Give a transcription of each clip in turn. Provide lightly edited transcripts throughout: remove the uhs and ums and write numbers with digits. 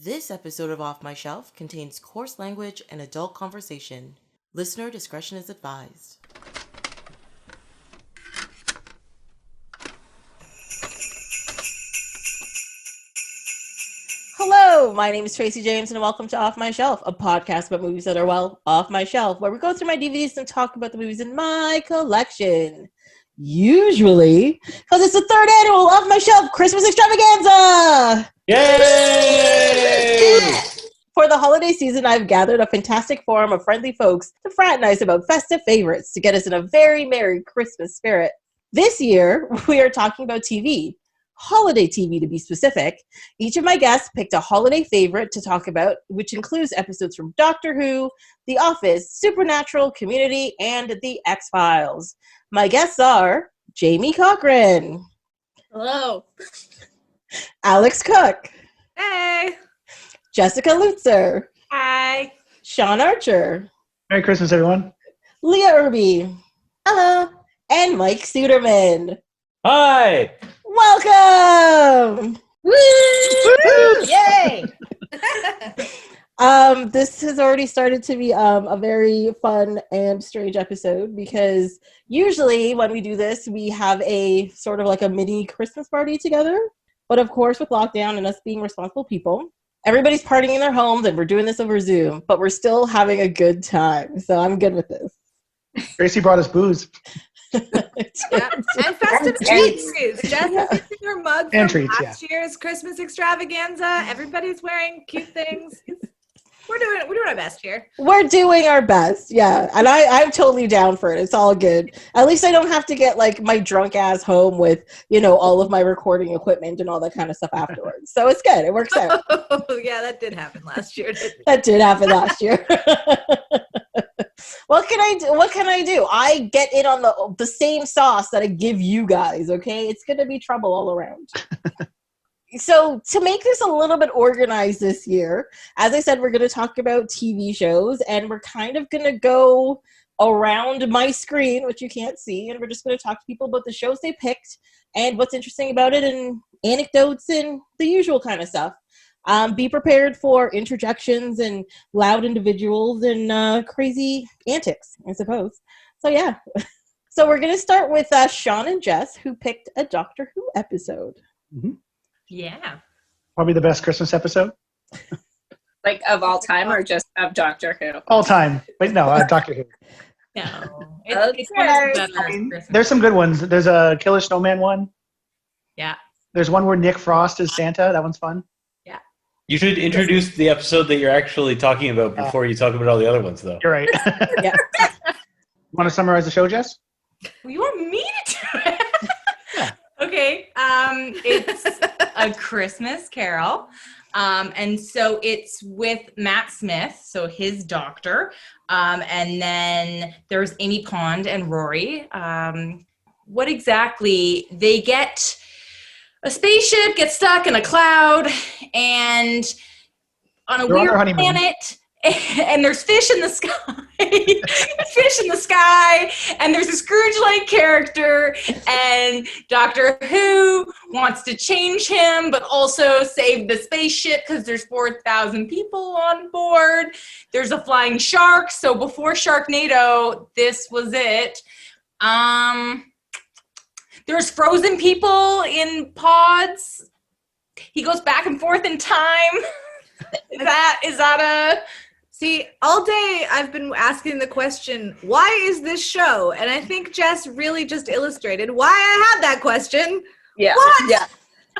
This episode of Off My Shelf contains coarse language and adult conversation. Listener discretion is advised. Hello, my name is Tracy James and welcome to Off My Shelf, a podcast about movies that are, well, off my shelf, where we go through my DVDs and talk about the movies in my collection. Usually, because it's the third annual Off My Shelf Christmas Extravaganza! Yay! For the holiday season, I've gathered a fantastic forum of friendly folks to fraternize about festive favorites to get us in a very merry Christmas spirit. This year, we are talking about TV. Holiday TV to be specific. Each of my guests picked a holiday favorite to talk about, which includes episodes from Doctor Who, The Office, Supernatural, Community, and The X-Files. My guests are Jamie Cochran. Hello. Alex Cook. Hey. Jessica Lutzer. Hi. Sean Archer. Merry Christmas, everyone. Leah Irby. Hello. And Mike Suderman. Hi. Welcome! Woo! Yay! This has already started to be a very fun and strange episode because usually when we do this, we have a sort of like a mini Christmas party together. But of course, with lockdown and us being responsible people, everybody's partying in their homes and we're doing this over Zoom, but we're still having a good time. So I'm good with this. Tracy brought us booze. Yeah. And festive treats. Just in your mug from And treats, last year's Christmas extravaganza. Everybody's wearing cute things. We're doing our best here. We're doing our best, yeah. And I'm totally down for it. It's all good. At least I don't have to get like my drunk ass home with, all of my recording equipment and all that kind of stuff afterwards. So it's good. It works out. Oh, yeah, that did happen last year. That did happen last year. What can I do? What can I do? I get in on the same sauce that I give you guys, okay? It's going to be trouble all around. So to make this a little bit organized this year, as I said, we're going to talk about TV shows, and we're kind of going to go around my screen, which you can't see, and we're just going to talk to people about the shows they picked and what's interesting about it and anecdotes and the usual kind of stuff. Be prepared for interjections and loud individuals and crazy antics, I suppose. So, yeah. So we're going to start with Sean and Jess, who picked a Doctor Who episode. Mm-hmm. Yeah. Probably the best Christmas episode. Like of all time or just of Doctor Who? All time. Wait, no, Doctor Who. No. It's one of the better Christmas. There's some good ones. There's a Killer Snowman one. Yeah. There's one where Nick Frost is Santa. That one's fun. Yeah. You should introduce the episode that you're actually talking about before you talk about all the other ones, though. You're right. Yeah. Want to summarize the show, Jess? You want me to do it? Yeah. Okay, it's a Christmas Carol, and so it's with Matt Smith, so his doctor, and then there's Amy Pond and Rory. What exactly? They get a spaceship, gets stuck in a cloud, and on a weird planet, and there's fish in the sky. Fish in the sky, and there's a Scrooge-like character, and Doctor Who wants to change him, but also save the spaceship because there's 4,000 people on board. There's a flying shark, so before Sharknado, this was it. There's frozen people in pods. He goes back and forth in time. Is that a... See, all day I've been asking the question, why is this show? And I think Jess really just illustrated why I had that question. Yeah. What? Yeah.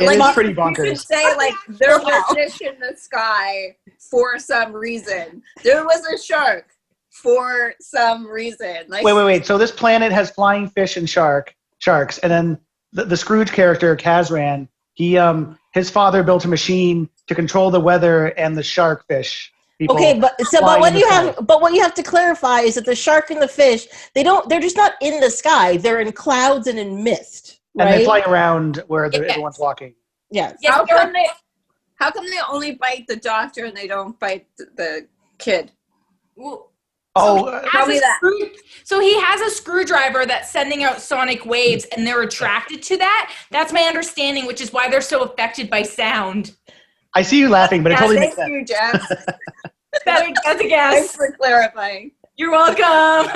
It is pretty You bonkers. could say, like, there was a fish in the sky for some reason. There was a shark for some reason. Like, Wait. So this planet has flying fish and sharks, and then the Scrooge character, Kazran, his father built a machine to control the weather and the shark fish. Okay, but what you have to clarify is that the shark and the fish, they're just not in the sky. They're in clouds and in mist, right? And they fly around where everyone's walking. Yes. how come they only bite the doctor and they don't bite the kid? Well, Tell me that. So he has a screwdriver that's sending out sonic waves, and they're attracted to that. That's my understanding, which is why they're so affected by sound. I see you laughing, but it totally makes Thank sense. you, Jess. That's a Thanks guess. for clarifying. You're welcome.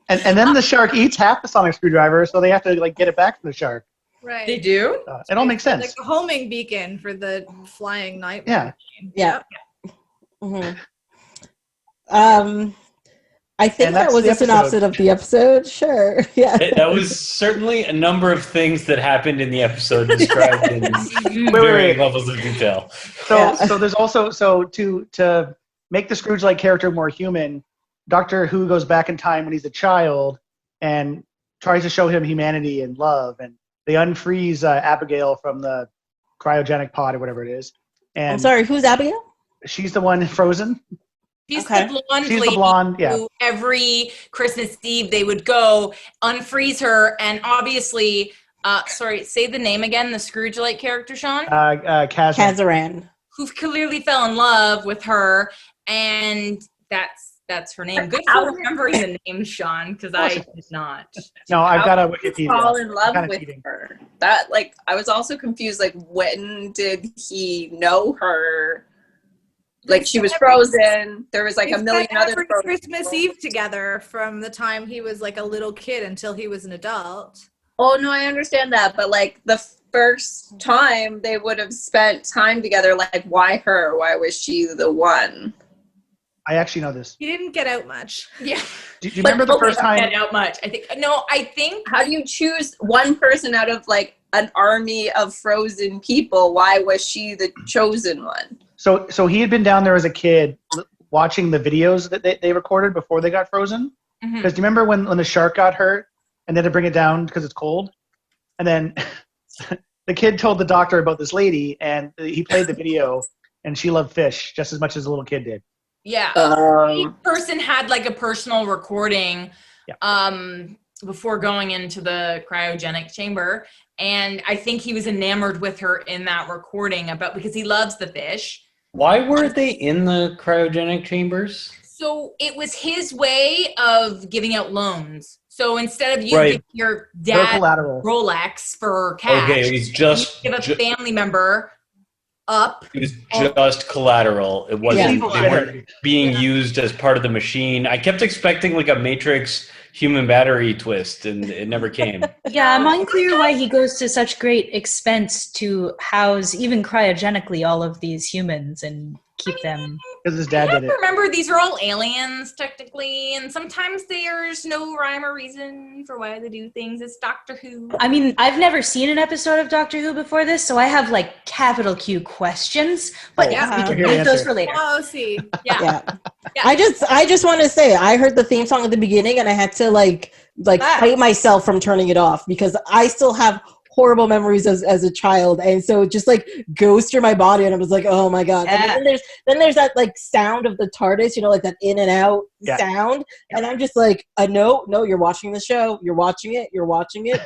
And then the shark eats half the sonic screwdriver, so they have to like get it back from the shark. Right. They do? It all makes sense. Like a homing beacon for the flying night. Yeah. Yeah. Mm-hmm. I think And that that's was the a synopsis episode. of the episode. Sure. Yeah. That was certainly a number of things that happened in the episode described in varying wait. levels of detail. So Yeah. so there's also to make the Scrooge-like character more human, Doctor Who goes back in time when he's a child and tries to show him humanity and love, and they unfreeze Abigail from the cryogenic pod or whatever it is. And I'm sorry, who's Abigail? she's the one frozen. She's Okay. the blonde She's lady the blonde, yeah. who every Christmas Eve they would go unfreeze her, and obviously, sorry, say the name again, the Scrooge-like character, Sean, Kazran. Kazaran. who clearly fell in love with her, and that's her name. Good for remembering the name, Sean, because I did not. No, I've got a How did he Wikipedia. fall in love Kinda with cheating. her? That, like, I was also confused. Like, when did he know her? Like, she was frozen. There was like They a million spent other every frozen Christmas people. Eve together from the time he was like a little kid until he was an adult. Oh no, I understand that, but like the first time they would have spent time together, like why her? Why was she the one? I actually know this. He didn't get out much. Yeah. Do you remember the first time? Get out much. I think How do you choose one person out of like an army of frozen people? Why was she the chosen one? So he had been down there as a kid watching the videos that they recorded before they got frozen. Mhm. Because do you remember when the shark got hurt and they had to bring it down because it's cold? And then the kid told the doctor about this lady, and he played the video, and she loved fish just as much as the little kid did. yeah. Each person had like a personal recording before going into the cryogenic chamber, and I think he was enamored with her in that recording because he loves the fish. Why were they in the cryogenic chambers? So it was his way of giving out loans. So instead of you Right. give your Their dad collateral. Rolex for cash, Okay, he's just you give a family member up. it was just collateral. It wasn't. Yeah. They weren't being used as part of the machine. I kept expecting like a Matrix human battery twist, and it never came. Yeah, I'm unclear why he goes to such great expense to house, even cryogenically, all of these humans and keep them. Because his I dad have did to it. remember these are all aliens technically, and sometimes there's no rhyme or reason for why they do things. It's Doctor Who. I mean, I've never seen an episode of Doctor Who before this, so I have like capital Q questions, but Oh, yeah, we can here to leave those answer. for later. Oh, see. Yeah. Yeah. Yeah. I just want to say I heard the theme song at the beginning and I had to like fight myself from turning it off because I still have horrible memories as a child, and so it just like goes through my body and I was like, oh my god. Yeah. And then there's that like sound of the TARDIS, you know, like that in and out sound, and I'm just like, no, you're watching the show, you're watching it,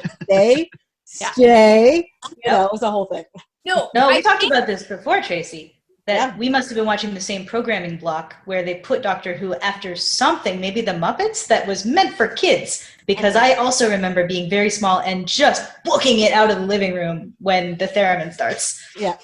stay. You know, it was the whole thing. No, No, we I talked think- about this before, Tracy. That Yeah. we must have been watching the same programming block where they put Doctor Who after something, maybe the Muppets, that was meant for kids. Because I also remember being very small and just booking it out of the living room when the theremin starts. Yeah.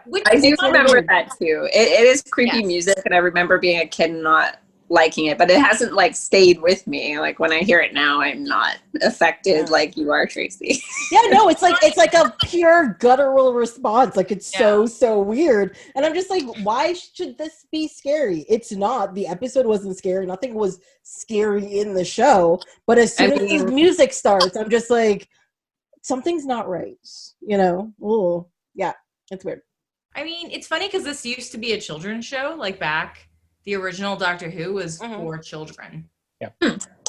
Which I do is not remember weird. that too. It is creepy Yes. music, and I remember being a kid and not liking it, but it hasn't like stayed with me. Like when I hear it now, I'm not affected like you are, Tracy. Yeah, no, it's like a pure guttural response. Like it's so weird. And I'm just like, why should this be scary? It's not. The episode wasn't scary. Nothing was scary in the show. But as soon as this music starts, I'm just like, something's not right. You know? Ooh. Yeah, it's weird. I mean, it's funny because this used to be a children's show. Like back, the original Doctor Who was for children. I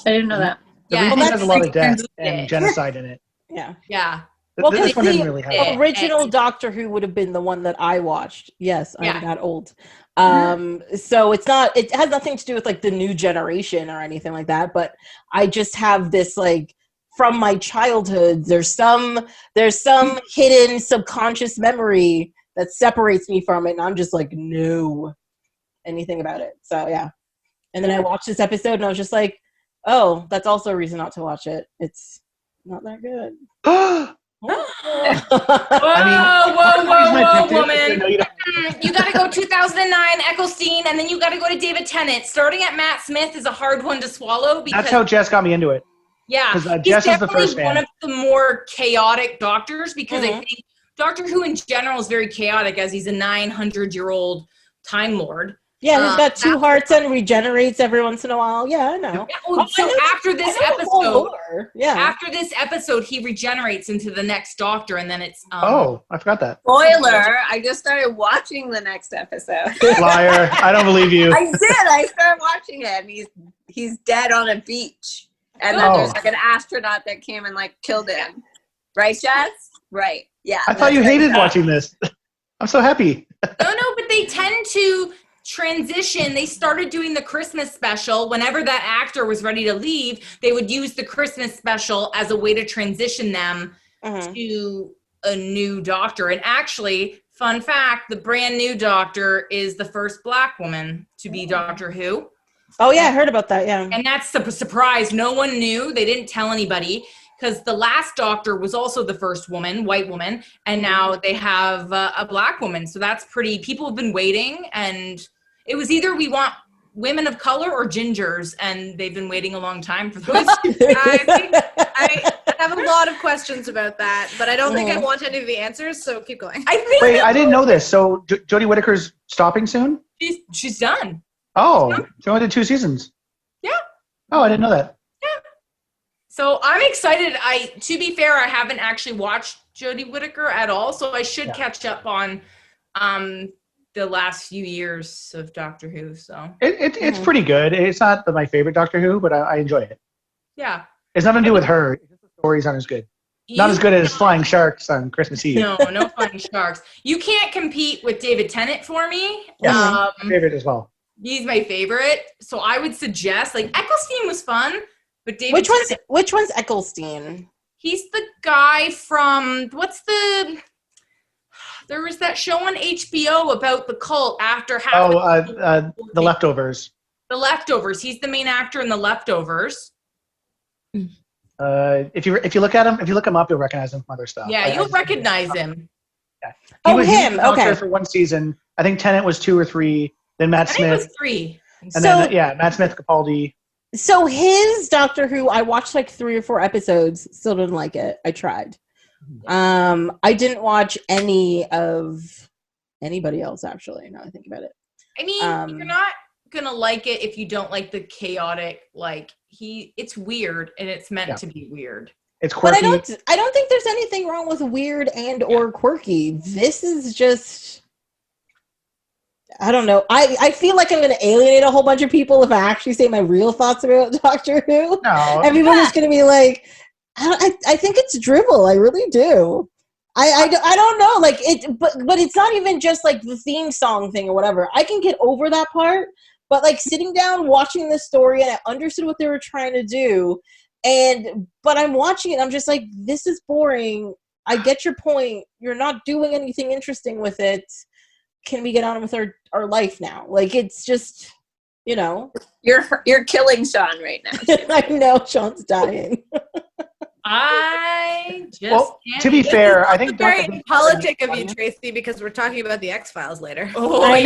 didn't know that. The Yeah, remake well, has a lot of that's- death moved and it. genocide in it. Yeah. Yeah. Well, This one the didn't really have that. original Doctor Who would have been the one that I watched. Yes, Yeah. I'm that old. So it has nothing to do with like the new generation or anything like that, but I just have this like from my childhood, there's some hidden subconscious memory that separates me from it, and I'm just like, no anything about it. So yeah. And then I watched this episode and I was just like, oh, that's also a reason not to watch it. It's not that good. Whoa, No, woman. you don't. You got to go 2009, Eccleston, and then you got to go to David Tennant. Starting at Matt Smith is a hard one to swallow because That's how Jess got me into it. yeah, Because he's Jess is the definitely first fan. one of the more chaotic doctors because I Mhm. think Doctor Who in general is very chaotic as he's a 900-year-old Time Lord. Yeah, he's got two that's- hearts and regenerates every once in a while. Yeah, I know. Yeah, oh, so after this I know the whole episode, lore. Yeah. after this episode, he regenerates into the next Doctor, and then it's Oh, I forgot that. Spoiler, I just started watching the next episode. Liar. I don't believe you. I did. I started watching it, and he's dead on a beach. And then Oh. there's like an astronaut that came and like killed him. Right, Jess? Right. Yeah. I thought you hated watching this. I'm so happy. No, but they tend to transition. They started doing the Christmas special. Whenever that actor was ready to leave, they would use the Christmas special as a way to transition them to a new Doctor. And actually, fun fact, the brand new Doctor is the first Black woman to be Doctor Who. Oh, yeah, I heard about that, yeah. And that's a surprise. No one knew. They didn't tell anybody because the last Doctor was also the first woman, white woman, and now they have a Black woman. So that's pretty, people have been waiting, and it was either we want women of color or gingers, and they've been waiting a long time for those. I have a lot of questions about that, but I don't think I want any of the answers, so keep going. I think Wait, I didn't know this. So Jodie Whittaker's stopping soon? she's done. Oh, she only did 2 seasons. Yeah. Oh, I didn't know that. So I'm excited. To be fair, I haven't actually watched Jodie Whittaker at all, so I should catch up on the last few years of Doctor Who. So It's pretty good. It's not my favorite Doctor Who, but I enjoy it. yeah, It's nothing to do with her. It's just the stories aren't as good. Not as good as Flying Sharks on Christmas Eve. No flying sharks. You can't compete with David Tennant for me. Yes, favorite as well. He's my favorite. So I would suggest Eccleston was fun, but David Which one's Eccleston? He's the guy from there was that show on HBO about the cult after half The Leftovers. The Leftovers. He's the main actor in The Leftovers. If you look at him, if you look him up, you'll recognize him from other stuff. Yeah, you'll recognize him. Yeah. Oh, he was him. the Doctor Okay. for 1 season. I think Tennant was 2 or 3. Then Matt I think it Smith. was 3. And then Matt Smith, Capaldi. So his Doctor Who, I watched like 3 or 4 episodes, still didn't like it. I tried. I didn't watch any of anybody else, actually, now I think about it. I mean, you're not gonna like it if you don't like the chaotic, it's weird and it's meant to be weird. It's quirky. But I don't think there's anything wrong with weird and or quirky. This is just, I don't know. I feel like I'm going to alienate a whole bunch of people if I actually say my real thoughts about Doctor Who. No. Everybody's going to be like, I think it's dribble. I really do. I don't know. But it's not even just like the theme song thing or whatever. I can get over that part. But like sitting down, watching this story, and I understood what they were trying to do. But I'm watching it, I'm just like, this is boring. I get your point. You're not doing anything interesting with it. Can we get on with our life now? It's just, You're killing Sean right now. I know Sean's dying. I just can't. To be fair, I think Very politic of you, Tracy, because we're talking about the X-Files later. Oh, I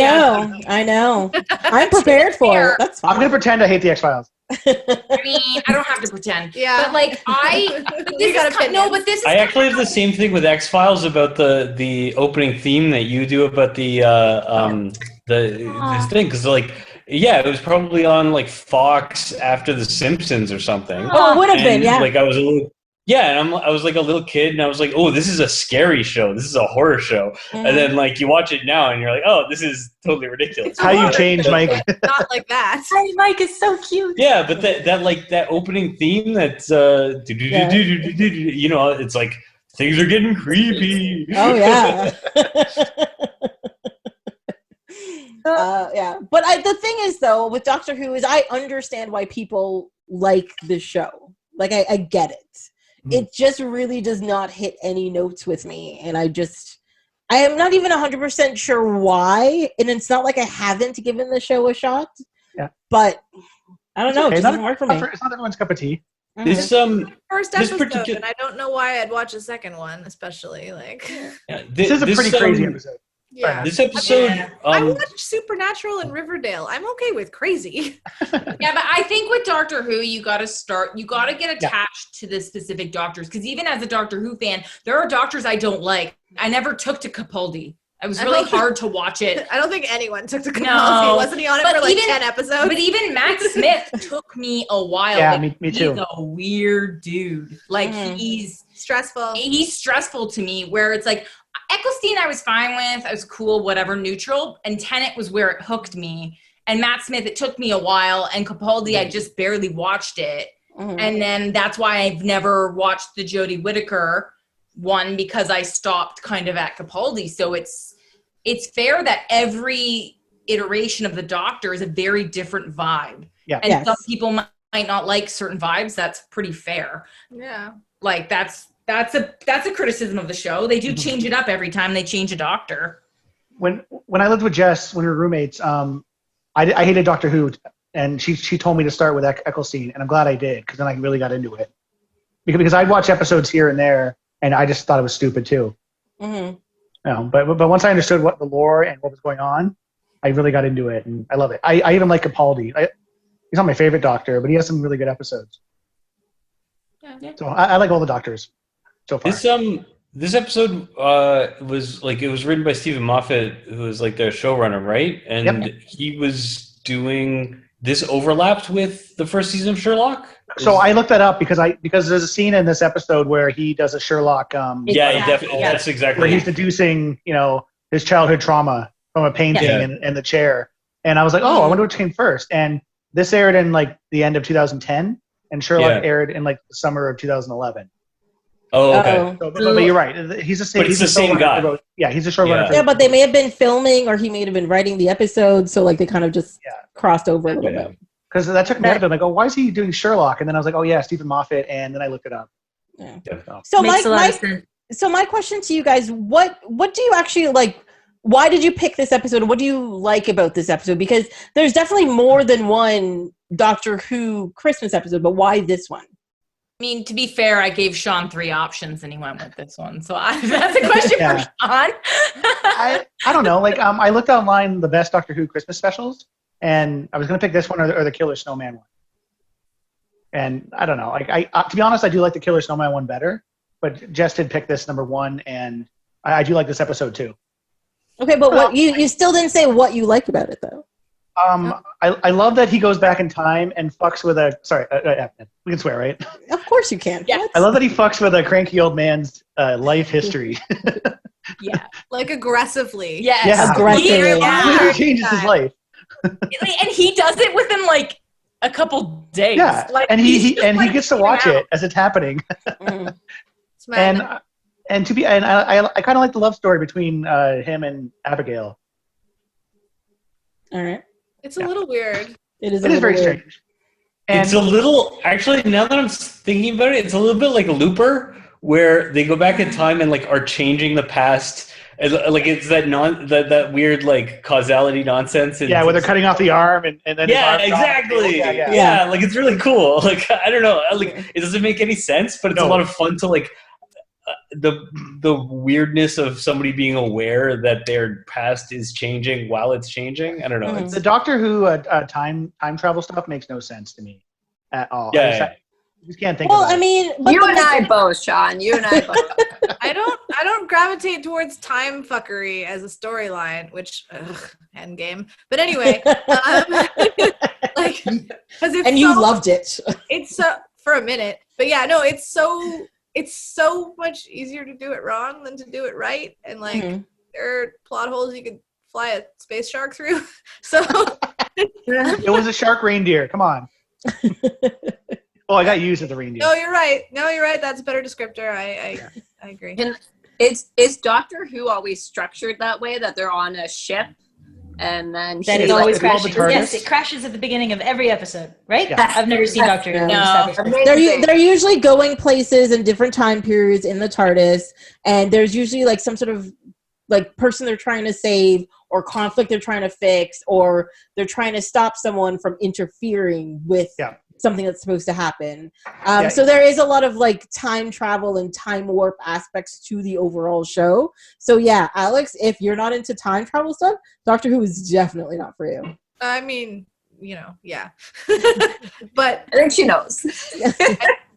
know. I'm prepared for it. That's fine. I'm going to pretend I hate the X-Files. I mean, I don't have to pretend. Yeah. But this is I actually have the same thing with X-Files about the opening theme that you do about this thing, because it was probably on Fox after The Simpsons or something. Oh, it would have been, yeah. I was a little. Yeah, and I was like a little kid, and I was like, "Oh, this is a scary show. This is a horror show." Mm-hmm. And then you watch it now, and you're like, "Oh, this is totally ridiculous." How you change, Mike? Not like that. Hi, Mike is so cute. Yeah, but that opening theme that's it's like things are getting creepy. Oh yeah. Yeah. But the thing is, though, with Doctor Who is I understand why people like this show. I get it. It just really does not hit any notes with me. And I am not even 100% sure why. And it's not like I haven't given the show a shot. Yeah. But I don't know. Okay. It just doesn't work for me. It's not everyone's cup of tea. This First this episode, particular and I don't know why I'd watch a second one, especially like. yeah, This is a pretty crazy episode. Yeah. This episode, I watched Supernatural and Riverdale. I'm okay with crazy. Yeah, but I think with Doctor Who, you got to get attached to the specific doctors. Because even as a Doctor Who fan, there are doctors I don't like. I never took to Capaldi. It was really hard to watch it. I don't think anyone took to Capaldi. No. Wasn't he on it for like 10 episodes? But even Matt Smith took me a while. Yeah, like, me too. He's a weird dude. Like, he's stressful. He's stressful to me, where it's like, Eccleston I was fine with. I was cool, whatever, neutral. And Tennant was where it hooked me. And Matt Smith, it took me a while. And Capaldi, I just barely watched it. And then that's why I've never watched the Jodie Whittaker one, because I stopped kind of at Capaldi. So it's fair that every iteration of the Doctor is a very different vibe. Yeah. And some people might not like certain vibes. That's pretty fair. Yeah. Like that's a criticism of the show. They do change it up every time they change a Doctor. When I lived with Jess, when we were roommates, I hated Doctor Who, and she told me to start with Eccleston, and I'm glad I did, because then I really got into it. Because I'd watch episodes here and there, and I just thought it was stupid too. But once I understood what the lore and what was going on, I really got into it, and I love it. I even like Capaldi. He's not my favorite Doctor, but he has some really good episodes. Yeah. So I like all the Doctors so far. This episode was like, it was written by Stephen Moffat, who was like their showrunner, right? And he was doing this overlapped with the first season of Sherlock. So I looked that up because there's a scene in this episode where he does a Sherlock. Definitely. That's exactly where he's deducing, his childhood trauma from a painting and the chair. And I was like, I wonder which came first. And this aired in like the end of 2010, and Sherlock aired in like the summer of 2011. Oh, okay. So, but you're right. He's the same. But it's the same guy. He's a showrunner. Yeah, but they may have been filming, or he may have been writing the episode, so like they kind of just crossed over a little bit. Because that took me out of it. Like, why is he doing Sherlock? And then I was like, oh yeah, Stephen Moffat. And then I looked it up. Yeah. So makes a lot of sense. So my question to you guys: what do you actually like? Why did you pick this episode? What do you like about this episode? Because there's definitely more than one Doctor Who Christmas episode, but why this one? I mean, to be fair, I gave Sean 3 options and he went with this one. So that's a question for Sean. I don't know. Like, I looked online the best Doctor Who Christmas specials, and I was going to pick this one or the Killer Snowman one. And I don't know. Like, to be honest, I do like the Killer Snowman one better, but Jess did pick this number one, and I do like this episode too. Okay, but what you still didn't say what you like about it though. I love that he goes back in time and fucks with a. Sorry, we can swear, right? Of course you can. Yeah. I love that he fucks with a cranky old man's life history. Yeah, like aggressively. Yes, yeah, aggressively. He changes his life, and he does it within like a couple days. Yeah, like, and he gets to watch it as it's happening. And I kind of like the love story between him and Abigail. All right. It's a little weird. It is very strange. And it's a little, actually, now that I'm thinking about it, it's a little bit like Looper, where they go back in time and like are changing the past. Like it's that weird like causality nonsense. And where they're cutting off the arm and then exactly. Yeah, like it's really cool. Like I don't know, like it doesn't make any sense, but it's a lot of fun to like the weirdness of somebody being aware that their past is changing while it's changing. I don't know. The Doctor Who time travel stuff makes no sense to me at all. I just can't think about it. I mean, you and I both, Sean. You and I both. I don't gravitate towards time fuckery as a storyline, which endgame. But anyway, like, because it's you loved it. It's so for a minute, but yeah, no, it's so much easier to do it wrong than to do it right, and like there are plot holes you could fly a space shark through. So it was a shark reindeer. Come on. Oh, I got used as a reindeer. No, you're right. That's a better descriptor. I agree. And is Doctor Who always structured that way, that they're on a ship and then that it always crashes? Yes, it crashes at the beginning of every episode, right? Yeah. I've never seen Doctor Who. No. They're usually going places in different time periods in the TARDIS, and there's usually like some sort of like person they're trying to save, or conflict they're trying to fix, or they're trying to stop someone from interfering with something that's supposed to happen. Yeah. So there is a lot of like time travel and time warp aspects to the overall show. So yeah, Alex, if you're not into time travel stuff, Doctor Who is definitely not for you. I mean, yeah. But I think she knows.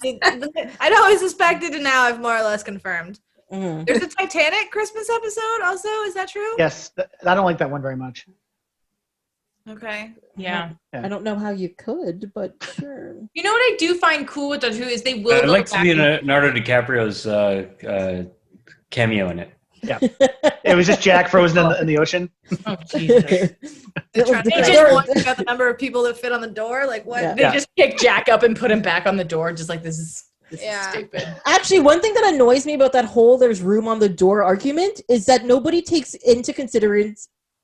I'd always suspected, and now I've more or less confirmed. Mhm. There's a Titanic Christmas episode also. Is that true? Yes, I don't like that one very much. Okay. Yeah. I don't know how you could, but sure. You know what I do find cool with Doctor Who is they will I'd go like to back see and- Leonardo DiCaprio's cameo in it. It was just Jack frozen in the ocean. Oh, Jesus. They're trying to They figure just- out the number of people that fit on the door. Like what? Yeah. They just pick Jack up and put him back on the door, just like this is Yeah. stupid. Actually, one thing that annoys me about that whole "there's room on the door" argument is that nobody takes into consideration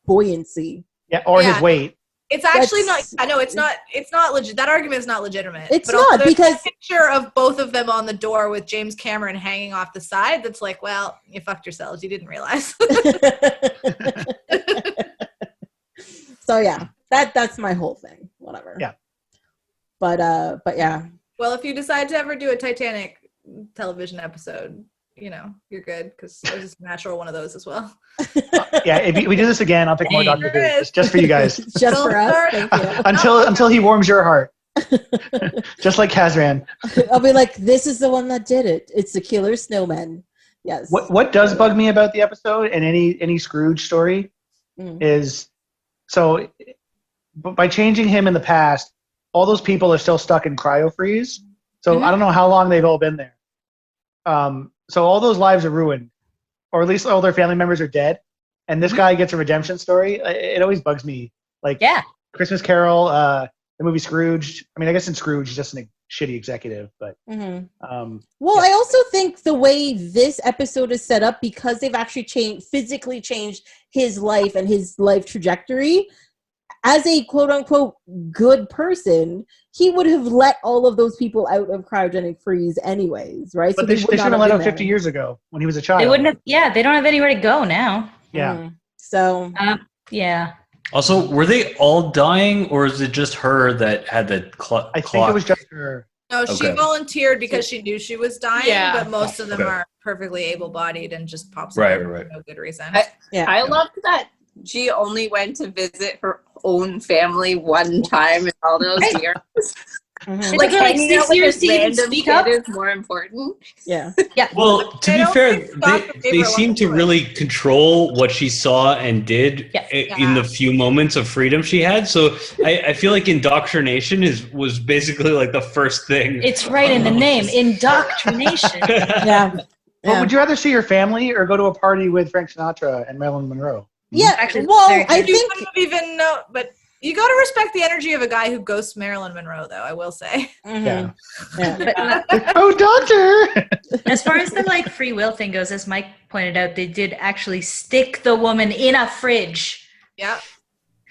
buoyancy. Yeah, or his Yeah. weight. It's actually That's- not. I know it's not. It's not legit. That argument is not legitimate. It's But also not, there's because- a picture of both of them on the door with James Cameron hanging off the side. That's like, well, you fucked yourselves. You didn't realize. So yeah, that's my whole thing. Whatever. Yeah. But yeah. Well, if you decide to ever do a Titanic television episode, you're good because there's a natural one of those as well. Yeah, if we do this again, I'll pick more Doctor Who. There is. It's just for you guys. Just for us. Thank you. until he warms your heart. Just like Kazran. I'll be like, this is the one that did it. It's the killer snowman. Yes. What does bug me about the episode and any Scrooge story is so by changing him in the past, all those people are still stuck in cryo freeze. So I don't know how long they've all been there. So all those lives are ruined, or at least all their family members are dead. And this guy gets a redemption story. It always bugs me. Like Christmas Carol, the movie Scrooge. I mean, I guess in Scrooge, he's just a shitty executive. But Well, yeah. I also think the way this episode is set up, because they've actually physically changed his life and his life trajectory, as a quote-unquote good person, he would have let all of those people out of cryogenic freeze anyways, right? But they should have let him 50 years ago when he was a child. They wouldn't have. Yeah, they don't have anywhere to go now. Yeah. So Yeah. Also, were they all dying, or is it just her that had the clock? I think it was just her. No, she Okay. volunteered because she knew she was dying, Yeah. but most of them Okay. are perfectly able-bodied and just pops Right, up right. for no good reason. I loved that she only went to visit her own family one time in all those years. Like, Hanging 6 out with years this to even random speak kid up? is more important. yeah. Well, to I be don't fair, think Doctor they Gabriel seem to wanted to really control what she saw and did Yeah. in the few moments of freedom she had. So I feel like indoctrination was basically like the first thing. It's right in the name, indoctrination. Yeah. But would you rather see your family or go to a party with Frank Sinatra and Marilyn Monroe? Yeah. Actually, Well, very I good. You think wouldn't have even know, but you got to respect the energy of a guy who ghosts Marilyn Monroe, though. I will say. Yeah. Oh, doctor! As far as the free will thing goes, as Mike pointed out, they did actually stick the woman in a fridge Yeah.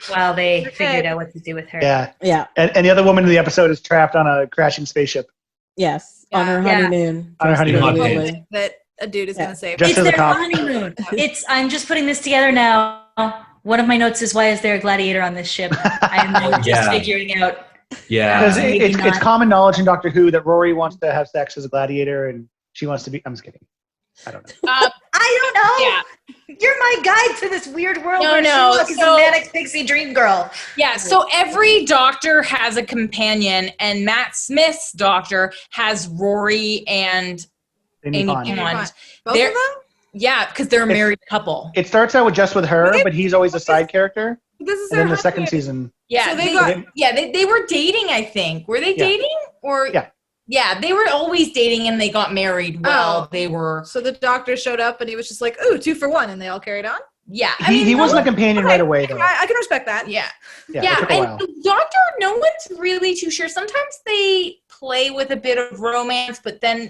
while they Okay. figured out what to do with her. Yeah. Yeah. And the other woman in the episode is trapped on a crashing spaceship. Yes. On her Yeah. honeymoon. On her honeymoon. Absolutely. That a dude is Yeah. going to save. Just It's as a their cop. honeymoon. I'm just putting this together now. One of my notes is, why is there a gladiator on this ship? I am now just Yeah. figuring out. Yeah. Because Maybe it's not. common knowledge in Doctor Who that Rory wants to have sex as a gladiator and she wants to be. I'm just kidding. I don't know. I don't know. Yeah. You're my guide to this weird world No, where no, Sherlock is a so- manic pixie dream girl. Yeah, so every doctor has a companion, and Matt Smith's doctor has Rory and Amy Amy Pond. Pond. Both They're- of them? Yeah, because they're a It's- married couple. It starts out with just with her, but he's always a side character. This is And their then the second honeymoon. season. Yeah, So they got- they were dating, I think. Were they Yeah. dating? Or Yeah. they were always dating and they got married while Oh. they were. So the doctor showed up and he was just like, "Ooh, 2 for 1," and they all carried on. Yeah, He wasn't a companion right away, though. I can respect that. Yeah. Yeah, it took a and while. the doctor, no one's really too sure. Sometimes they play with a bit of romance, but then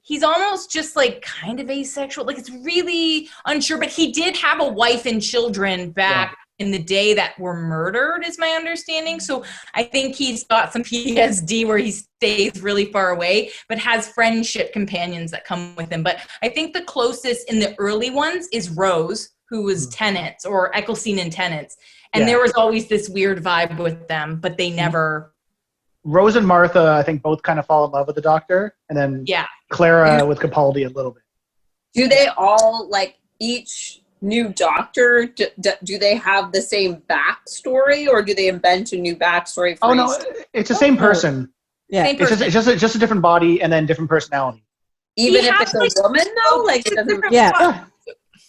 he's almost just kind of asexual. It's really unsure, but he did have a wife and children back in the day that were murdered, is my understanding. So I think he's got some PTSD where he stays really far away, but has friendship companions that come with him. But I think the closest in the early ones is Rose, who was Tenants, or Eccleston and Tenants. And there was always this weird vibe with them, but they never Rose and Martha, I think, both kind of fall in love with the Doctor, and then Clara with Capaldi a little bit. Do they all, like, each new Doctor, do they have the same backstory, or do they invent a new backstory for it's the same person. Yeah. Same person. It's just a different body and then different personality. Even if it's a woman, though? Like, it doesn't... Yeah.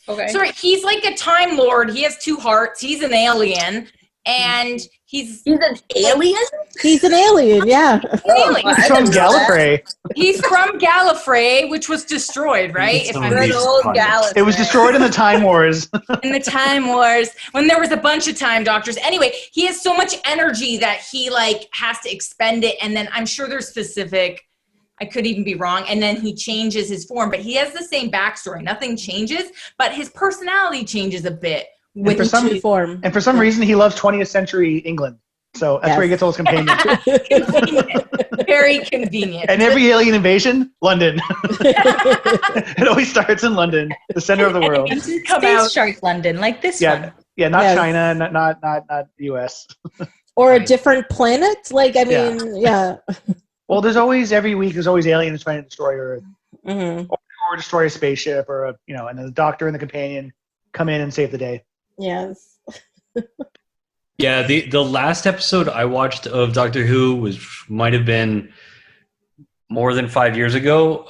Okay. Sorry, he's like a Time Lord. He has 2 hearts. He's an alien. And he's an alien? He's an alien, yeah. He's from Gallifrey. He's from Gallifrey, which was destroyed, right? Good old Gallifrey. It was destroyed in the Time Wars. In the Time Wars, when there was a bunch of Time Doctors. Anyway, he has so much energy that he like has to expend it, and then I'm sure there's specific. I could even be wrong. And then he changes his form, but he has the same backstory. Nothing changes, but his personality changes a bit. And for some reason, he loves 20th century England. So that's where he gets all his companions. Convenient. Very convenient. And every alien invasion, London. It always starts in London, the center of the world. Space Shark London, like this one. Yeah, not China, not the US. Or a different planet. Like, I mean, Well, every week there's always aliens trying to destroy Earth. Mm-hmm. Or destroy a spaceship, or and then the Doctor and the companion come in and save the day. Yes. Yeah, the last episode I watched of Doctor Who might have been more than 5 years ago.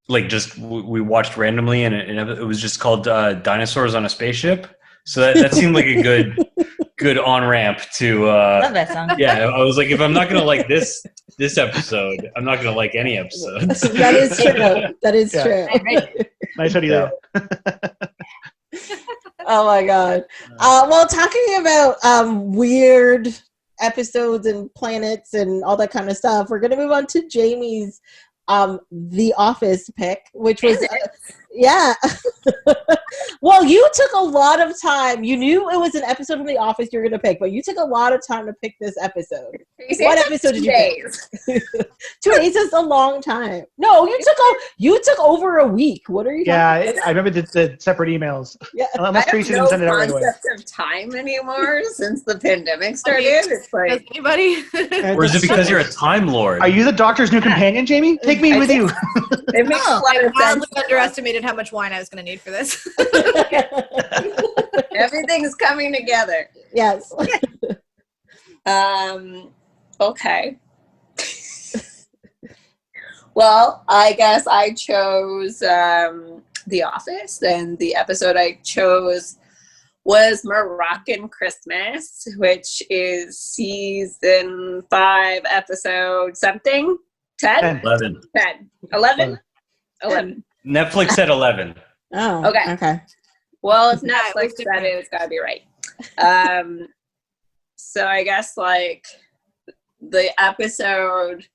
We watched randomly, and it was just called Dinosaurs on a Spaceship. So that seemed like a good on ramp to. Love that song. Yeah, I was like, if I'm not gonna like this episode, I'm not gonna like any episodes. That is true. That is true. Nice hoodie though. Oh my god. Well, talking about weird episodes and planets and all that kind of stuff, we're gonna move on to Jamie's The Office pick, which was well, you took a lot of time. You knew it was an episode from The Office you were going to pick, but you took a lot of time to pick this episode. What episode did you pick? 2 days is a long time. No, you took over a week. What are you talking about? I remember the separate emails. Yeah. Unless Tracy didn't send it out right away. I have no concept of time anymore since the pandemic started. It's like, does anybody? Or is it because you're a Time Lord? Are you the Doctor's new companion, Jamie? Take me with you. It makes a lot of sense. I underestimated how much wine I was going to need for this. Everything's coming together. Yes. Okay. Well, I guess I chose The Office, and the episode I chose was Moroccan Christmas, which is season 5, episode something. 10? 11. 10. 11? 11. Netflix said 11. Oh. Okay. Well, if Netflix said it, it's got to be right. So I guess like the episode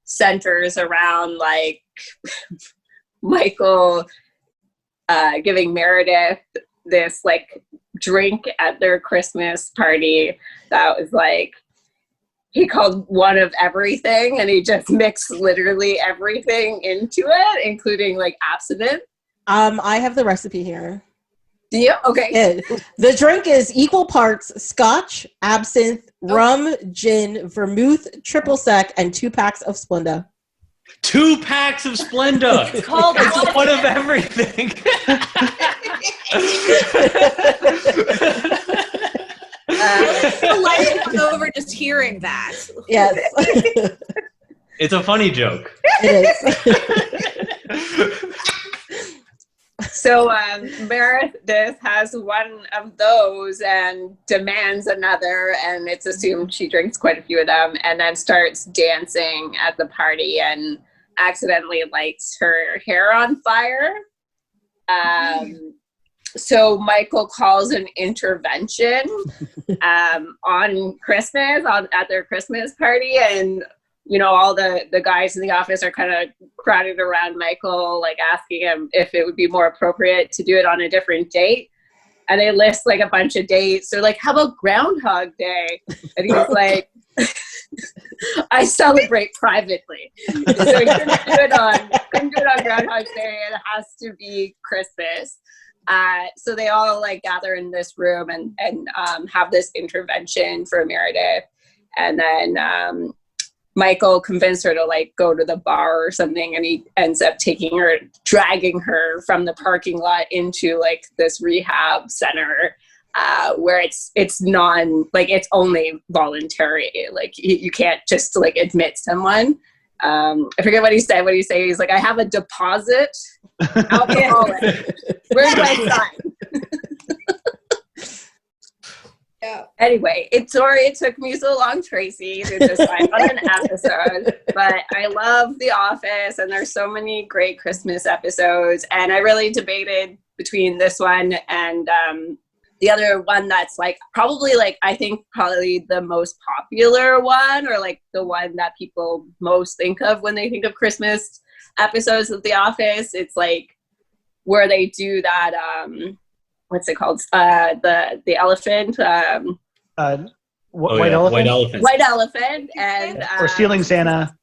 centers around like Michael giving Meredith this like drink at their Christmas party that was like he called one of everything, and he just mixed literally everything into it, including like absinthe. I have the recipe here. Do you? Okay. The drink is equal parts scotch, absinthe, rum, gin, vermouth, triple sec, and 2 packs of Splenda. 2 packs of Splenda. It's called one of everything. The light comes over just hearing that. Yes. It's a funny joke. It is. So Meredith has one of those and demands another, and it's assumed she drinks quite a few of them, and then starts dancing at the party and accidentally lights her hair on fire. So Michael calls an intervention on Christmas, at their Christmas party, and all the guys in the office are kind of crowded around Michael, like asking him if it would be more appropriate to do it on a different date. And they list like a bunch of dates. They're like, how about Groundhog Day? And he's like, I celebrate privately. So he couldn't do it on Groundhog Day. It has to be Christmas. So they all like gather in this room and have this intervention for Meredith. And then Michael convinced her to like go to the bar or something, and he ends up dragging her from the parking lot into like this rehab center where it's it's only voluntary. Like you can't just like admit someone. I forget what he said. What he say? He's like, I have a deposit alcoholic. Where's my sign? Yeah. Anyway, it took me so long, Tracy, to decide on an episode, but I love The Office, and there's so many great Christmas episodes, and I really debated between this one and the other one that's like probably the most popular one, or like the one that people most think of when they think of Christmas episodes of The Office. It's like where they do that what's it called? The elephant. White elephant. White elephant, and or stealing Santa.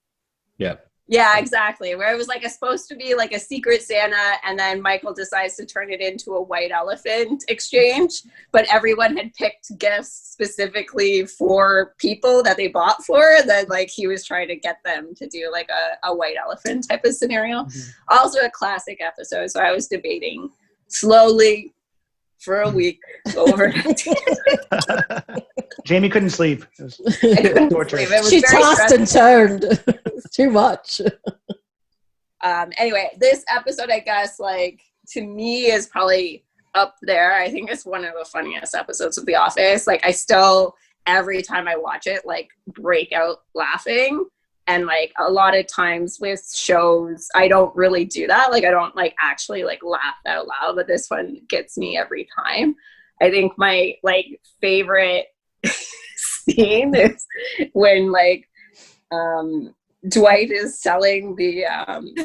Yeah. Yeah, exactly. Where it was like supposed to be like a secret Santa, and then Michael decides to turn it into a white elephant exchange. But everyone had picked gifts specifically for people that they bought for. That like he was trying to get them to do like a white elephant type of scenario. Mm-hmm. Also a classic episode. So I was debating slowly for a week over. Jamie couldn't sleep. It was torture. She tossed and turned. It's too much. Anyway, this episode, I guess, like to me, is probably up there. I think it's one of the funniest episodes of The Office. Like I still, every time I watch it, like break out laughing. And like a lot of times with shows, I don't really do that. Like I don't like actually like laugh out loud, but this one gets me every time. I think my like favorite scene is when like Dwight is selling the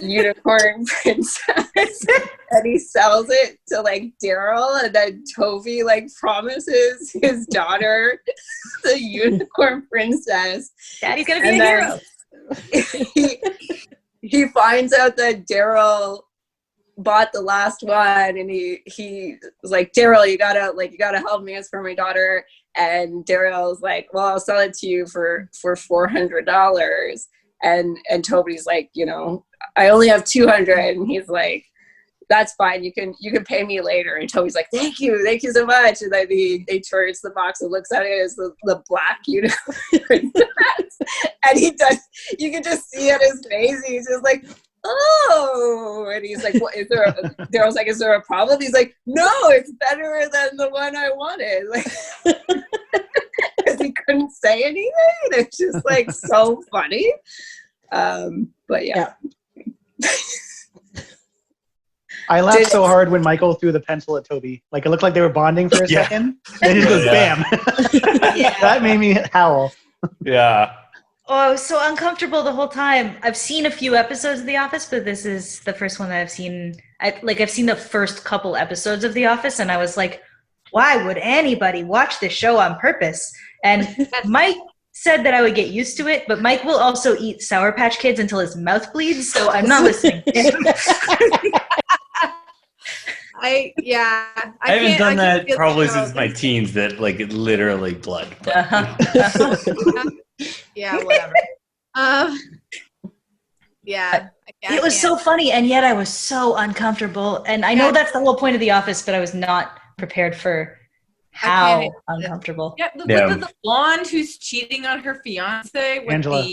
unicorn princess and he sells it to like Daryl, and then Toby like promises his daughter the unicorn princess. Daddy's gonna be a hero. He finds out that Daryl bought the last one, and he was like, Daryl, you gotta help me. It's for my daughter. And Daryl's like, well, I'll sell it to you for $400. And Toby's like, you know, I only have 200. And he's like, that's fine. You can pay me later. And Toby's like, thank you so much. And then he turns the box and looks at it as the black unicorn. And he does. You can just see at his face. He's just like, oh. And he's like, what is there? Daryl's like, is there a problem? He's like, no, it's better than the one I wanted. Like, because he couldn't say anything. It's just like so funny. But yeah. I laughed so hard when Michael threw the pencil at Toby. Like, it looked like they were bonding for a second. And he just goes, bam. That made me howl. Yeah. Oh, I was so uncomfortable the whole time. I've seen a few episodes of The Office, but this is the first one that I've seen. I've seen the first couple episodes of The Office, and I was like, why would anybody watch this show on purpose? And Mike said that I would get used to it, but Mike will also eat Sour Patch Kids until his mouth bleeds, so I'm not listening. I haven't done that probably since my teens. That like literally blood. Yeah, whatever. Yeah. It was so funny, and yet I was so uncomfortable. And I know that's the whole point of The Office, but I was not prepared for how uncomfortable. Yeah, the blonde who's cheating on her fiance with Angela.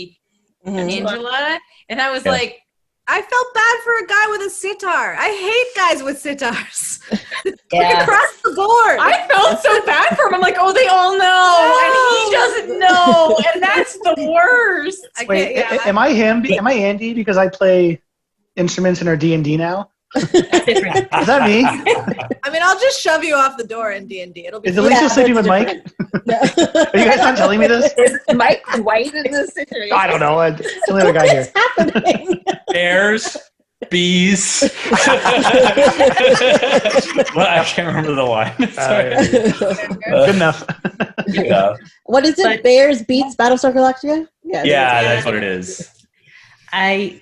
Angela, and I was like, I felt bad for a guy with a sitar. I hate guys with sitars. Like across the board. I felt so bad for him. I'm like, oh, they all know, and he doesn't know, and that's the worst. Wait, am I him? Am I Andy because I play instruments in our D&D now? Is that me? I mean, I'll just shove you off the door in D&D. It'll be. Is Alicia sleeping with Mike? Are you guys not telling me this? Is Mike Dwight in this situation? I don't know. It's the only other guy here. Happening? Bears, bees. Well, I can't remember the line. Good enough. Yeah. What is it? Bears beats Battlestar Galactica? Yeah, that's what it is. I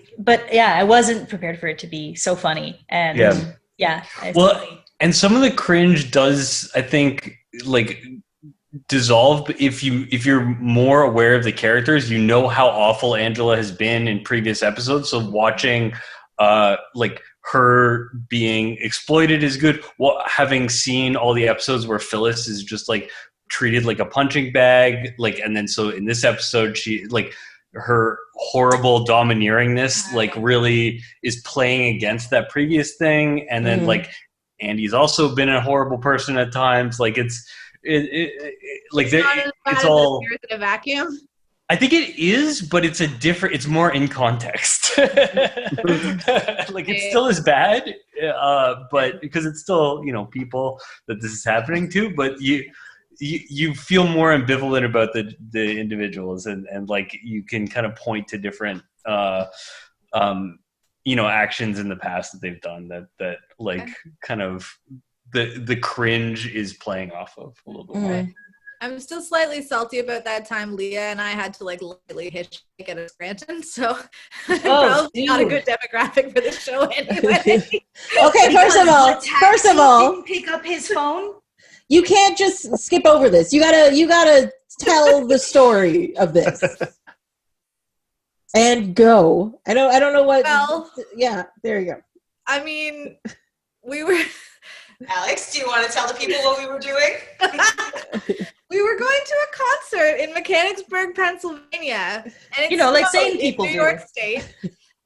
wasn't prepared for it to be so funny. And and some of the cringe does, I think, like, dissolve if you're more aware of the characters. You know how awful Angela has been in previous episodes, so watching like her being exploited is good. Well, having seen all the episodes where Phyllis is just like treated like a punching bag, like, and then so in this episode she like her horrible domineeringness like really is playing against that previous thing, and then like Andy's also been a horrible person at times. Like it's like it's all in a vacuum. I think it is, but it's it's more in context. Like it's still as bad, but because it's still, you know, people that this is happening to, but you feel more ambivalent about the individuals, and like you can kind of point to different you know, actions in the past that they've done that like kind of the cringe is playing off of a little bit more. I'm still slightly salty about that time Leah and I had to like lightly hitchhike at a Scranton, so probably not a good demographic for this show anyway. Okay, first of all, didn't pick up his phone. You can't just skip over this. You gotta tell the story of this. And go. I don't know what. Well, yeah, there you go. I mean, we were. Alex, do you want to tell the people what we were doing? We were going to a concert in Mechanicsburg, Pennsylvania, and it's, you know, like sane people in New York State.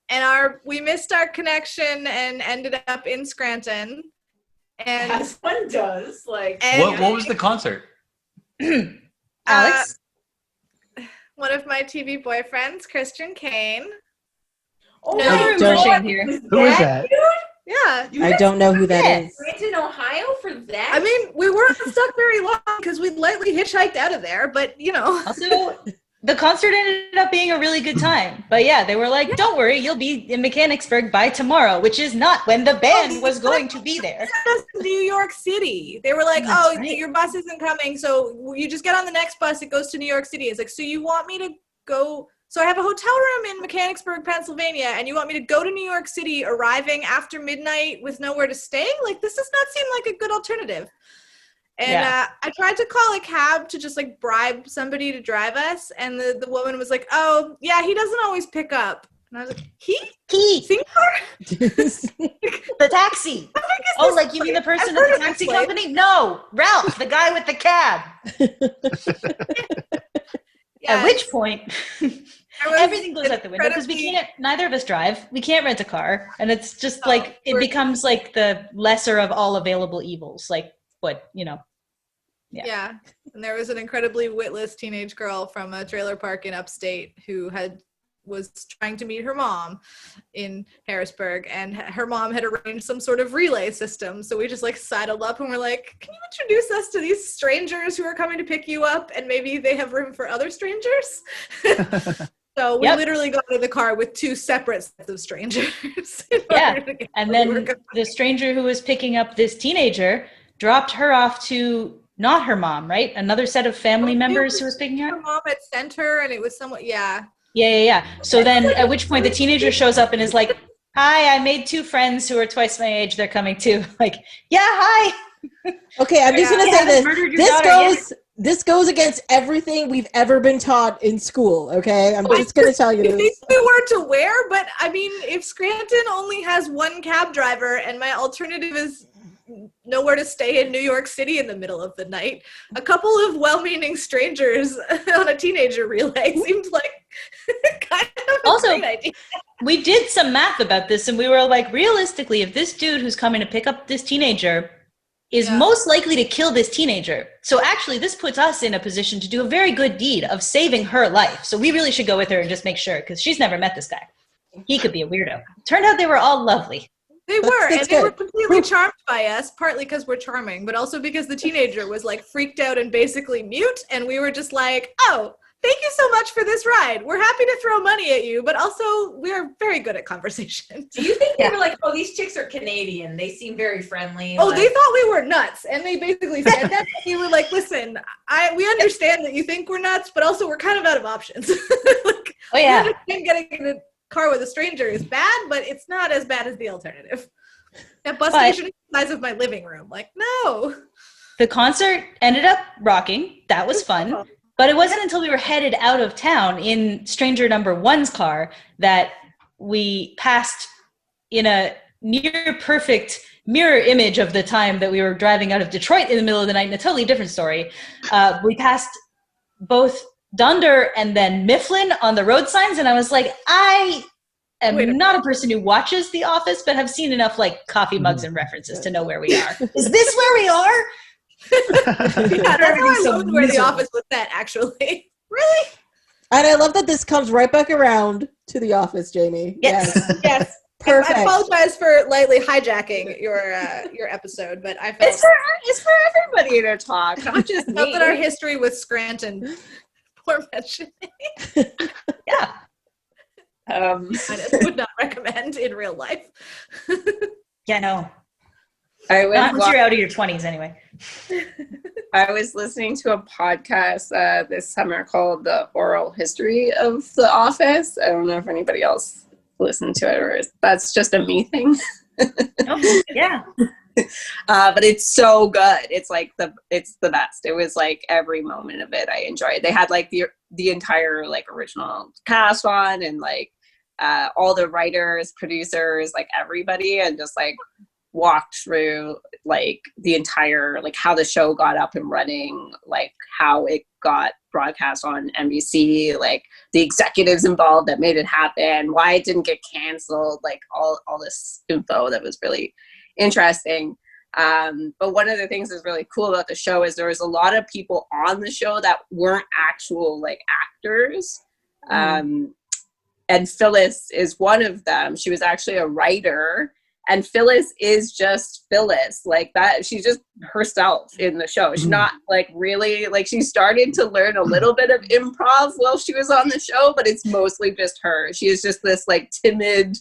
And we missed our connection and ended up in Scranton. And as one does. Like, what was the concert? Alex? One of my TV boyfriends, Christian Kane. Oh, No, I don't. Who is that? Yeah. I don't know who that is. Scranton, Ohio for that? I mean, we weren't stuck very long because we lightly hitchhiked out of there, but you know. Also, the concert ended up being a really good time. But yeah, they were like, don't worry, you'll be in Mechanicsburg by tomorrow, which is not when the band was going to be there. New York City. They were like, your bus isn't coming, so you just get on the next bus, it goes to New York City. It's like, so you want me to go... So I have a hotel room in Mechanicsburg, Pennsylvania, and you want me to go to New York City, arriving after midnight with nowhere to stay? Like, this does not seem like a good alternative. And I tried to call a cab to just, like, bribe somebody to drive us, and the woman was like, oh, yeah, he doesn't always pick up. And I was like, He? The taxi. Oh, like, you mean the person at the taxi company? No, Ralph, the guy with the cab. At which point... everything goes out the window because neither of us drive. We can't rent a car. And it's just like, it becomes like the lesser of all available evils. Like, what, you know. Yeah. And there was an incredibly witless teenage girl from a trailer park in upstate who was trying to meet her mom in Harrisburg, and her mom had arranged some sort of relay system. So we just like sidled up and we're like, can you introduce us to these strangers who are coming to pick you up, and maybe they have room for other strangers? So we literally got in the car with two separate sets of strangers. And then the stranger who was picking up this teenager dropped her off to not her mom, right? Another set of family members who was picking her up. Her mom had sent her, and it was somewhat, Yeah. So then at which point the teenager shows up and is like, hi, I made two friends who are twice my age. They're coming too. Like, yeah, hi. Okay, I'm just going to say this goes against everything we've ever been taught in school, okay? I'm just going to tell you this. We weren't aware, but I mean, if Scranton only has one cab driver and my alternative is nowhere to stay in New York City in the middle of the night, a couple of well-meaning strangers on a teenager relay seemed like kind of a great idea. We did some math about this, and we were like, realistically, if this dude who's coming to pick up this teenager is most likely to kill this teenager. So actually, this puts us in a position to do a very good deed of saving her life. So we really should go with her and just make sure, because she's never met this guy. He could be a weirdo. Turned out they were all lovely. They were, and they were completely charmed by us, partly because we're charming, but also because the teenager was like freaked out and basically mute, and we were just like, oh, thank you so much for this ride. We're happy to throw money at you, but also we're very good at conversing. Do you think they were like, oh, these chicks are Canadian. They seem very friendly. Oh, they thought we were nuts. And they basically said that. We were like, listen, we understand that you think we're nuts, but also we're kind of out of options. Like, we understand getting in a car with a stranger is bad, but it's not as bad as the alternative. That bus station is the size of my living room. Like, no. The concert ended up rocking. That was fun. But it wasn't until we were headed out of town in stranger number one's car that we passed in a near perfect mirror image of the time that we were driving out of Detroit in the middle of the night in a totally different story. We passed both Dunder and then Mifflin on the road signs, and I was like, I am not a person who watches The Office, but have seen enough like coffee mugs and references to know where we are. Is this where we are? Yeah, that's how I loved where The Office was set, actually. Really? And I love that this comes right back around to The Office, Jamie. Yes. Yes. Perfect. I apologize for lightly hijacking your episode, but I felt It's for everybody to talk, not just me. felt that our history with Scranton poor mentioning. Yeah. I just would not recommend in real life. Yeah, no. Not once you're out of your 20s anyway. I was listening to a podcast this summer called The Oral History of The Office. I don't know if anybody else listened to it or that's just a me thing. Oh, yeah. But it's so good. It's the best. It was like every moment of it I enjoyed. They had like the entire like original cast on and like all the writers, producers, like everybody, and just like walked through like the entire like how the show got up and running, like how it got broadcast on NBC, like the executives involved that made it happen, why it didn't get canceled, like all this info that was really interesting. But one of the things that's really cool about the show is there was a lot of people on the show that weren't actual like actors. And Phyllis is one of them. She was actually a writer, and Phyllis is just Phyllis, like that. She's just herself in the show. She's not like really like, she started to learn a little bit of improv while she was on the show, but it's mostly just her. She is just this like timid,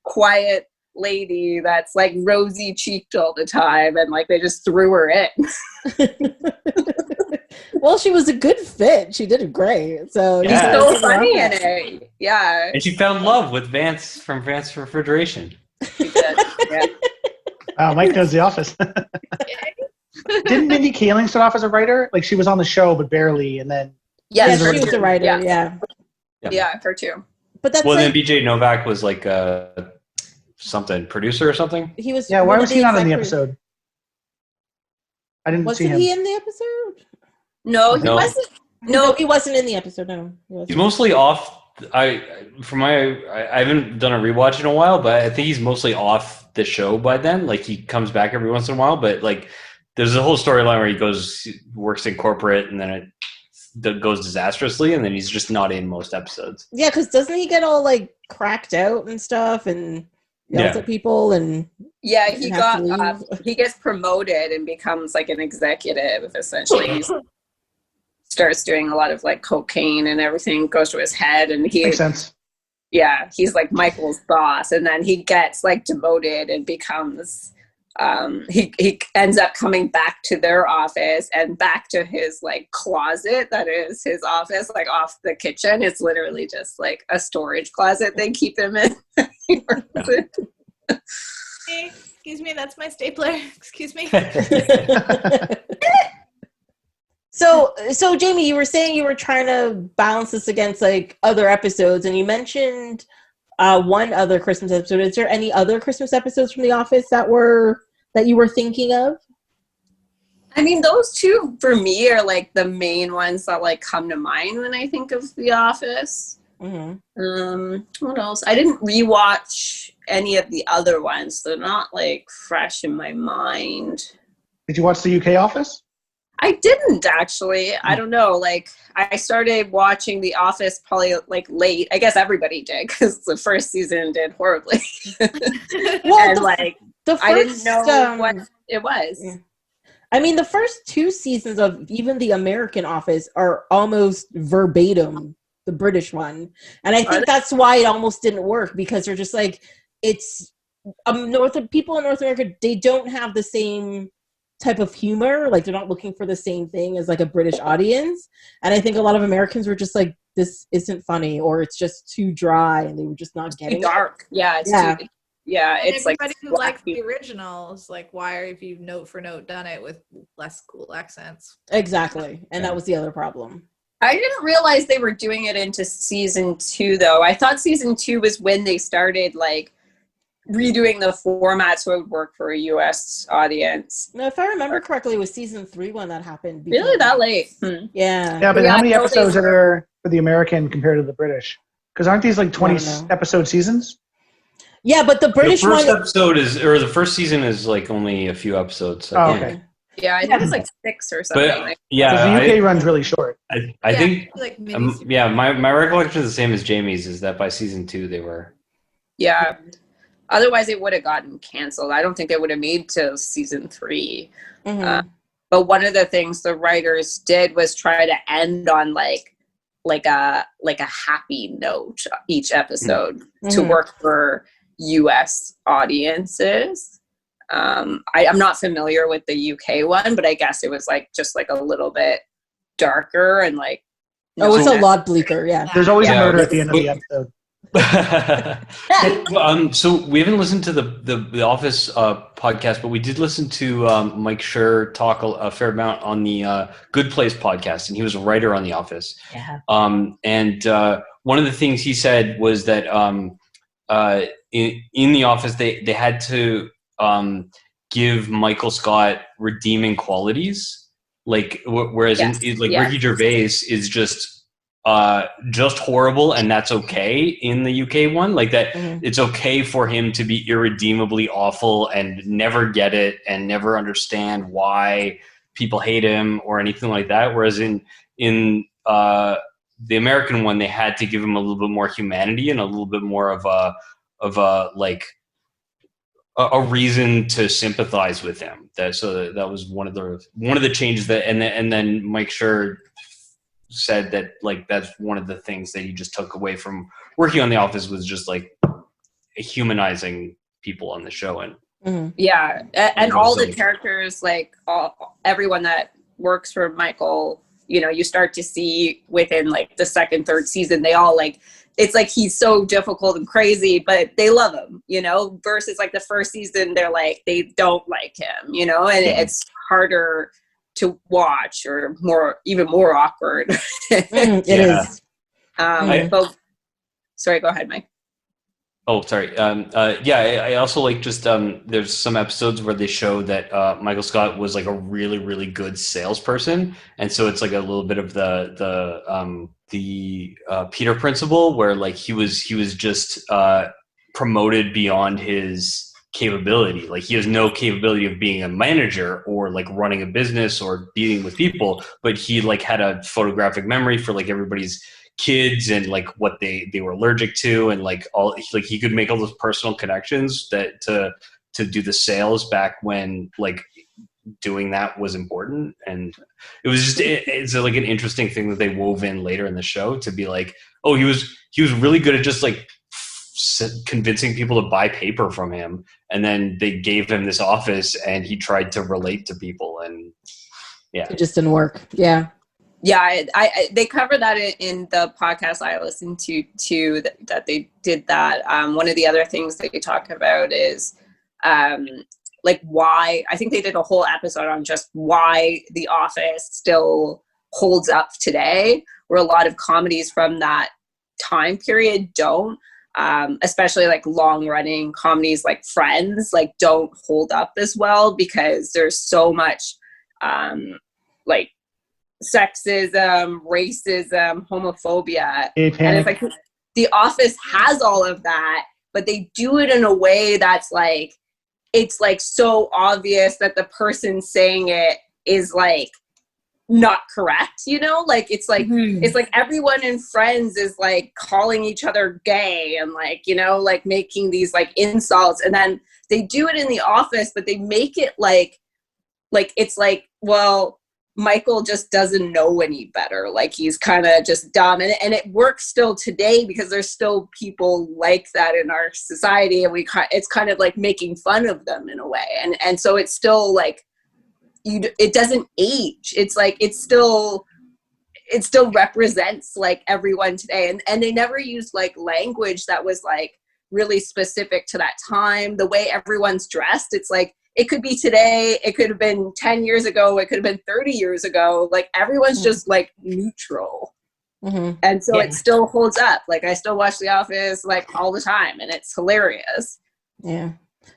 quiet lady that's like rosy cheeked all the time, and like they just threw her in. Well, she was a good fit. She did great. So she's so funny in it. Yeah. And she found love with Vance from Vance Refrigeration. She did. Yeah. Wow, Mike knows The Office. Didn't Mindy Kaling start off as a writer? Like she was on the show, but barely, and then yes, she was a writer. Yeah, her too. But that's then BJ Novak was like something producer or something. He was. Yeah, why was he not in the episode? I didn't see him. Wasn't he in the episode? No, he wasn't. No, he wasn't in the episode. No, he's mostly off. I haven't done a rewatch in a while, but I think he's mostly off the show by then. Like he comes back every once in a while, but like there's a whole storyline where he works in corporate, and then it goes disastrously, and then he's just not in most episodes. Yeah, because doesn't he get all like cracked out and stuff and yells at people and he gets promoted and becomes like an executive essentially. He starts doing a lot of like cocaine and everything goes to his head, and he makes sense. Yeah, he's like Michael's boss, and then he gets like demoted and becomes he ends up coming back to their office and back to his like closet that is his office, like off the kitchen. It's literally just like a storage closet they keep him in. Hey, excuse me, that's my stapler. Excuse me. So Jamie, you were saying you were trying to balance this against like other episodes, and you mentioned one other Christmas episode. Is there any other Christmas episodes from The Office that you were thinking of? I mean, those two for me are like the main ones that like come to mind when I think of The Office. What else? I didn't rewatch any of the other ones. They're not like fresh in my mind. Did you watch the UK Office? I didn't actually. I don't know. Like I started watching The Office probably like late. I guess everybody did because the first season did horribly. Well, and I didn't know what it was. Yeah. I mean, the first two seasons of even the American Office are almost verbatim the British one, and I think that's why it almost didn't work, because they're just like, it's people in North America, they don't have the same type of humor. Like they're not looking for the same thing as like a British audience, and I think a lot of Americans were just like, this isn't funny, or it's just too dry, and they were just not getting too dark. It. yeah, And it's like everybody who likes wacky. the originals, like, why have you note for note done it with less cool accents? Exactly. And that was the other problem. I didn't realize they were doing it into season 2 though. I thought season 2 was when they started like redoing the format so it would work for a US audience. No, if I remember correctly, it was season 3 when that happened. Really that late? Yeah. Yeah, but Yeah, how many I know episodes they are there for the American compared to the British? Because aren't these like 20 episode seasons? Yeah, but the British the first one. episode is, or the first season is like only a few episodes. I think. Okay. Yeah, I think it's like 6 or something. But yeah, the UK runs really short. I think like yeah, my recollection is the same as Jamie's. Is that by season 2 they were. Yeah. Otherwise, it would have gotten canceled. I don't think they would have made till season 3. But one of the things the writers did was try to end on like a happy note each episode to work for US audiences. I'm not familiar with the UK one, but I guess it was like just like a little bit darker and like. It's a lot bleaker. Yeah. There's always a murder at the end of the episode. So we haven't listened to the Office podcast, but we did listen to Mike Schur talk a fair amount on the Good Place podcast, and he was a writer on The Office. Yeah. And one of the things he said was that in The Office they had to give Michael Scott redeeming qualities, like whereas Ricky Gervais is just horrible, and that's okay in the UK one. Like that, it's okay for him to be irredeemably awful and never get it and never understand why people hate him or anything like that. Whereas in the American one, they had to give him a little bit more humanity and a little bit more of a reason to sympathize with him. That was one of the changes that, and then Mike Schur said that like that's one of the things that he just took away from working on The Office was just like humanizing people on the show. And and all the characters, like everyone that works for Michael, you start to see within like the second, third season, they all like, it's like he's so difficult and crazy, but they love him, versus like the first season, they're like, they don't like him, and it's harder to watch or even more awkward. It is. But sorry, go ahead, Mike. Oh, sorry. I also like just there's some episodes where they show that Michael Scott was like a really, really good salesperson, and so it's like a little bit of the Peter principle, where like he was just promoted beyond his capability. Like he has no capability of being a manager or like running a business or dealing with people, but he like had a photographic memory for like everybody's kids and like what they were allergic to, and like all like he could make all those personal connections that to do the sales back when like doing that was important. And it was just it's like an interesting thing that they wove in later in the show to be like, oh, he was really good at just like convincing people to buy paper from him, and then they gave him this office and he tried to relate to people, and it just didn't work. I they cover that in the podcast I listened to too, that they did that. One of the other things they talk about is like why, I think they did a whole episode on just why The Office still holds up today, where a lot of comedies from that time period don't. Especially like long running comedies like Friends, like don't hold up as well because there's so much like sexism, racism, homophobia. And it's like The Office has all of that, but they do it in a way that's like, it's like so obvious that the person saying it is like not correct, like it's like it's like everyone in Friends is like calling each other gay and like like making these like insults, and then they do it in The Office, but they make it like it's like, well, Michael just doesn't know any better, like he's kind of just dumb, and it works still today because there's still people like that in our society, and it's kind of like making fun of them in a way, and so it's still like it doesn't age. It's like it still represents like everyone today, and they never used like language that was like really specific to that time. The way everyone's dressed, it's like, it could be today, it could have been 10 years ago, it could have been 30 years ago. Like everyone's just like neutral. And so it still holds up. Like I still watch The Office like all the time, and it's hilarious. Yeah.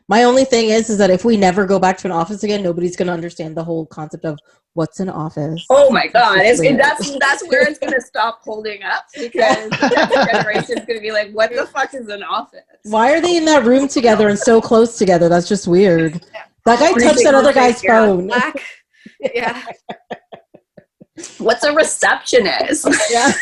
My only thing is that if we never go back to an office again, nobody's going to understand the whole concept of what's an office. Oh my God. That's where it's going to stop holding up, because the next generation is going to be like, what the fuck is an office? Why are they in that room together and so close together? That's just weird. That guy touched that other guy's phone. Yeah. What's a receptionist? Yeah.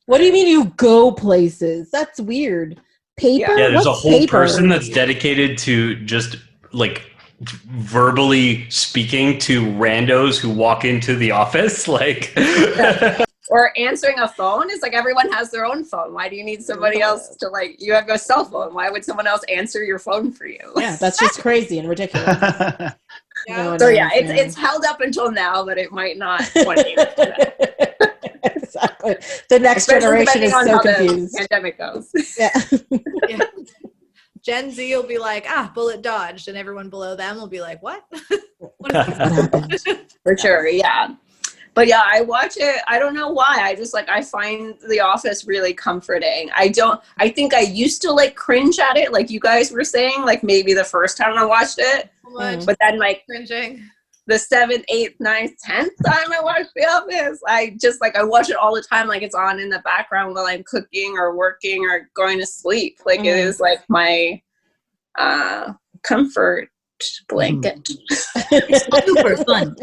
What do you mean you go places? That's weird. Paper? Yeah, there's What's a whole paper? person that's dedicated to just like verbally speaking to randos who walk into the office. Like, or answering a phone. It's like everyone has their own phone. Why do you need somebody else to, like, you have a cell phone? Why would someone else answer your phone for you? Yeah, that's just crazy and ridiculous. Yeah. So yeah, it's held up until now, but it might not 20 years from now. Exactly. The next generation is so confused. The pandemic goes. Yeah. Yeah. Gen Z will be like, bullet dodged, and everyone below them will be like, what? What happened? For sure, yeah. But yeah, I watch it. I don't know why. I just like, I find The Office really comforting. I think I used to like cringe at it, like you guys were saying, like maybe the first time I watched it. But then like cringing. The 7th, 8th, 9th, 10th time I watched The Office, I watch it all the time, like it's on in the background while I'm cooking or working or going to sleep. Like it is like my comfort blanket. Super fun.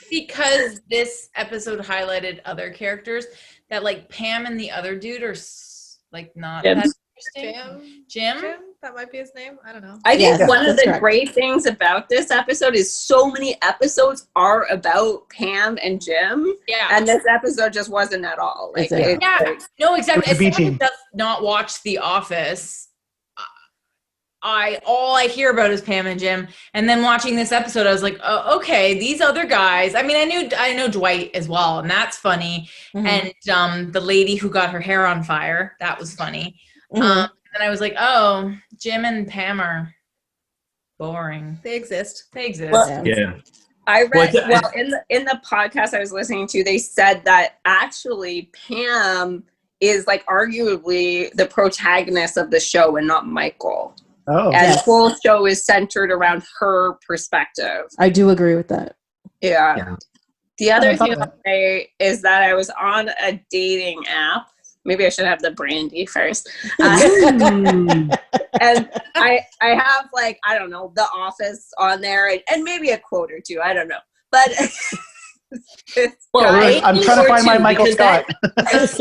Because this episode highlighted other characters that like Pam and the other dude are like not that interesting. Jim? That might be his name. I don't know. I think one of the great things about this episode is so many episodes are about Pam and Jim. Yeah. And this episode just wasn't at all. Like, no, exactly. As someone who does not watch The Office, all I hear about is Pam and Jim. And then watching this episode, I was like, oh, okay, these other guys. I mean, I know Dwight as well, and that's funny. And the lady who got her hair on fire, that was funny. And I was like, oh, Jim and Pam boring. They exist. Well, yeah. I read in the podcast I was listening to, they said that actually Pam is like arguably the protagonist of the show and not Michael. Oh, and the whole show is centered around her perspective. I do agree with that. Yeah. The other thing I'll say is that I was on a dating app. Maybe I should have the brandy first. And I have like, I don't know, The Office on there and maybe a quote or two. I don't know. But I'm trying to find my Michael Scott. This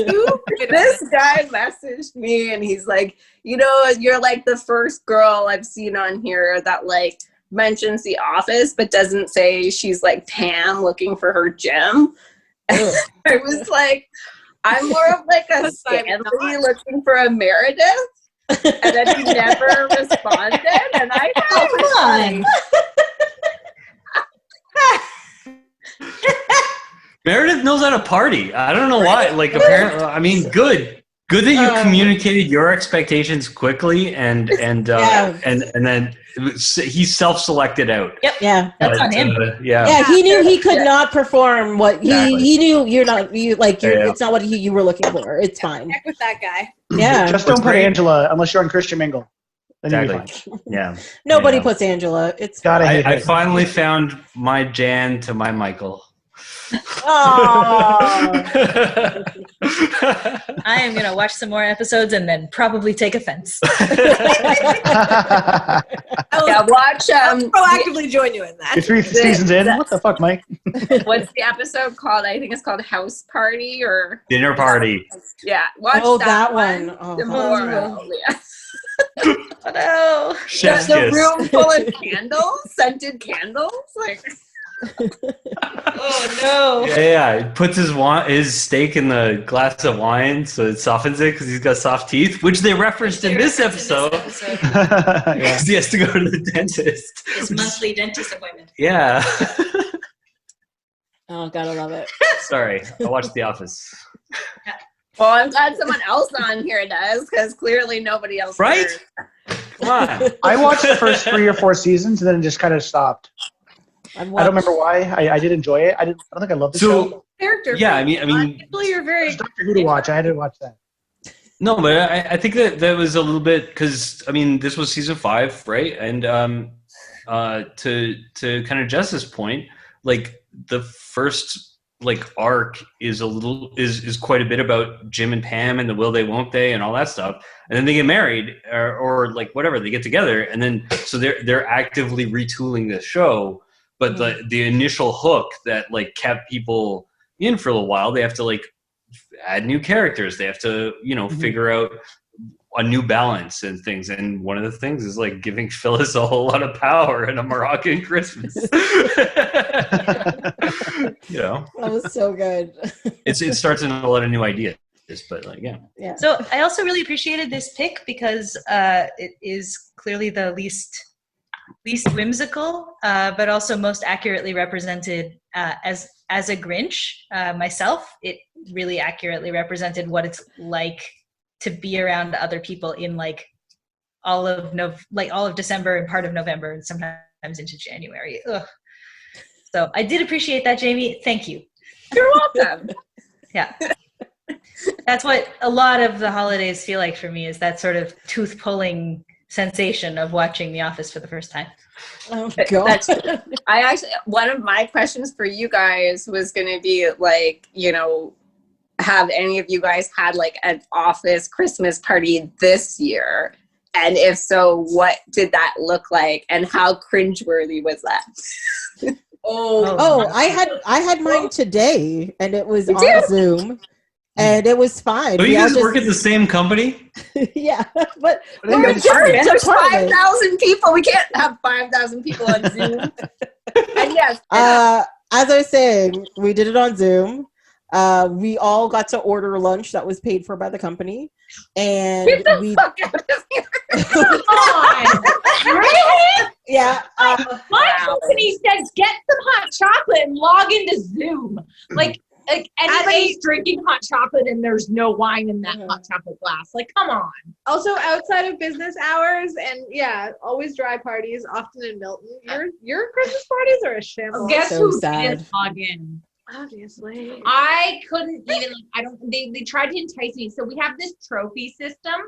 guy messaged me and he's like, you know, you're like the first girl I've seen on here that like mentions The Office but doesn't say she's like Pam looking for her Jim. I was like, I'm more of like a Stanley looking for a Meredith. And then he never responded. And I come on. Meredith knows how to party. I don't know why. Like, apparently, I mean, good that you communicated your expectations quickly, and then he's self-selected out. Yep. Yeah, that's on him. Yeah, he knew he could not perform what he knew. It's not what you were looking for. It's fine. Heck with that guy. Yeah. Just don't put Angela unless you're on Christian Mingle. Exactly. Yeah. Nobody puts Angela. It's I finally found my Jan to my Michael. I am going to watch some more episodes and then probably take offense. Watch. I'll proactively join you in that. You're 3 seasons in. What the fuck, Mike? What's the episode called? I think it's called House Party or Dinner Party. Yeah, watch that one. Tomorrow. Yeah. Oh no! Just a room full of candles, scented candles, like. Oh no! Yeah. He puts his steak in the glass of wine so it softens it because he's got soft teeth, which they referenced in this episode. Because he has to go to the dentist. His monthly dentist appointment. Yeah. Oh, gotta love it. Sorry, I watched The Office. Well, I'm glad someone else on here does, because clearly nobody else Right? does. Come on. I watched the first 3 or 4 seasons and then just kind of stopped. I don't remember why. I did enjoy it. I don't think I loved the show. Character. Yeah, I mean, people you're very. There's Doctor Who to watch. I had to watch that. no, but I think that was a little bit because I mean this was season 5, right? And to kind of Jess's point, like the first like arc is is quite a bit about Jim and Pam and the will they won't they and all that stuff, and then they get married or like whatever, they get together, and then so they're actively retooling the show, but the initial hook that like kept people in for a little while, they have to like add new characters, they have to figure out a new balance and things, and one of the things is like giving Phyllis a whole lot of power in a Moroccan Christmas. That was so good. It starts in a lot of new ideas, but like yeah. So I also really appreciated this pick because it is clearly the least whimsical, but also most accurately represented as a Grinch. Myself, it really accurately represented what it's like to be around other people in like all of December and part of November and sometimes into January. Ugh. So I did appreciate that, Jamie. Thank you. You're welcome. Yeah. That's what a lot of the holidays feel like for me, is that sort of tooth-pulling sensation of watching The Office for the first time. Oh, God. I actually, one of my questions for you guys was going to be like, have any of you guys had like an Office Christmas party this year? And if so, what did that look like? And how cringeworthy was that? I had mine today, and it was on Zoom, and it was fine. Oh, you guys work at the same company? Yeah, but we're different. There's 5,000 people. We can't have 5,000 people on Zoom. And yes, as I was saying, we did it on Zoom. We all got to order lunch that was paid for by the company, and get the fuck out of here. Come on. Really? Yeah. My company says get some hot chocolate and log into Zoom. Like anybody's drinking hot chocolate and there's no wine in that hot chocolate glass. Like, come on. Also, outside of business hours and always dry parties, often in Milton. Your Christmas parties are a shambles. Guess So who sad. didn't log in? Obviously. I couldn't even, they tried to entice me. So we have this trophy system.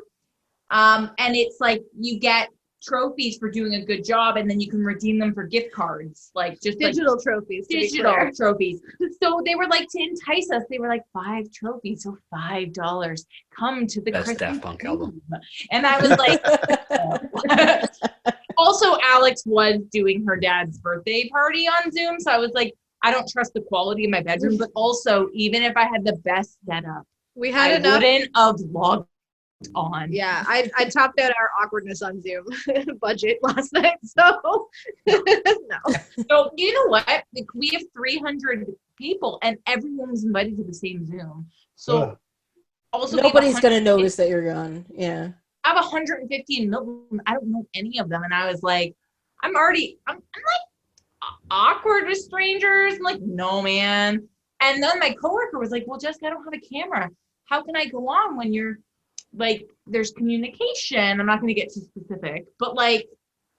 And it's like you get trophies for doing a good job, and then you can redeem them for gift cards, like just digital trophies. Digital trophies. So they were like, to entice us, they were like 5 trophies, so $5. Come to the Christmas Daft Punk album. And I was like, also Alex was doing her dad's birthday party on Zoom, so I was like, I don't trust the quality of my bedroom, but also even if I had the best setup, we had I enough. wouldn't have logged on. Yeah, I topped out our awkwardness on Zoom budget last night, so no. So you know what? Like, we have 300 people, and everyone was invited to the same Zoom. So also Nobody's gonna notice that you're gone. Yeah. I have 150 in Milton. I don't know any of them, and I was like, I'm like awkward with strangers. I'm like, no, man. And then my coworker was like, well, Jessica, I don't have a camera. How can I go on when you're like, there's communication? I'm not going to get too specific, but like,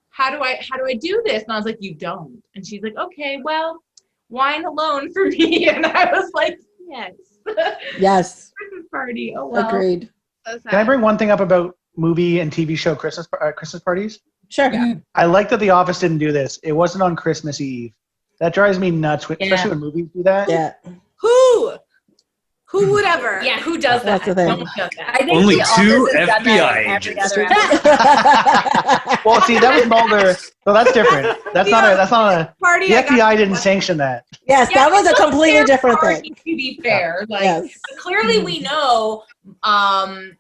how do I do this? And I was like, you don't. And she's like, okay, well, wine alone for me. And I was like, yes. Yes. Christmas party. Oh, well. Agreed. So sad. Can I bring one thing up about movie and TV show Christmas parties? Sure. Yeah. I like that The Office didn't do this. It wasn't on Christmas Eve. That drives me nuts, especially when movies do that. Yeah. Who would ever? Yeah, who does that? That's the thing. Don't does that. I think Only The Office 2 has done that FBI every agents. other episode. Well, see, that was Mulder, so that's different. That's not a. Party. The FBI didn't sanction that. Yes, Yeah, that was a it's completely fair different party, thing. To be fair, like Yes. clearly we know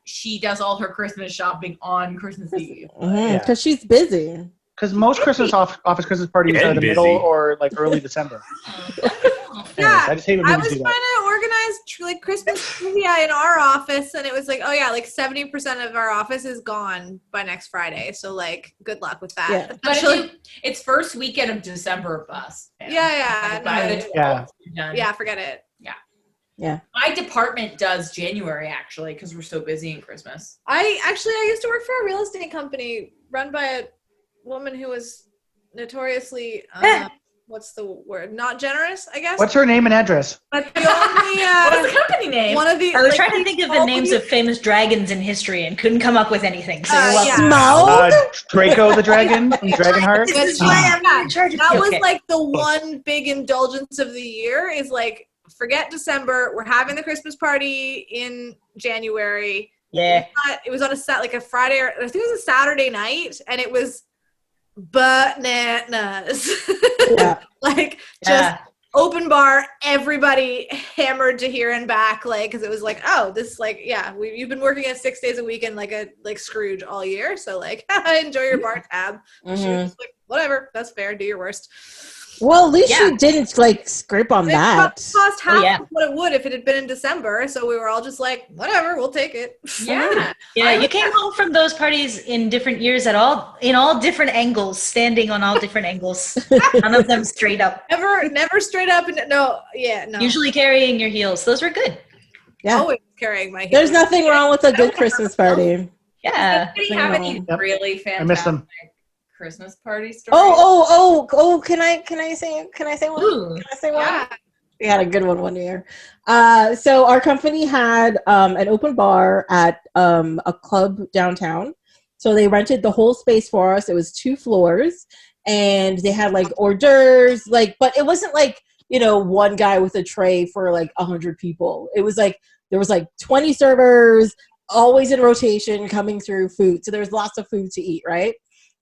she does all her Christmas shopping on Christmas Eve. Because she's busy. Because most Office Christmas parties Yeah, are the busy. middle or like early December. Yeah, I just hate when I movies was do trying that. to organize like Christmas trivia in our office, and it was like, oh yeah, like 70% of our office is gone by next Friday. So like, good luck with that. Yeah. But Actually, it's first weekend of December of us. yeah. By the No. 12th, Yeah. you're done. Yeah, forget it. Yeah. My department does January, actually, because we're so busy in Christmas. I used to work for a real estate company run by a woman who was notoriously what's the word? Not generous, I guess. What's her name and address? But the only What's the company name? one of the I was trying to think of the names of famous dragons in history and couldn't come up with anything. So you're welcome. Smaug? Draco the dragon from Dragonheart. This is why I'm not in charge of that was okay. like the one big indulgence of the year is like, forget December. We're having the Christmas party in January. Yeah. It was on a Friday, or I think it was a Saturday night, and it was bananas. Like just open bar, everybody hammered to here and back, like, because it was like, oh, this like, you've been working at 6 days a week and like Scrooge all year, so like enjoy your bar tab. She was just like, whatever, that's fair, do your worst. Well, at least you didn't like scrape on that. It cost half of what it would if it had been in December, so we were all just like, whatever, we'll take it. Yeah. You came home from those parties in different years in all different angles, standing on all different angles. None of them straight up. Never straight up. No. Usually carrying your heels. Those were good. Yeah. Always carrying my heels. There's nothing wrong with a good Christmas party. Yeah. Does anybody have any really fantastic I miss them. Christmas party stories? Oh! Can I say one? Can I say one? Yeah. We had a good one year. So our company had an open bar at a club downtown. So they rented the whole space for us. It was 2 floors, and they had like hors d'oeuvres, like, but it wasn't like, one guy with a tray for like 100 people. It was like there was like 20 servers, always in rotation, coming through food. So there was lots of food to eat, right?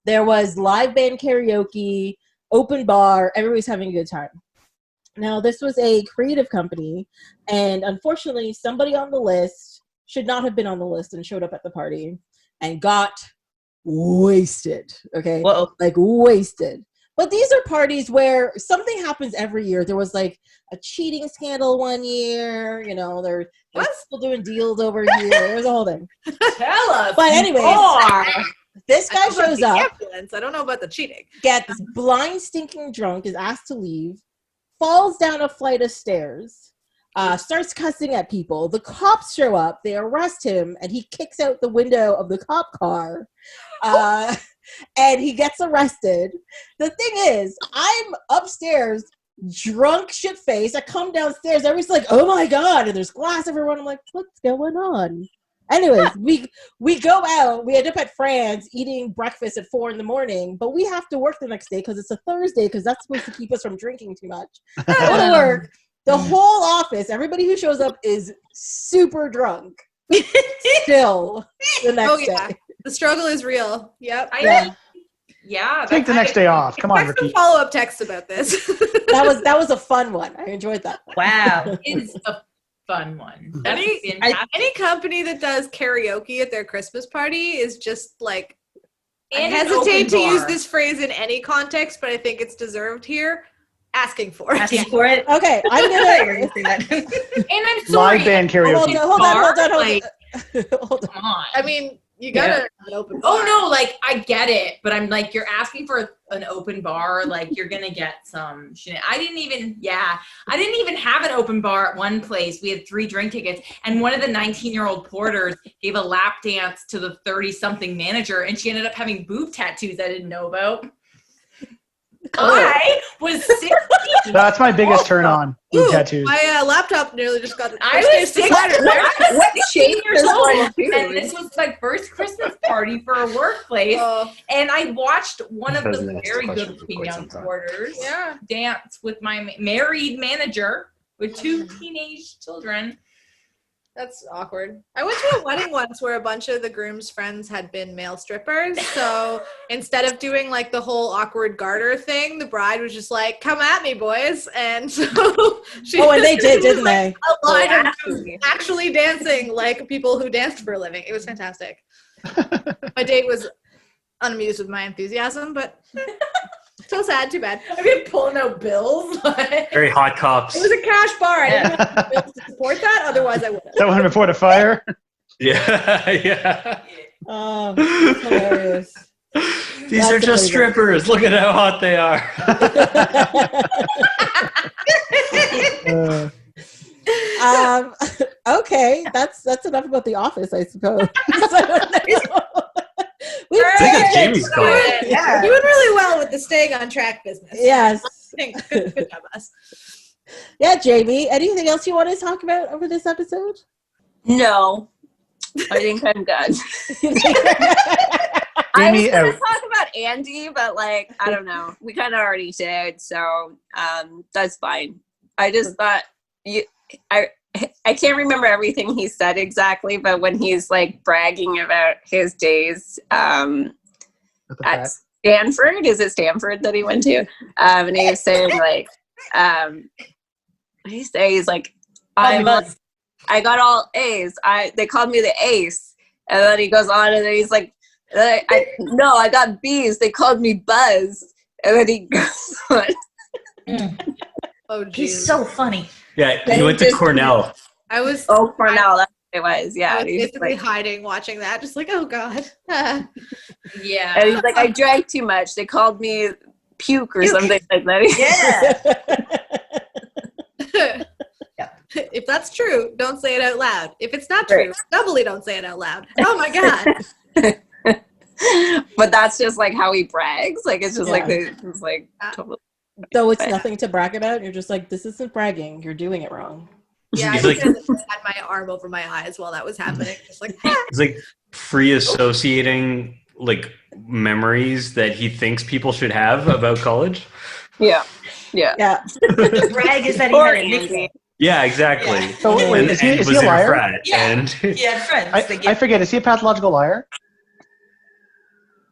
There was live band karaoke, open bar, everybody's having a good time. Now, this was a creative company, and unfortunately, somebody on the list should not have been on the list and showed up at the party and got wasted, okay? Whoa. Like, wasted. But these are parties where something happens every year. There was, like, a cheating scandal one year, they're still doing deals over here. There's a whole thing. Tell us. But anyways, this guy shows up. I don't know about the cheating. Gets blind, stinking drunk, is asked to leave, falls down a flight of stairs, starts cussing at people. The cops show up, they arrest him, and he kicks out the window of the cop car. And he gets arrested. The thing is, I'm upstairs, drunk shit-faced. I come downstairs, everybody's like, oh my God, and there's glass everywhere. I'm like, what's going on? Anyways, we go out. We end up at Fran's eating breakfast at 4 a.m, but we have to work the next day because it's a Thursday, because that's supposed to keep us from drinking too much. Go to work. The whole office, everybody who shows up is super drunk. Still the next day. The struggle is real. Yep. Take the next day off. Come on, Ricky. Ricky. Follow-up text about this. That was a fun one. I enjoyed that. Wow. It's a fun one. Any company that does karaoke at their Christmas party is just like, I And hesitate to use this phrase in any context, but I think it's deserved here. Asking for it. Asking for it. Okay, I'm gonna. And I'm sorry. Live band karaoke. Hold on. Come on. I mean, you gotta have an open bar. Oh no, like I get it, but I'm like, you're asking for an open bar, like you're gonna get some shit. I didn't even have an open bar at one place. We had 3 drink tickets, and one of the 19-year-old porters gave a lap dance to the 30-something manager, and she ended up having boob tattoos I didn't know about. I was 16. That's my biggest turn on. Tattoos. My laptop nearly just got. I was 16. What shape years is old, one too? and this was my first Christmas party for a workplace. And I watched one of the very good-looking young porters dance with my married manager with 2 teenage children. That's awkward. I went to a wedding once where a bunch of the groom's friends had been male strippers. So instead of doing like the whole awkward garter thing, the bride was just like, "Come at me, boys!" And so she. Oh, and they did, didn't they? A line of actually dancing like people who danced for a living. It was fantastic. My date was unamused with my enthusiasm, but so sad. Too bad. I've been pulling out bills. Very hot cops. It was a cash bar. I didn't have bills to support that. Otherwise, I would have. That one before the fire. Yeah. Oh, that's hilarious. These are just strippers. Look at how hot they are. Okay, that's enough about The Office, I suppose. I think it's Jamie's call. Yeah. Doing really well with the staying on track business. Yes. Good job, us. Yeah, Jamie. Anything else you want to talk about over this episode? No, I think I'm good. I was going to talk about Andy, but like, I don't know. We kind of already did, so that's fine. I just thought I can't remember everything he said exactly, but when he's like bragging about his days at Stanford, is it Stanford that he went to? And he was saying like, he's like, I got all A's. They called me the ace. And then he goes on and then he's like, I got B's. They called me Buzz. And then he goes on. Oh, geez. He's so funny. Yeah, he went to Cornell. Cornell. That's what it was. Yeah. I was basically hiding, watching that, just like, oh god. Yeah. And he's like, I drank too much. They called me puke or something like that. Yeah. If that's true, don't say it out loud. If it's not true, doubly don't say it out loud. Oh my god. But that's just like how he brags. Like it's just it's like totally. So it's nothing to brag about. You're just like, this isn't bragging. You're doing it wrong. Yeah, I He's like, had my arm over my eyes while that was happening. Just like, he's like free associating like memories that he thinks people should have about college. Yeah. The brag is that he had a nickname. Yeah, exactly. Yeah. So wait, is he was a in liar? frat. Yeah. And He had friends. I forget. Is he a pathological liar?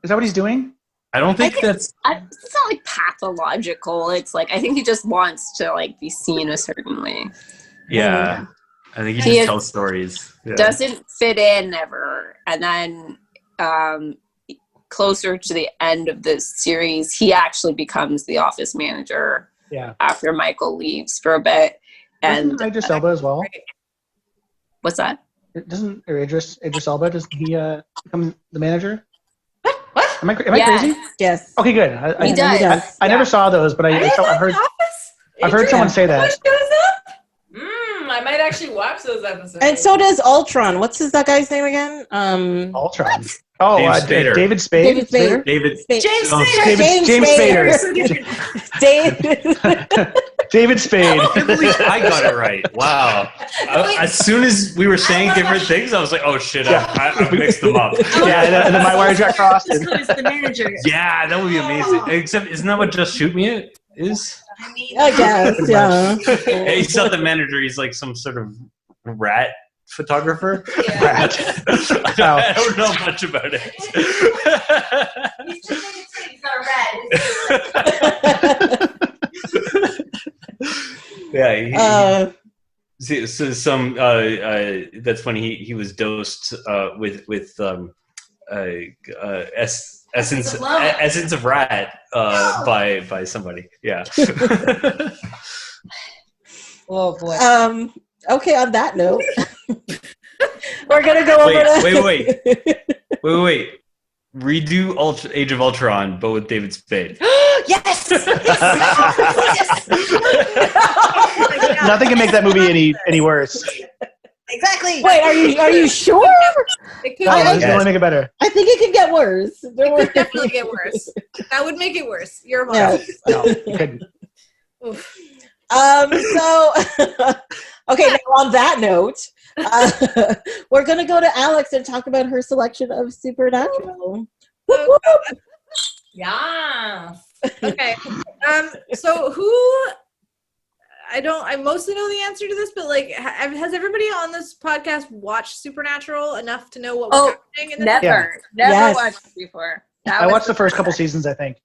Is that what he's doing? I don't think that's. It's not like pathological. It's like I think he just wants to like be seen a certain way. Yeah, I think he just tells stories. Yeah. Doesn't fit in ever, and then closer to the end of the series, he actually becomes the office manager. Yeah. After Michael leaves for a bit, and Idris Elba as well. What's that? Idris Elba, doesn't he become the manager? What? Am I crazy? Yes. Okay, good. He does. I never saw those, but I've heard someone say that. I might actually watch those episodes. And so does Ultron. What's that guy's name again? Ultron. Oh, David Spade. David Spade. James James Spader. David Spade. I got it right. Wow. As soon as we were saying different things, I was like, oh shit, I mixed them up. Yeah, and then my wires got crossed. He's the manager. Yeah, that would be amazing. Except, isn't that what Just Shoot Me is? I mean, I guess, yeah. He's not the manager. He's like some sort of rat photographer. Yeah. Rat. I don't know much about it. He's just he's not a rat. Yeah. So some that's when he was dosed with essence of rat by somebody. Yeah. Oh boy. Okay, on that note, we're gonna go over to Wait. Redo Age of Ultron, but with David Spade. Yes. Nothing can make that movie any worse. Exactly. Wait, are you sure? it could No, I- it's only make it better. I think it could get worse. could definitely get worse. That would make it worse. You're wrong. Yes. No, you couldn't. Oof. So okay, now on that note, we're gonna go to Alex and talk about her selection of Supernatural. Oh, God. Yeah. Okay. So who? I mostly know the answer to this, but like, has everybody on this podcast watched Supernatural enough to know what was happening in the Never Yes. watched it before. I watched the first couple seasons, I think.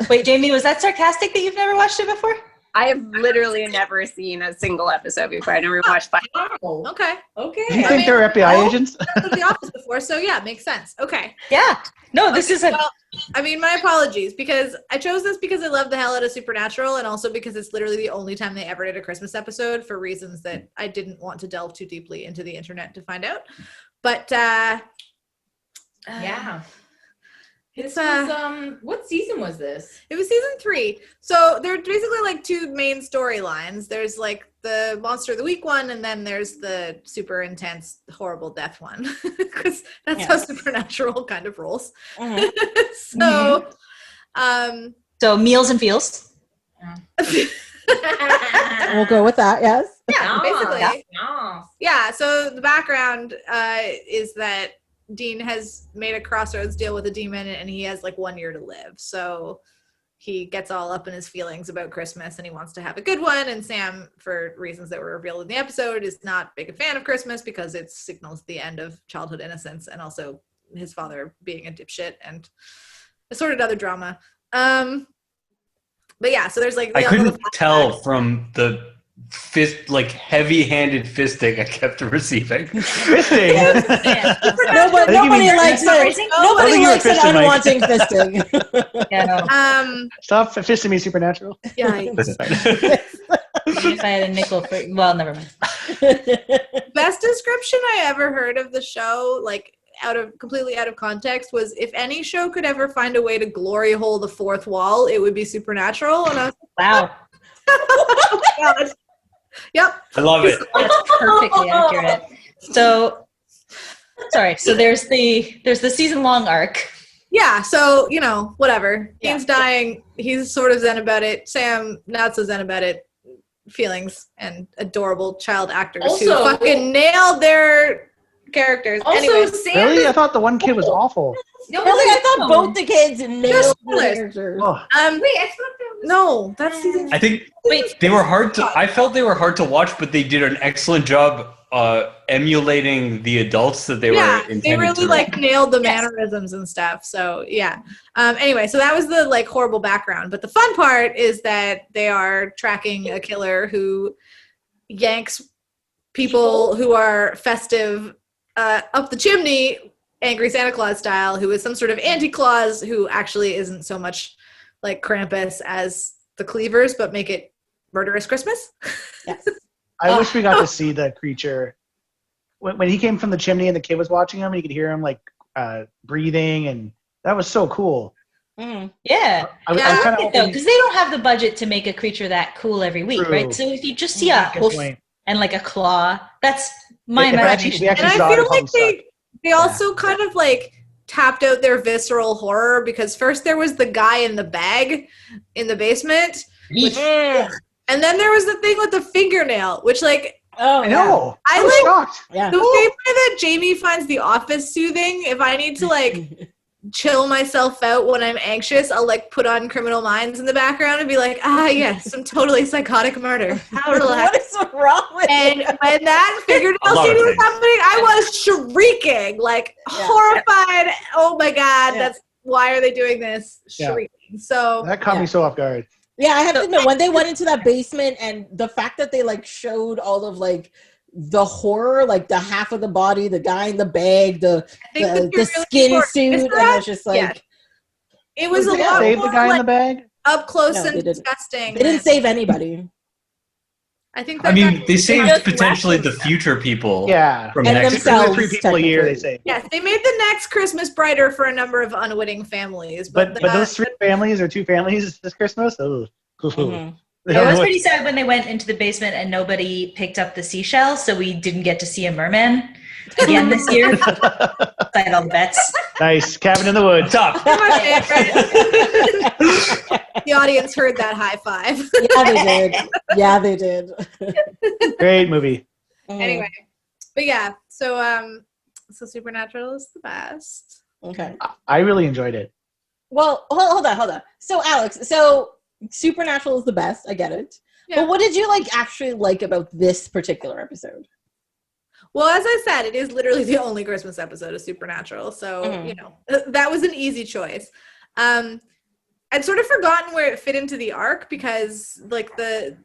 Wait, Jamie, was that sarcastic that you've never watched it before? I have literally never seen a single episode before. I never watched five. Okay. Do you think they're FBI agents? I've been to the office before, so yeah, makes sense. Okay. Yeah. No, this is a. Well, I mean, my apologies, because I chose this because I love the hell out of Supernatural, and also because it's literally the only time they ever did a Christmas episode for reasons that I didn't want to delve too deeply into the internet to find out. But Yeah. It's This was, what season was this? It was season 3. So there are basically like 2 main storylines. There's like the Monster of the Week one, and then there's the super intense, horrible death one. Because that's how Supernatural kind of rolls. So, So meals and feels. We'll go with that. Yes. Yeah, basically. Yeah. Yeah, so the background is that Dean has made a crossroads deal with a demon, and he has like 1 year to live. So he gets all up in his feelings about Christmas, and he wants to have a good one. And Sam, for reasons that were revealed in the episode, is not big a fan of Christmas because it signals the end of childhood innocence, and also his father being a dipshit and assorted other drama. But yeah, so there's like I couldn't tell from the fist, like heavy-handed fisting I kept receiving. Fisting. Nobody likes it. Nobody likes an unwanting fisting. Yeah. Stop fisting me, Supernatural. Yeah. If I had a nickel for, well, never mind. Best description I ever heard of the show, like completely out of context, was if any show could ever find a way to glory hole the fourth wall, it would be Supernatural. And I was like, Wow. oh my God. Yep. I love it. That's perfectly accurate. So, sorry. So there's the season-long arc. Yeah, so, whatever. Dean's dying. He's sort of zen about it. Sam, not so zen about it. Feelings and adorable child actors who fucking nailed their characters. Also, anyway, Sam Really? I thought the one kid was awful. Really, I thought both the kids nailed the spoilers. characters. Oh. wait, I thought that was no, that's season. I think they were hard to. I felt they were hard to watch, but they did an excellent job emulating the adults that they were intended they really to. nailed the mannerisms and stuff. So yeah. Anyway, so that was the horrible background. But the fun part is that they are tracking a killer who yanks people who are festive up the chimney, Angry Santa Claus style, who is some sort of anti-Claus who actually isn't so much like Krampus as the Cleavers, but make it Murderous Christmas. Yes. I wish we got to see the creature. When he came from the chimney and the kid was watching him, and you could hear him breathing, and that was so cool. Mm-hmm. Yeah. I was kind of because they don't have the budget to make a creature that cool every week, True. right? So if you just see a Good hoof point. and like a claw, that's my Yeah, imagination. we actually And I saw it feel on like set. they also kind of tapped out their visceral horror, because first there was the guy in the bag in the basement, and then there was the thing with the fingernail, which Oh, I know. I was like- shocked. Yeah. the same way that Jamie finds The Office soothing. If I need to chill myself out when I'm anxious, I'll put on Criminal Minds in the background and be like, yes, some totally psychotic murder. How relaxed. What is wrong with And you? when that fingernail A lot scene of was things. happening, I was shrieking, horrified. Oh my God, that's why are they doing this? Yeah. Shrieking. So That caught me so off guard. Yeah, I have to admit, when they went into that basement and the fact that they showed all of the horror, the half of the body, the guy in the bag, the skin suit, and it was just it was a Did they lot save more the guy in the bag? up close No, and they didn't. disgusting. They didn't than- save anybody. I think. I mean, they saved just potentially left the future people. Yeah. From And next themselves. 3 people a year, they say. Yes, they made the next Christmas brighter for a number of unwitting families, But those 3 families or 2 families this Christmas? Oh. Mhm. They It don't was know what- pretty sad when they went into the basement and nobody picked up the seashell, so we didn't get to see a merman again this year. Despite all the bets. Nice. Cabin in the woods. Top. the audience heard that high five. Yeah, they did. Great movie. Anyway, but yeah, so Supernatural is the best. Okay. I really enjoyed it. Well, hold on. So, Alex, Supernatural is the best. I get it. Yeah. But what did you actually like about this particular episode? Well, as I said, it is literally the only Christmas episode of Supernatural, so that was an easy choice. I'd sort of forgotten where it fit into the arc, because the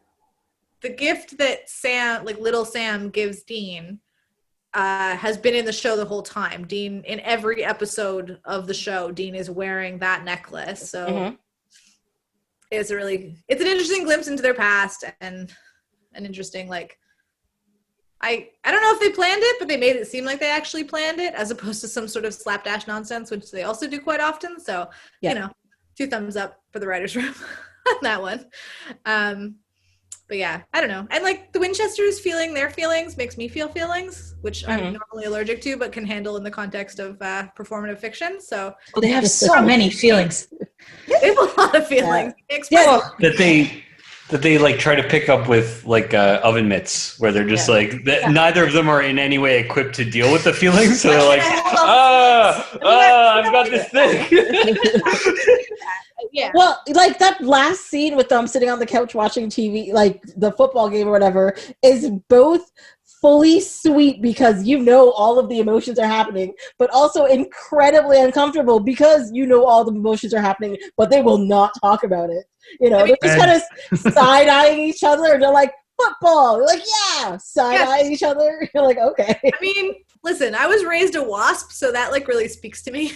gift that Sam, little Sam, gives Dean has been in the show the whole time. Dean, in every episode of the show, Dean is wearing that necklace. So it's an interesting glimpse into their past, and an interesting I don't know if they planned it, but they made it seem like they actually planned it, as opposed to some sort of slapdash nonsense, which they also do quite often. So, 2 thumbs up for the writer's room on that one. But yeah, I don't know. And like the Winchesters feeling their feelings makes me feel feelings, which I'm normally allergic to, but can handle in the context of performative fiction. So they have so many feelings. They have a lot of feelings. That they like try to pick up with like oven mitts, where they're just like neither of them are in any way equipped to deal with the feelings. So they're like, I've got this thing. Yeah. Well, like that last scene with them sitting on the couch watching TV, like the football game or whatever, is both fully sweet because you know all of the emotions are happening, but also incredibly uncomfortable because you know all the emotions are happening, but they will not talk about it. You know, they're just kind of side-eyeing each other, and they're like, football. You're like, yeah, side-eyeing each other. You're like, okay. I mean, listen, I was raised a WASP, so that like really speaks to me.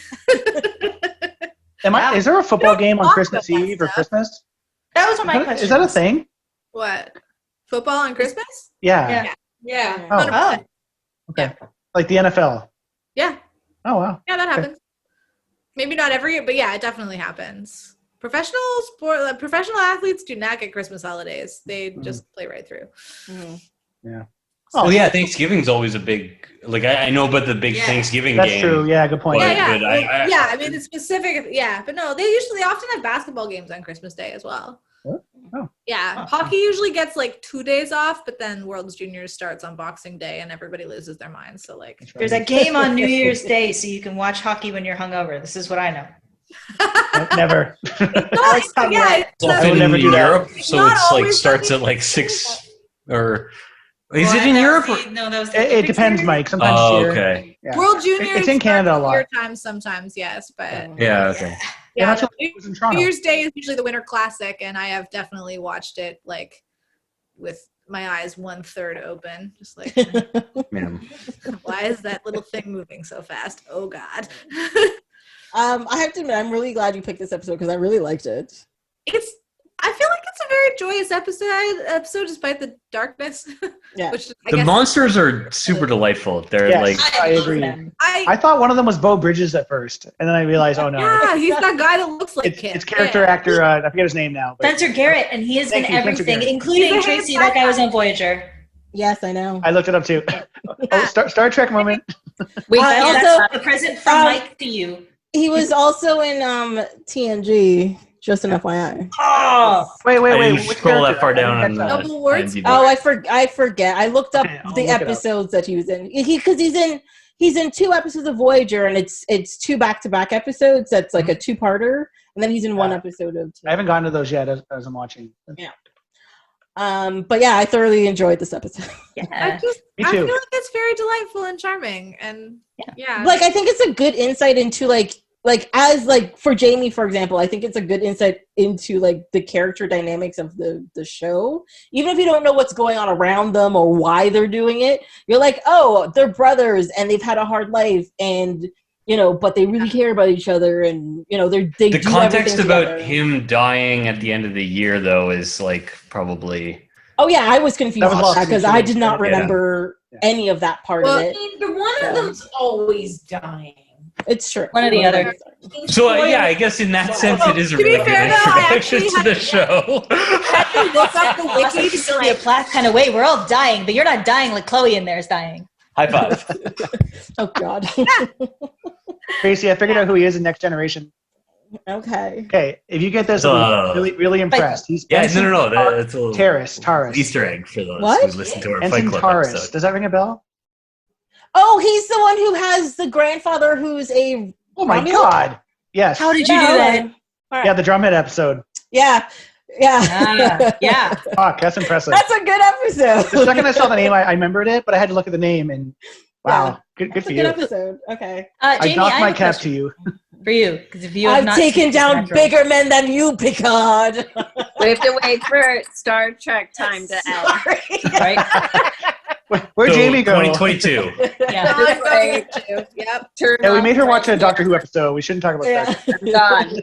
Is there a football game on Christmas Eve or Christmas? That was one of my questions. Is that a thing? What? Football on Christmas? Yeah. Oh. Okay. Like the NFL. Yeah. Oh, wow. Yeah, that happens. Maybe not every year, but yeah, it definitely happens. Professional athletes do not get Christmas holidays. They just play right through. Yeah. Oh yeah, Thanksgiving's always a big. Like I know about the big Thanksgiving game. That's true. Yeah, good point. I mean, it's specific. Yeah, but no, they often have basketball games on Christmas Day as well. Oh. Yeah, hockey usually gets like 2 days off, but then World's Juniors starts on Boxing Day, and everybody loses their minds. So like, there's a game on New Year's Day, so you can watch hockey when you're hungover. This is what I know. Never. It's often in Europe, so it's like starts at like 6 or. Is it in Europe? No, that was. It depends, Mike. Sometimes. Okay. Yeah. World Juniors. It's in Canada a lot. Time sometimes, yes, but. Yeah. Okay. Yeah. New Year's Day is usually the Winter Classic, and I have definitely watched it like with my eyes 1/3 open, just like. Why is that little thing moving so fast? Oh God. I have to admit, I'm really glad you picked this episode because I really liked it. I feel like it's a very joyous episode despite the darkness. Yeah. The monsters are super delightful. They're like. I agree. I thought one of them was Beau Bridges at first, and then I realized, oh no. Yeah, he's that guy that looks like him. It's character actor. I forget his name now. Spencer Garrett, and he is in everything, including Tracy. That guy was on Voyager. Yes, I know. I looked it up too. Star Trek moment. Wait, also a present from Mike to you. He was also in TNG. Just an FYI. Oh, wait. I didn't scroll that far down on the IMDb. Oh, I forget. I looked up the episodes that he was in. Because he's in 2 episodes of Voyager, and it's 2 back-to-back episodes. That's like a 2-parter, and then he's in 1 episode of. I haven't gotten to those yet as I'm watching. Yeah. But yeah, I thoroughly enjoyed this episode. Yeah. I Me too. feel like it's very delightful and charming, and yeah. Like I think it's a good insight into like as like for Jamie, for example, I think it's a good insight into like the character dynamics of the show. Even if you don't know what's going on around them or why they're doing it, you're like, oh, they're brothers and they've had a hard life, and you know, but they really care about each other, and you know, they the do context about together. him dying at the end of the year though is like probably. Oh yeah, I was confused because I did not remember any of that part of it. I mean, but one of them's always dying. It's true. One or the other. So yeah, I guess in that sense, it is a really good introduction to the show. Look up the wiki to Sylvia Plath kind of way. We're all dying, but you're not dying like Chloe in there is dying. High five. Oh God. Tracy, I figured out who he is in Next Generation. Okay. Okay, if you get this, I'll be really, really impressed. He's Benson no. That's a little Taurus. Easter egg for those What? who listen to our Benson Fight Club Taurus. episode. Does that ring a bell? Oh, he's the one who has the grandfather who's a. Oh my God! Yes. How did you do that? Yeah, the drumhead episode. Yeah. Yeah. Fuck, that's impressive. That's a good episode. The second I saw the name, I remembered it, but I had to look at the name, and wow, good That's for a you. good episode. Okay. Jamie, I doff my have a cap to question you. for you, because if you have I've not taken seen down Supernatural- bigger men than you, Picard. We have to wait for Star Trek time to end. Sorry. right? Where'd Jamie go? 2022. Yeah. Yep. Yeah, we made her watch a Doctor Who episode. We shouldn't talk about that. Done.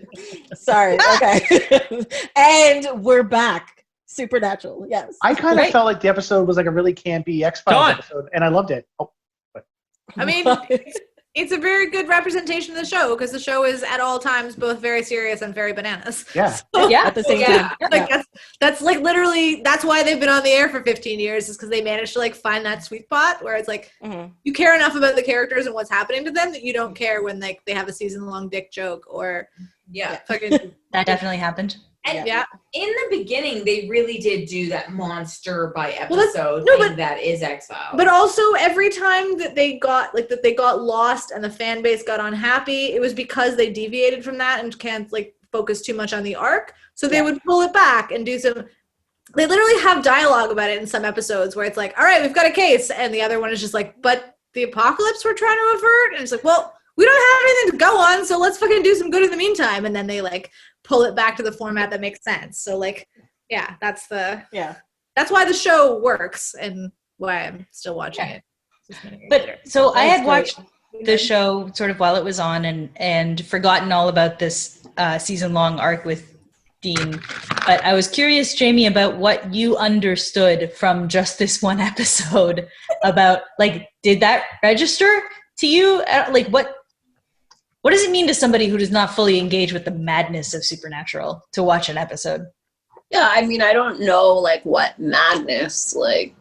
Sorry. Okay. And we're back. Supernatural, yes. I kind of felt like the episode was like a really campy X-Files episode, and I loved it. I mean, it's a very good representation of the show because the show is at all times both very serious and very bananas. Yeah. So, At the same time. like that's like literally that's why they've been on the air for 15 years is because they managed to like find that sweet spot where it's like you care enough about the characters and what's happening to them that you don't care when like they have a season-long dick joke or fucking That definitely happened. And yeah. in the beginning, they really did do that monster by episode thing that is X-Files. But also every time that they got lost and the fan base got unhappy, it was because they deviated from that and can't like focus too much on the arc. So they would pull it back and do some. They literally have dialogue about it in some episodes where it's like, all right, we've got a case, and the other one is just like, but the apocalypse we're trying to avert, and it's like, well, we don't have anything to go on, so let's fucking do some good in the meantime, and then they like pull it back to the format that makes sense. So like, yeah, that's why the show works and why I'm still watching it. But so I had watched the show sort of while it was on and forgotten all about this season-long arc with Dean. But I was curious, Jamie, about what you understood from just this one episode about, like, did that register to you? Like, what does it mean to somebody who does not fully engage with the madness of Supernatural to watch an episode? Yeah, I mean, I don't know, like, what madness, like,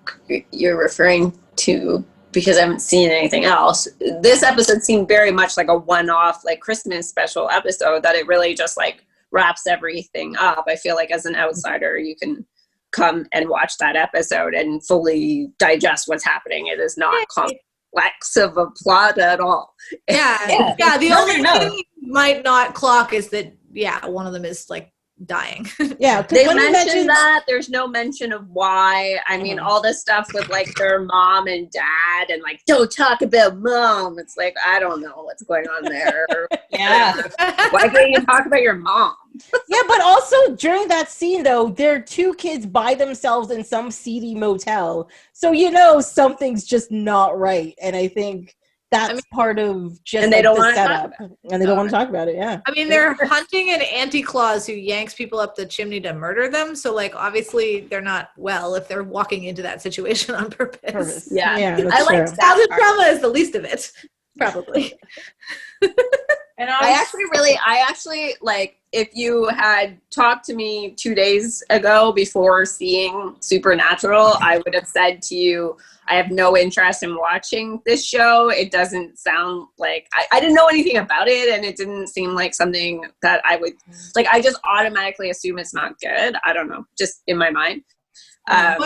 you're referring to, because I haven't seen anything else. This episode seemed very much like a one-off, like, Christmas special episode that it really just, like, wraps everything up. I feel like as an outsider, you can come and watch that episode and fully digest what's happening. It is not complex of a plot at all. Yeah. The only thing you might not clock is that, one of them is, like, dying. Yeah, they mentioned that there's no mention of why. I mean, all this stuff with like their mom and dad and like don't talk about mom. It's like I don't know what's going on there. Why can't you talk about your mom? Yeah, but also during that scene though, there are two kids by themselves in some seedy motel, so you know something's just not right. And I think that's part of just and they don't want to setup. And they don't want to talk about it, yeah. I mean, they're hunting an Anti-Claus who yanks people up the chimney to murder them. So, like, obviously they're not well if they're walking into that situation on purpose. Yeah, I like childhood trauma is the least of it, probably. And I actually like, if you had talked to me 2 days ago before seeing Supernatural, I would have said to you, I have no interest in watching this show. It doesn't sound like, I didn't know anything about it, and it didn't seem like something that I would, like, I just automatically assume it's not good. I don't know, just in my mind. And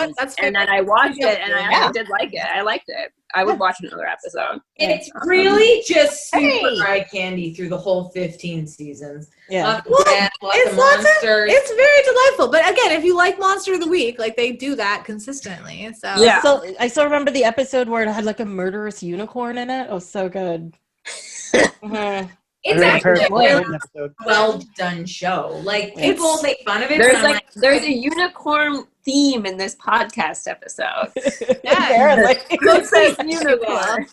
then I watched it, and I actually did like it. I liked it. I would watch another episode. It's really just super eye candy through the whole 15 seasons. Yeah. It's of monsters. It's very delightful. But again, if you like Monster of the Week, like they do that consistently. So I still remember the episode where it had like a murderous unicorn in it. It was so good. It's actually a really well done show. Like people make fun of it. There's a unicorn theme in this podcast episode. Looks like unicorn.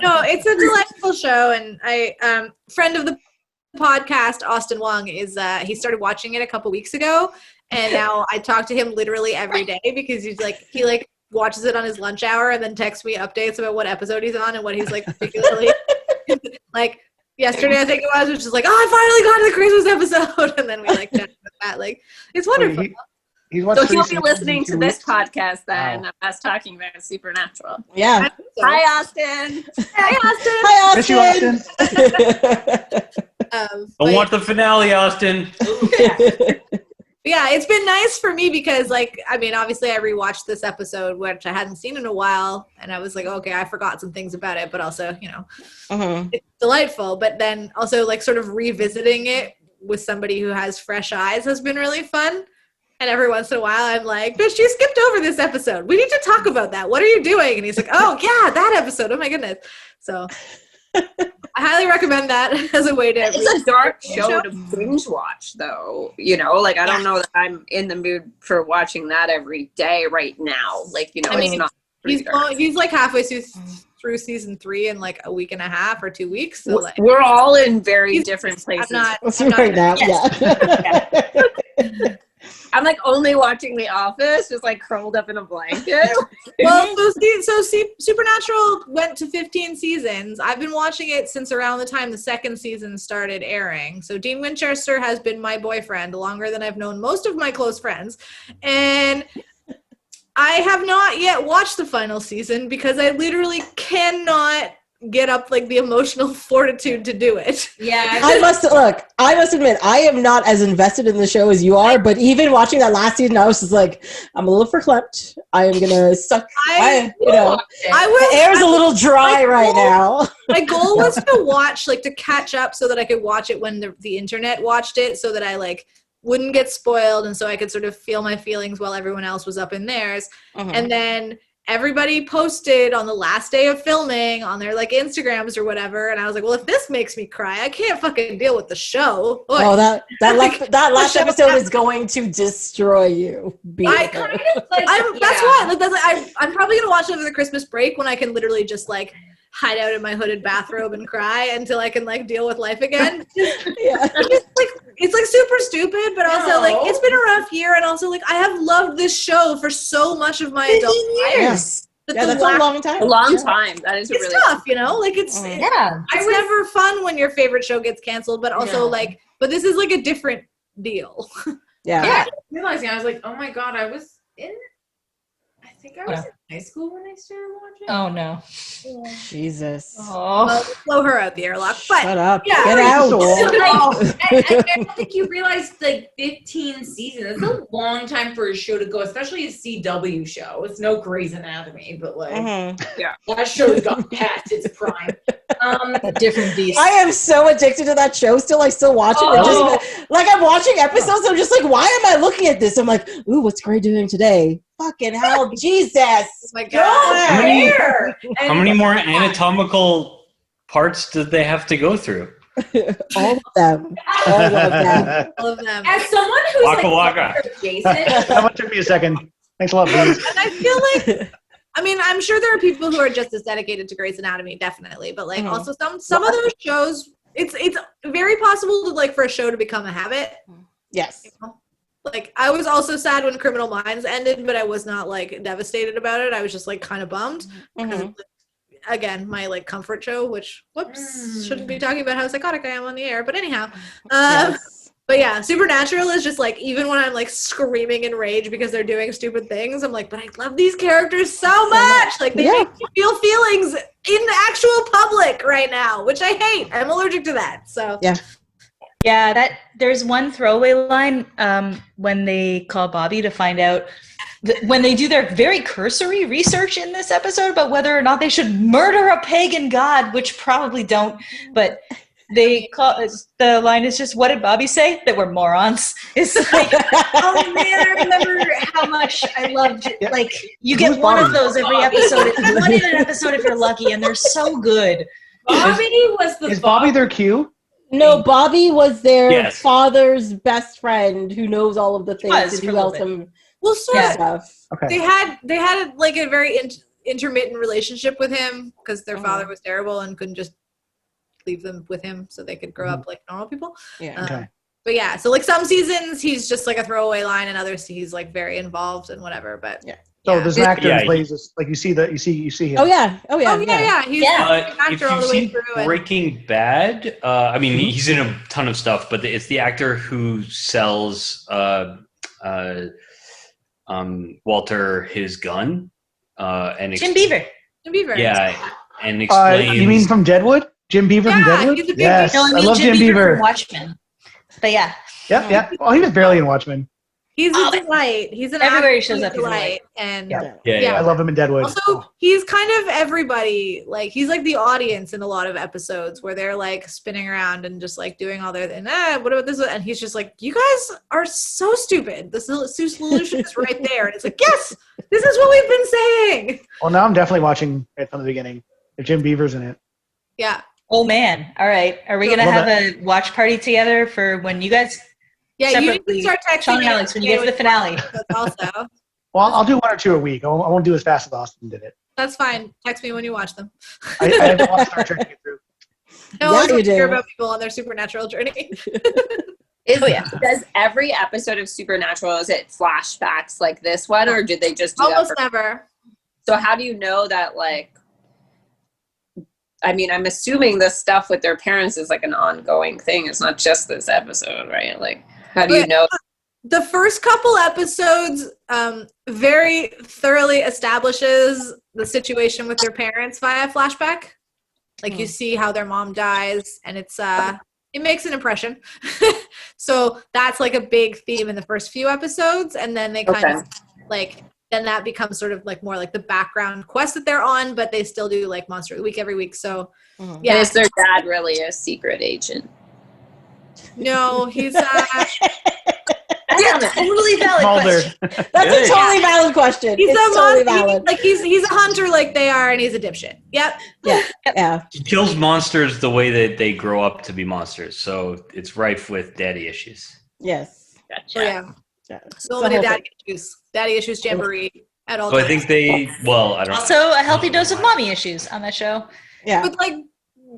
No, it's a delightful show, and I friend of the podcast, Austin Wong, is he started watching it a couple weeks ago, and now I talk to him literally every day because he watches it on his lunch hour and then texts me updates about what episode he's on and what he's like particularly like yesterday I think it was just like, I finally got to the Christmas episode, and then we like chatted about that. Like it's wonderful. So he'll be listening to this podcast then, us talking about Supernatural. Yeah. Hi, Austin. Hey, Austin. Hi, Austin. Miss you, Austin. Don't watch the finale, Austin. Yeah, it's been nice for me because, like, I mean, obviously I rewatched this episode, which I hadn't seen in a while, and I was like, okay, I forgot some things about it, but also, you know, it's delightful. But then also, like, sort of revisiting it with somebody who has fresh eyes has been really fun. And every once in a while, I'm like, bitch, you skipped over this episode. We need to talk about that. What are you doing? And he's like, oh, yeah, that episode. Oh, my goodness. So I highly recommend that as a way to... It's a dark show to binge watch, though. You know, like, I don't know that I'm in the mood for watching that every day right now. Like, you know, I mean, it's not... He's like halfway through season 3 in like a week and a half or 2 weeks. So like, we're all in very different places. I'm not right now, yeah. I'm like only watching The Office, just like curled up in a blanket. Well, so Supernatural went to 15 seasons. I've been watching it since around the time the second season started airing. So Dean Winchester has been my boyfriend longer than I've known most of my close friends. And I have not yet watched the final season because I literally cannot get up like the emotional fortitude to do it. Yeah. I must admit, I am not as invested in the show as you are, but even watching that last season, I was just like, I'm a little verklempt. I am gonna suck. The air's a little dry right now. My goal was to watch, like, to catch up so that I could watch it when the internet watched it, so that I like wouldn't get spoiled, and so I could sort of feel my feelings while everyone else was up in theirs. And then everybody posted on the last day of filming on their like Instagrams or whatever, and I was like, well, if this makes me cry, I can't fucking deal with the show. Oh, that last episode is going to destroy you. I kind of like, that's why I'm probably gonna watch it over the Christmas break when I can literally just like hide out in my hooded bathrobe and cry until I can like deal with life again. It's like super stupid, but also like it's been a rough year, and also like I have loved this show for so much of my adult life. Yes. That's a long time. A long time. That is it's really tough, you know. Like it's never fun when your favorite show gets canceled, but also like, but this is like a different deal. Yeah. Realizing I was like, oh my god, I was in high school when I started watching. Oh no. Jesus. Well, blow her out the airlock. But shut up. Yeah, Get out. I don't think you realize like 15 seasons. It's a long time for a show to go, especially a CW show. It's no Grey's Anatomy, but like that show's got past its prime. A different beast. I am so addicted to that show still. I still watch it. Just, like I'm watching episodes, I'm just like, why am I looking at this? I'm like, ooh, what's Grey doing today? Fucking hell, Jesus. Oh my God. How many more anatomical parts did they have to go through? All of them. All of them. All of them. As someone who's Waka like waka. Jason, That took me a second. Thanks a lot, please. And I feel like, I mean, I'm sure there are people who are just as dedicated to Grey's Anatomy, definitely. But like, also some of those shows, it's very possible to like for a show to become a habit. Yes. You know? Like, I was also sad when Criminal Minds ended, but I was not like devastated about it. I was just like kind of bummed because, again, my like comfort show, which shouldn't be talking about how psychotic I am on the air, but anyhow. But yeah, Supernatural is just like, even when I'm like screaming in rage because they're doing stupid things, I'm like, but I love these characters so much. Like, they make me feel feelings in the actual public right now, which I hate. I'm allergic to that. So yeah, that there's one throwaway line when they call Bobby to find out when they do their very cursory research in this episode about whether or not they should murder a pagan god, which probably don't, but they call the line is just, what did Bobby say? That we're morons. It's like, oh man, I remember how much I loved it. Like, you get one of those every episode. One in an episode if you're lucky, and they're so good. Bobby was the Is Bobby their Q? No, Bobby was their father's best friend who knows all of the things to help him. Well, sort of. Stuff. Okay. They had like a very intermittent relationship with him because their father was terrible and couldn't just leave them with him so they could grow up like normal people. But yeah, so like some seasons he's just like a throwaway line, and others he's like very involved and whatever. But so there's an actor who plays this, like you see him. He's an actor all the way through. Breaking Bad, I mean he's in a ton of stuff, but it's the actor who sells Walter his gun and Jim Beaver. Yeah, and explains. You mean from Deadwood? Jim Beaver from Deadwood? Yes, no, I love Jim Beaver from Watchmen. But yeah. Yep. Oh, he was barely in Watchmen. He's a delight. He's an everywhere he shows up. Delight. And I love him in Deadwood. Also, he's kind of everybody. Like he's like the audience in a lot of episodes where they're like spinning around and just like doing all their what about this? And he's just like, you guys are so stupid. The solution is right there. And it's like, yes, this is what we've been saying. Well, now I'm definitely watching it from the beginning. If Jim Beaver's in it. Yeah. Oh man! All right, are we gonna have a watch party together for when you guys? Yeah, you need to start texting Sean and Alex when you get to the finale. Also. Well, I'll do 1 or 2 a week. I won't do as fast as Austin did it. That's fine. Text me when you watch them. I have to watch Star Trek to get through. No, I want to hear about people on their supernatural journey. Does every episode of Supernatural, is it flashbacks like this one, or did they just do Almost that? never. So how do you know that, like, I mean, I'm assuming the stuff with their parents is like an ongoing thing. It's not just this episode, right? Like, how do you know? The first couple episodes very thoroughly establishes the situation with their parents via flashback. Like you see how their mom dies, and it's it makes an impression. So that's like a big theme in the first few episodes, and then they kind of like, then that becomes sort of like more like the background quest that they're on, but they still do like Monster of the Week every week. So And is their dad really a secret agent? No, he's That's a totally valid question. That's a totally valid question. He's it's totally valid. Like he's a hunter like they are, and he's a dipshit. Yep. Yeah. He kills monsters the way that they grow up to be monsters, so it's rife with daddy issues. Yes. Gotcha. Oh yeah. So The many whole daddy issues. Daddy issues jamboree at all So times. I think they. Well, I don't. Also, a healthy dose of mommy issues on that show. Yeah. But like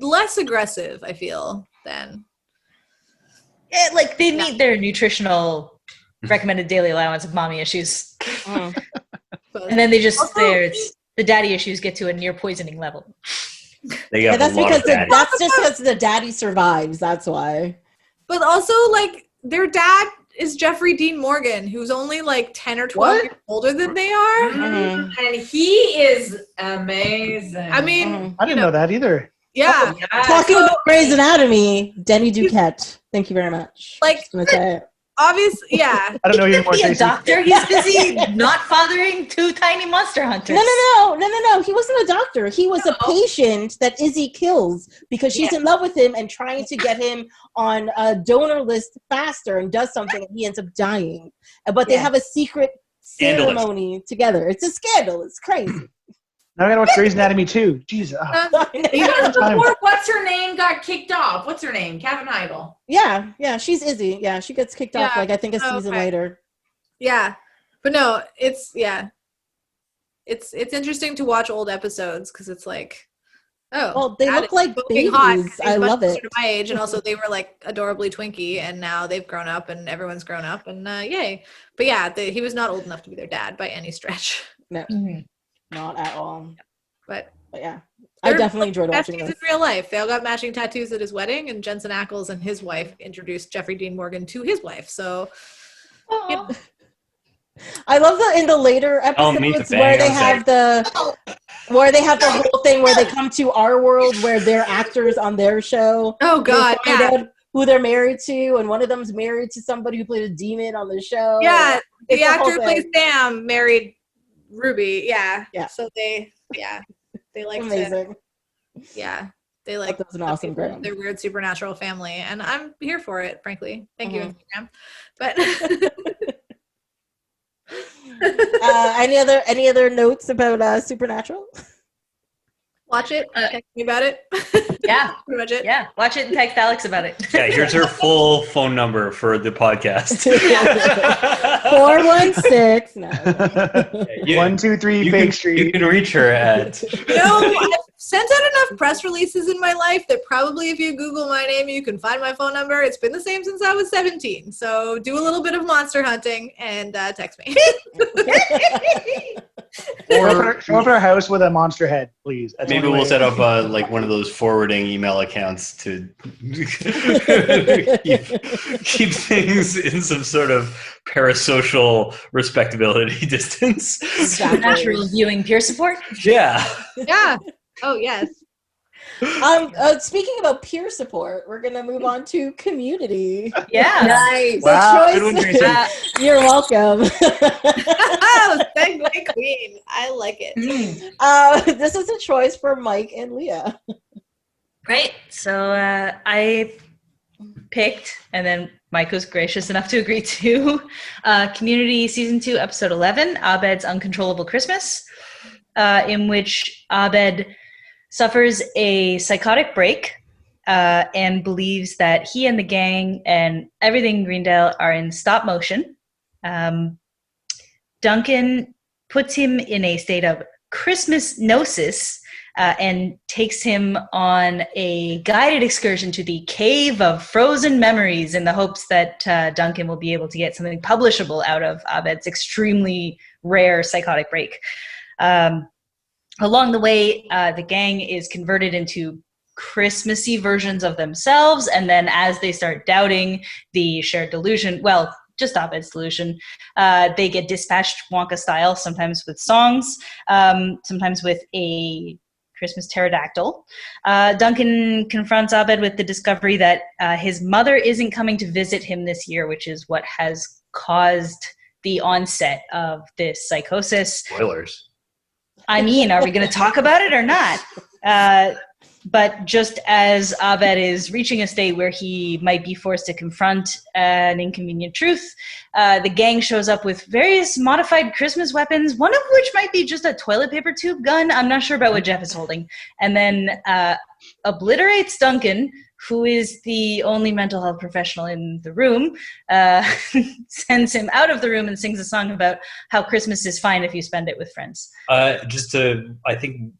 less aggressive, I feel, than. Like they meet their nutritional recommended daily allowance of mommy issues, and then they just the daddy issues get to a near poisoning level. They got that's a lot because of daddy. that's just because the daddy survives. That's why. But also, like their dad is Jeffrey Dean Morgan, who's only like 10 or 12 years older than they are. And he is amazing. I mean, I didn't know that either. yeah. Talking about Grey's Anatomy, Denny Duquette. Thank you very much. Like, Just gonna say it. obviously, yeah. I don't know even more. He a Tracy. doctor? He's busy not fathering two tiny monster hunters. No. He wasn't a doctor. He was a patient that Izzy kills because she's in love with him and trying to get him on a donor list faster, and does something and he ends up dying. But they have a secret ceremony together. It's a scandal. It's crazy. Now I gotta watch Grey's Anatomy too. Jesus. Even before what's her name got kicked off. What's her name? Katherine Heigl. Yeah, she's Izzy. Yeah, she gets kicked off like I think a season later. Yeah. But no, it's it's interesting to watch old episodes because it's like, well, they look like babies. Hot. I love it. Sort of my age, and also they were like adorably twinky, and now they've grown up, and everyone's grown up, and yay! But yeah, he was not old enough to be their dad by any stretch. No, not at all. But yeah, I definitely enjoyed watching this. In real life, they all got matching tattoos at his wedding, and Jensen Ackles and his wife introduced Jeffrey Dean Morgan to his wife. So. Yep. I love in the later episodes where they have the whole thing where they come to our world where they're actors on their show. Oh God, they find out who they're married to, and one of them's married to somebody who played a demon on the show. Yeah, the actor who plays Sam married Ruby. Yeah. So they like amazing. They like that was an awesome group. Their weird supernatural family, and I'm here for it. Frankly, thank you, Instagram. But. Any other notes about Supernatural? Watch it. Text me about it. Yeah, pretty much it. Yeah, watch it and text Alex about it. Yeah, here's her full phone number for the podcast. 416. No. 123 Fake Street. You can reach her at. I've sent out enough press releases in my life that probably if you Google my name, you can find my phone number. It's been the same since I was 17. So do a little bit of monster hunting and text me. Show up at our house with a monster head, please. That's maybe we'll set up like one of those forwarding email accounts to keep things in some sort of parasocial respectability distance. Supernatural viewing peer support. Yeah. Yeah. Oh yes. Speaking about peer support, we're gonna move on to Community. Yeah. Nice. Wow. You're welcome. Segue queen. I like it. This is a choice for Mike and Leah. Right. So I picked, and then Mike was gracious enough to agree to Community Season 2, Episode 11, Abed's Uncontrollable Christmas, in which Abed suffers a psychotic break and believes that he and the gang and everything in Greendale are in stop motion. Duncan puts him in a state of Christmas gnosis and takes him on a guided excursion to the Cave of Frozen Memories in the hopes that Duncan will be able to get something publishable out of Abed's extremely rare psychotic break. Along the way, the gang is converted into Christmassy versions of themselves, and then as they start doubting the shared delusion, well, just Abed's delusion, they get dispatched Wonka style, sometimes with songs, sometimes with a Christmas pterodactyl. Duncan confronts Abed with the discovery that his mother isn't coming to visit him this year, which is what has caused the onset of this psychosis. Spoilers. I mean, are we going to talk about it or not? But just as Abed is reaching a state where he might be forced to confront an inconvenient truth, the gang shows up with various modified Christmas weapons, one of which might be just a toilet paper tube gun. I'm not sure about what Jeff is holding. And then obliterates Duncan, who is the only mental health professional in the room, sends him out of the room and sings a song about how Christmas is fine if you spend it with friends. I think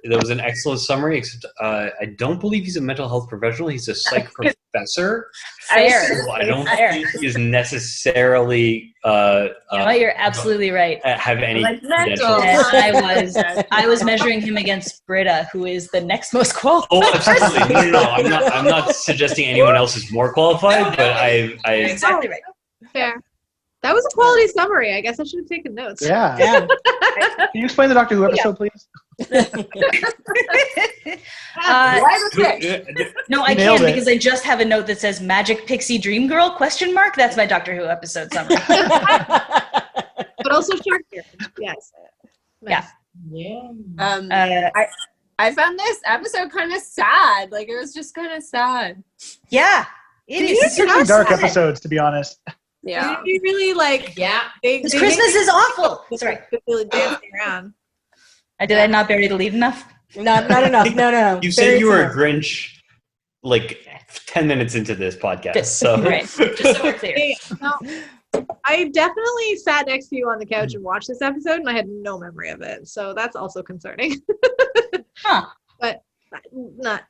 that was an excellent summary, except I don't believe he's a mental health professional. He's a psych professor. Fair. So I don't think he's necessarily you know what? You're absolutely right. have any mental. credentials. I was measuring him against Britta, who is the next most qualified. Oh, absolutely. No. I'm not suggesting anyone else is more qualified, but I Exactly right. Fair. That was a quality summary. I guess I should have taken notes. Yeah. Can you explain the Doctor Who episode, please? No, I can't because I just have a note that says "Magic Pixie Dream Girl?" ? That's my Doctor Who episode summary. But also Shark Girl. Yes. Yeah. I found this episode kind of sad. Like, it was just kind of sad. Yeah. It is. These are some dark episodes, to be honest. Yeah. You really like. Yeah. Because Christmas is awful. Sorry. Really dancing around. Did I not bury the lead enough? Not enough. No. You said you were a Grinch like 10 minutes into this podcast. So Right. Just so we're clear. Hey, no, I definitely sat next to you on the couch and watched this episode, and I had no memory of it. So that's also concerning. Huh. But not.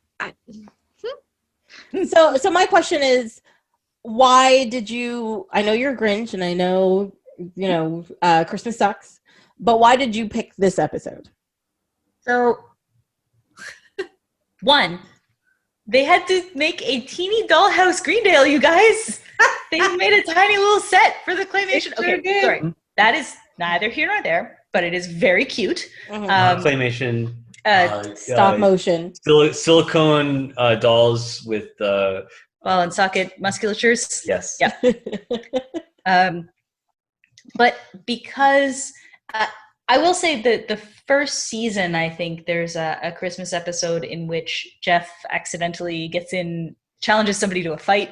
So my question is, why did you? I know you're a Grinch, and I know Christmas sucks. But why did you pick this episode? So, one, they had to make a teeny dollhouse Greendale, you guys. They made a tiny little set for the claymation. Okay, sorry. That is neither here nor there, but it is very cute. claymation, Stop motion. silicone dolls with ball and socket musculatures. yes. Yeah. But because I will say that the first season, I think there's a Christmas episode in which Jeff accidentally challenges somebody to a fight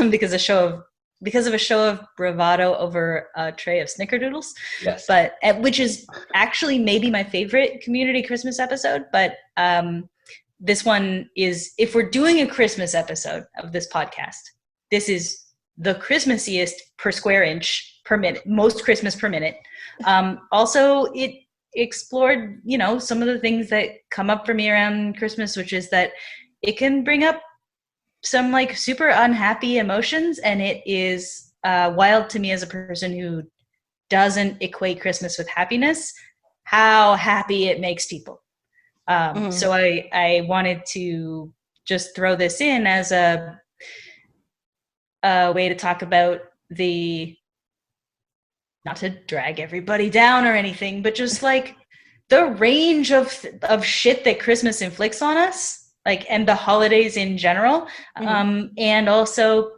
because of a show of bravado over a tray of snickerdoodles. Yes. But which is actually maybe my favorite Community Christmas episode. But this one is, if we're doing a Christmas episode of this podcast, this is the Christmassiest per square inch per minute, most Christmas per minute. Also, it explored, some of the things that come up for me around Christmas, which is that it can bring up some like super unhappy emotions, and it is wild to me as a person who doesn't equate Christmas with happiness, how happy it makes people. So I wanted to just throw this in as a way to talk about not to drag everybody down or anything, but just like the range of shit that Christmas inflicts on us, like, and the holidays in general. And also,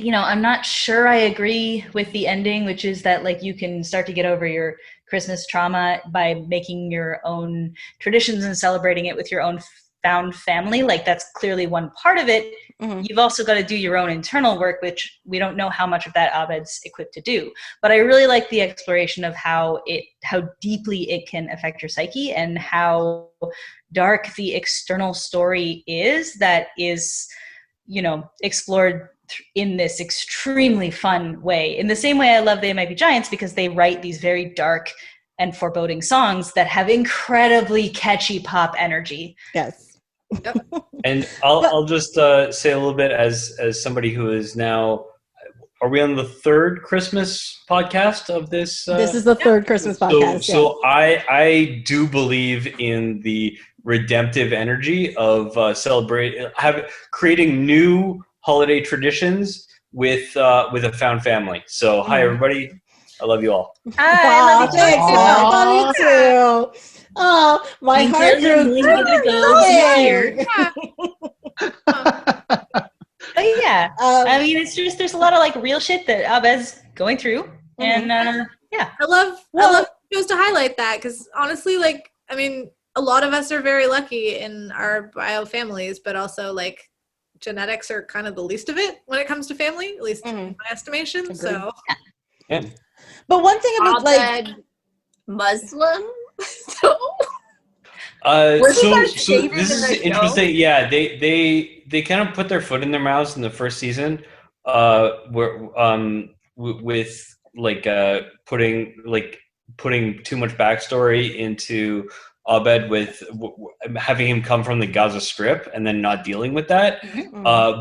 I'm not sure I agree with the ending, which is that like you can start to get over your Christmas trauma by making your own traditions and celebrating it with your own found family. Like, that's clearly one part of it. You've also got to do your own internal work, which we don't know how much of that Abed's equipped to do. But I really like the exploration of how deeply it can affect your psyche, and how dark the external story is that is, explored in this extremely fun way. In the same way I love They Might Be Giants, because they write these very dark, and foreboding songs that have incredibly catchy pop energy. Yes. And I'll just say a little bit as somebody who is now. Are we on the third Christmas podcast of this? This is the third Christmas podcast. So I do believe in the redemptive energy of creating new holiday traditions with a found family. So hi everybody, I love you all. I love Thanks, I love you too. Oh, my heart grew. But yeah, I mean, it's just there's a lot of like real shit that Abed's going through, and yeah, I love shows to highlight that because honestly, like, I mean, a lot of us are very lucky in our bio families, but also like genetics are kind of the least of it when it comes to family, at least in my estimation. Agreed. So, Yeah. But one thing about like Muslim. So So this is interesting. Yeah, they kind of put their foot in their mouths in the first season, with like putting too much backstory into Abed with having him come from the Gaza Strip and then not dealing with that.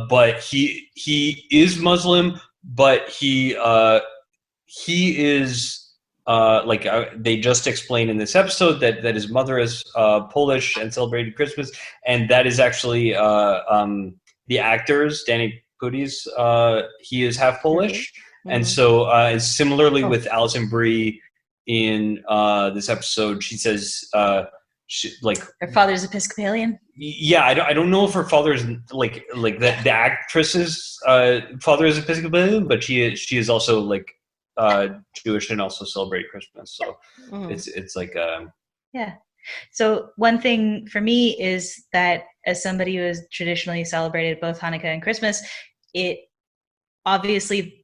But he is Muslim, but he is. They just explained in this episode that his mother is Polish and celebrated Christmas, and that is actually the actors, Danny Pudi's, he is half Polish, and so similarly with Alison Brie in this episode, she says her father's Episcopalian. Yeah, I don't know if her father is like the actress's father is Episcopalian, but she is also like Jewish and also celebrate Christmas. So it's like yeah. So one thing for me is that as somebody who has traditionally celebrated both Hanukkah and Christmas, it obviously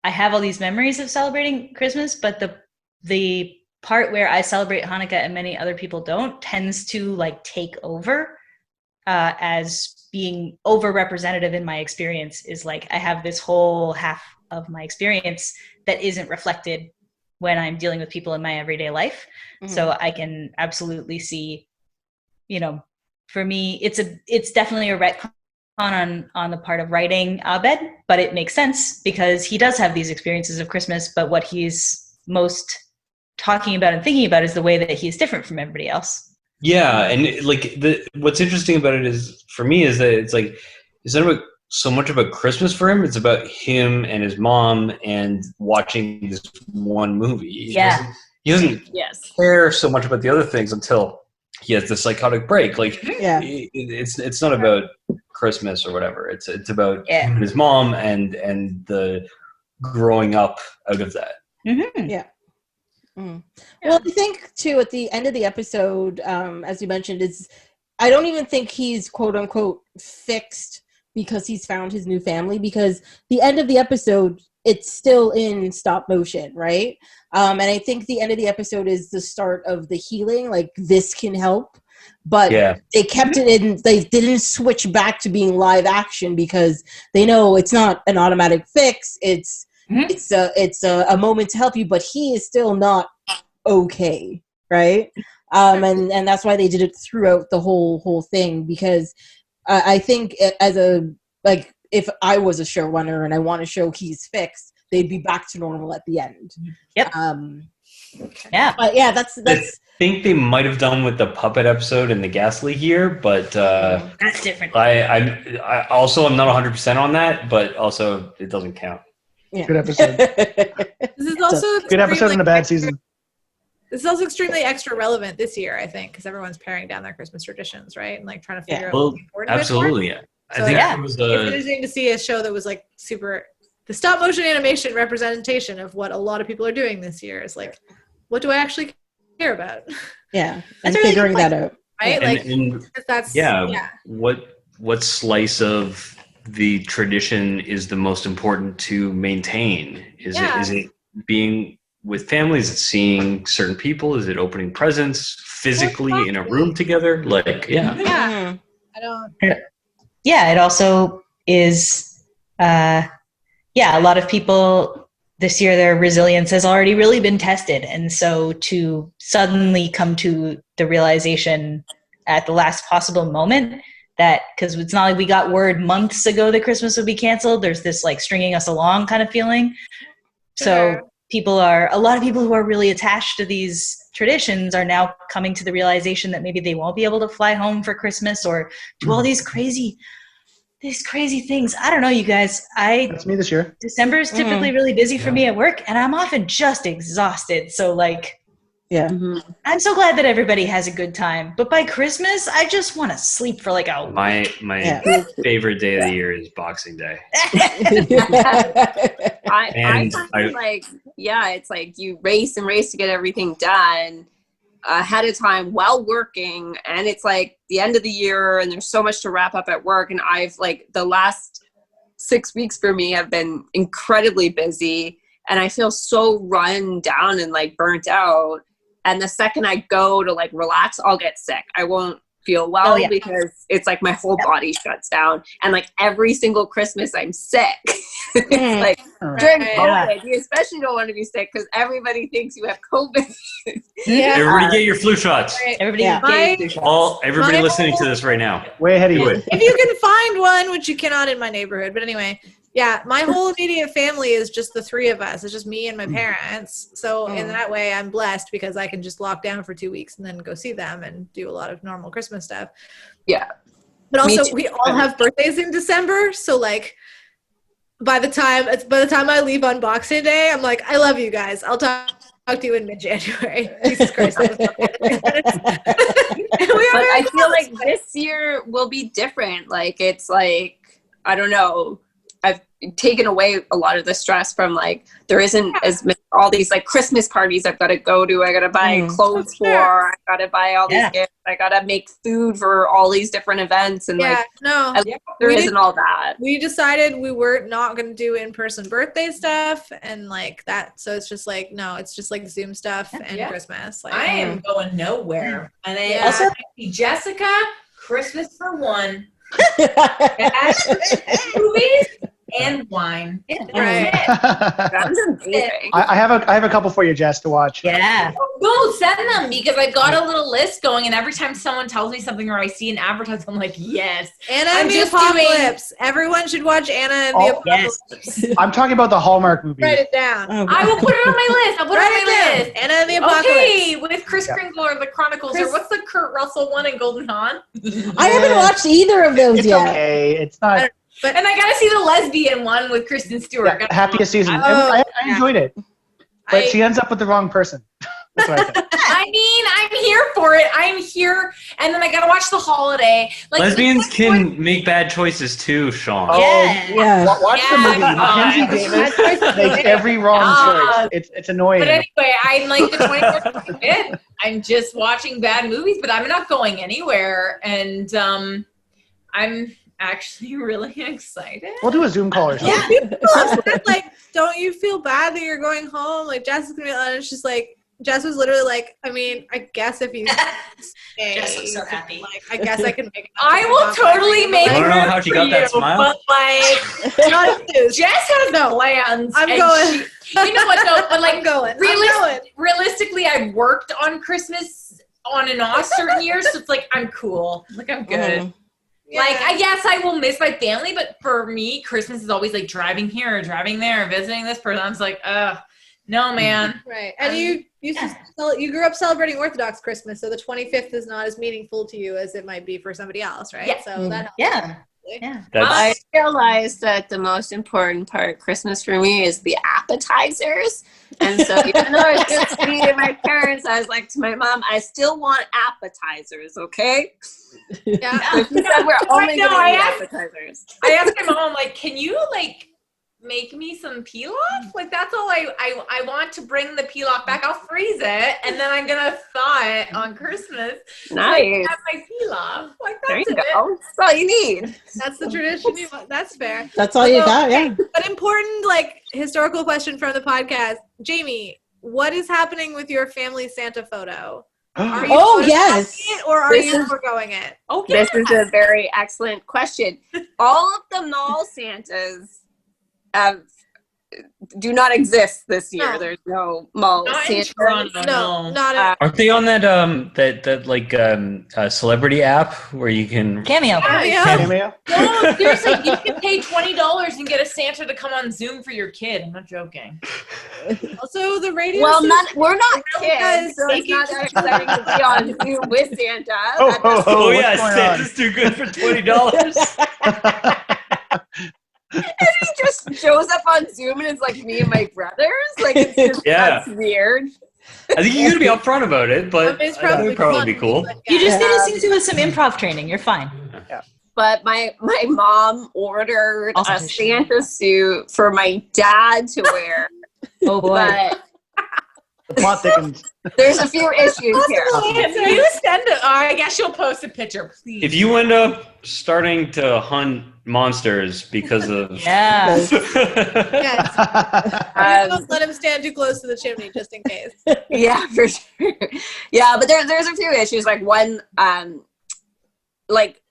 I have all these memories of celebrating Christmas, but the part where I celebrate Hanukkah and many other people don't tends to like take over as being overrepresentative in my experience. Is like I have this whole half of my experience that isn't reflected when I'm dealing with people in my everyday life. So I can absolutely see, for me, it's definitely a retcon on the part of writing Abed, but it makes sense because he does have these experiences of Christmas, but what he's most talking about and thinking about is the way that he's different from everybody else. Yeah, and what's interesting about it is, for me, is that it's like, it's not about so much about Christmas for him. It's about him and his mom and watching this one movie. He doesn't care so much about the other things until he has the psychotic break. Like, it's not about Christmas or whatever. It's about him and his mom and the growing up out of that. Well, I think too at the end of the episode, as you mentioned, I don't even think he's quote unquote fixed because he's found his new family, because the end of the episode, it's still in stop motion, right? And I think the end of the episode is the start of the healing, like this can help, but they kept it in, they didn't switch back to being live action because they know it's not an automatic fix. It's a moment to help you, but he is still not okay, right? And that's why they did it throughout the whole thing, because I think if I was a showrunner and I want to show he's fixed, they'd be back to normal at the end. But that's I think they might have done with the puppet episode in the gas leak here, but that's different. I also am not 100% on that, but also it doesn't count. Good episode. This is also good episode in a bad season. This is also extremely extra relevant this year, I think, because everyone's paring down their Christmas traditions, right? And like trying to figure out what's important. Absolutely. So, I think it was it's interesting to see a show that was like super the stop motion animation representation of what a lot of people are doing this year. Is like, what do I actually care about? And figuring that out, right? What slice of the tradition is the most important to maintain? Is it being with families? Is it seeing certain people? Is it opening presents physically in a room together? I don't. It also is. A lot of people this year their resilience has already really been tested. And so to suddenly come to the realization at the last possible moment that, because it's not like we got word months ago that Christmas would be canceled, there's this like stringing us along kind of feeling. So a lot of people who are really attached to these traditions are now coming to the realization that maybe they won't be able to fly home for Christmas or do all these crazy things. I don't know, you guys. That's me this year. December is typically really busy for me at work, and I'm often just exhausted. So like, I'm so glad that everybody has a good time. But by Christmas, I just want to sleep for like a week. My favorite day of the year is Boxing Day. I find like, it's like you race to get everything done ahead of time while working, and it's like the end of the year and there's so much to wrap up at work, and I've like the last 6 weeks for me have been incredibly busy, and I feel so run down and like burnt out. And the second I go to like relax, I'll get sick. I won't feel well because it's like my whole body shuts down. And like every single Christmas I'm sick. It's like during COVID, you especially don't want to be sick because everybody thinks you have COVID. Everybody get your flu shots. Everybody get your flu shots. Everybody listening to this right now. Way ahead of you. If you can find one, which you cannot in my neighborhood, but anyway, my whole immediate family is just the three of us. It's just me and my parents. So in that way, I'm blessed because I can just lock down for 2 weeks and then go see them and do a lot of normal Christmas stuff. Yeah. But also, we all have birthdays in December. So like, by the time I leave on Boxing Day, I'm like, I love you guys. I'll talk to you in mid-January. Jesus Christ. But I feel like this year will be different. Like, it's like, I don't know. I've taken away a lot of the stress from like, there isn't as many, all these like Christmas parties I've got to go to. I got to buy clothes for, I got to buy all these gifts. I got to make food for all these different events. And there isn't all that. We decided we were not going to do in-person birthday stuff and like that. So it's just like, no, it's just like Zoom stuff and Christmas. Like, I am going nowhere. And then also Jessica, Christmas for one. Movies and wine. Right. That's amazing. I have a couple for you, Jess, to watch. Yeah. No, send them because I've got a little list going, and every time someone tells me something or I see an advertisement, I'm like, yes. Anna and the Apocalypse. Everyone should watch Anna and the Apocalypse. Yes. I'm talking about the Hallmark movie. Write it down. I will put it on my list. I'll put it on my list. Anna and the Apocalypse. Okay, with Kris Kringle or The Chronicles, or what's the Kurt Russell one in Golden Dawn? I haven't watched either of those yet. Okay, it's not. And I gotta see the lesbian one with Kristen Stewart. Yeah, happiest season. I enjoyed it, but she ends up with the wrong person. That's what I think. I mean, I'm here for it. I'm here, and then I gotta watch The Holiday. Like, lesbians can make bad choices too, Sean. Watch the movie. Mackenzie Davis makes every wrong choice. It's annoying. But anyway, I'm like the 25th. I'm just watching bad movies, but I'm not going anywhere, and I'm actually really excited. We'll do a Zoom call or something. Like, don't you feel bad that you're going home? Like, Jess is gonna be, and it's just like, Jess was literally like, I mean, I guess if you stay, Jess looks so happy. Like, I guess I can make it. I will totally make it. I don't know how she got that smile. But like, Jess has no plans. I'm going. You know what though? But like, I'm going. Realistically, I've worked on Christmas on and off certain years, so it's like I'm cool. Like I'm good. Yeah. Like, yes, I will miss my family, but for me, Christmas is always like driving here or driving there, visiting this person. I'm just like, no, man. Right. And you grew up celebrating Orthodox Christmas, so the 25th is not as meaningful to you as it might be for somebody else, right? Yeah. So that helps. Yeah. I realized that the most important part of Christmas for me is the appetizers. And so even though I just needed my parents, I was like to my mom, I still want appetizers, okay? Yeah. So she said we're only going to eat appetizers. I asked my mom, like, can you, like, make me some pilaf? Like, that's all I want to bring the pilaf back. I'll freeze it, and then I'm going to thaw it on Christmas. Nice. So I have my pilaf. Like, that's there you it. go. That's all you need. That's the tradition. That's fair. That's all you got, yeah. But important, like, historical question from the podcast. Jamie, what is happening with your family Santa photo? Are you yes. it, or are you foregoing it? Oh, yes. This is a very excellent question. All of the mall Santas have do not exist this year. No. There's no mall Not in Santa. Toronto, No, no. not at Aren't they on that celebrity app where you can Cameo. Cameo? No, seriously, you can pay $20 and get a Santa to come on Zoom for your kid. I'm not joking. Also, the radio. Well, station- we're not Because kids, so it's not that exciting to be on Zoom with Santa. Oh, That oh, doesn't- oh, Oh what's yeah, going Santa's too good for $20. He just shows up on Zoom and it's like me and my brothers. Like, it's just, Yeah. that's weird. I think you gotta be upfront about it, but It's that would probably be cool. but You yeah. just need to stick to with some improv training. You're fine. But my mom ordered Also a to Santa suit for my dad to wear. Oh boy. But The plot thickens. there's a few issues here. Can you send it? I guess you'll post a picture, please. If you end up starting to hunt monsters because of Yeah. Yes. Don't let him stand too close to the chimney, just in case. Yeah, for sure. Yeah, but there's a few issues. Like one, like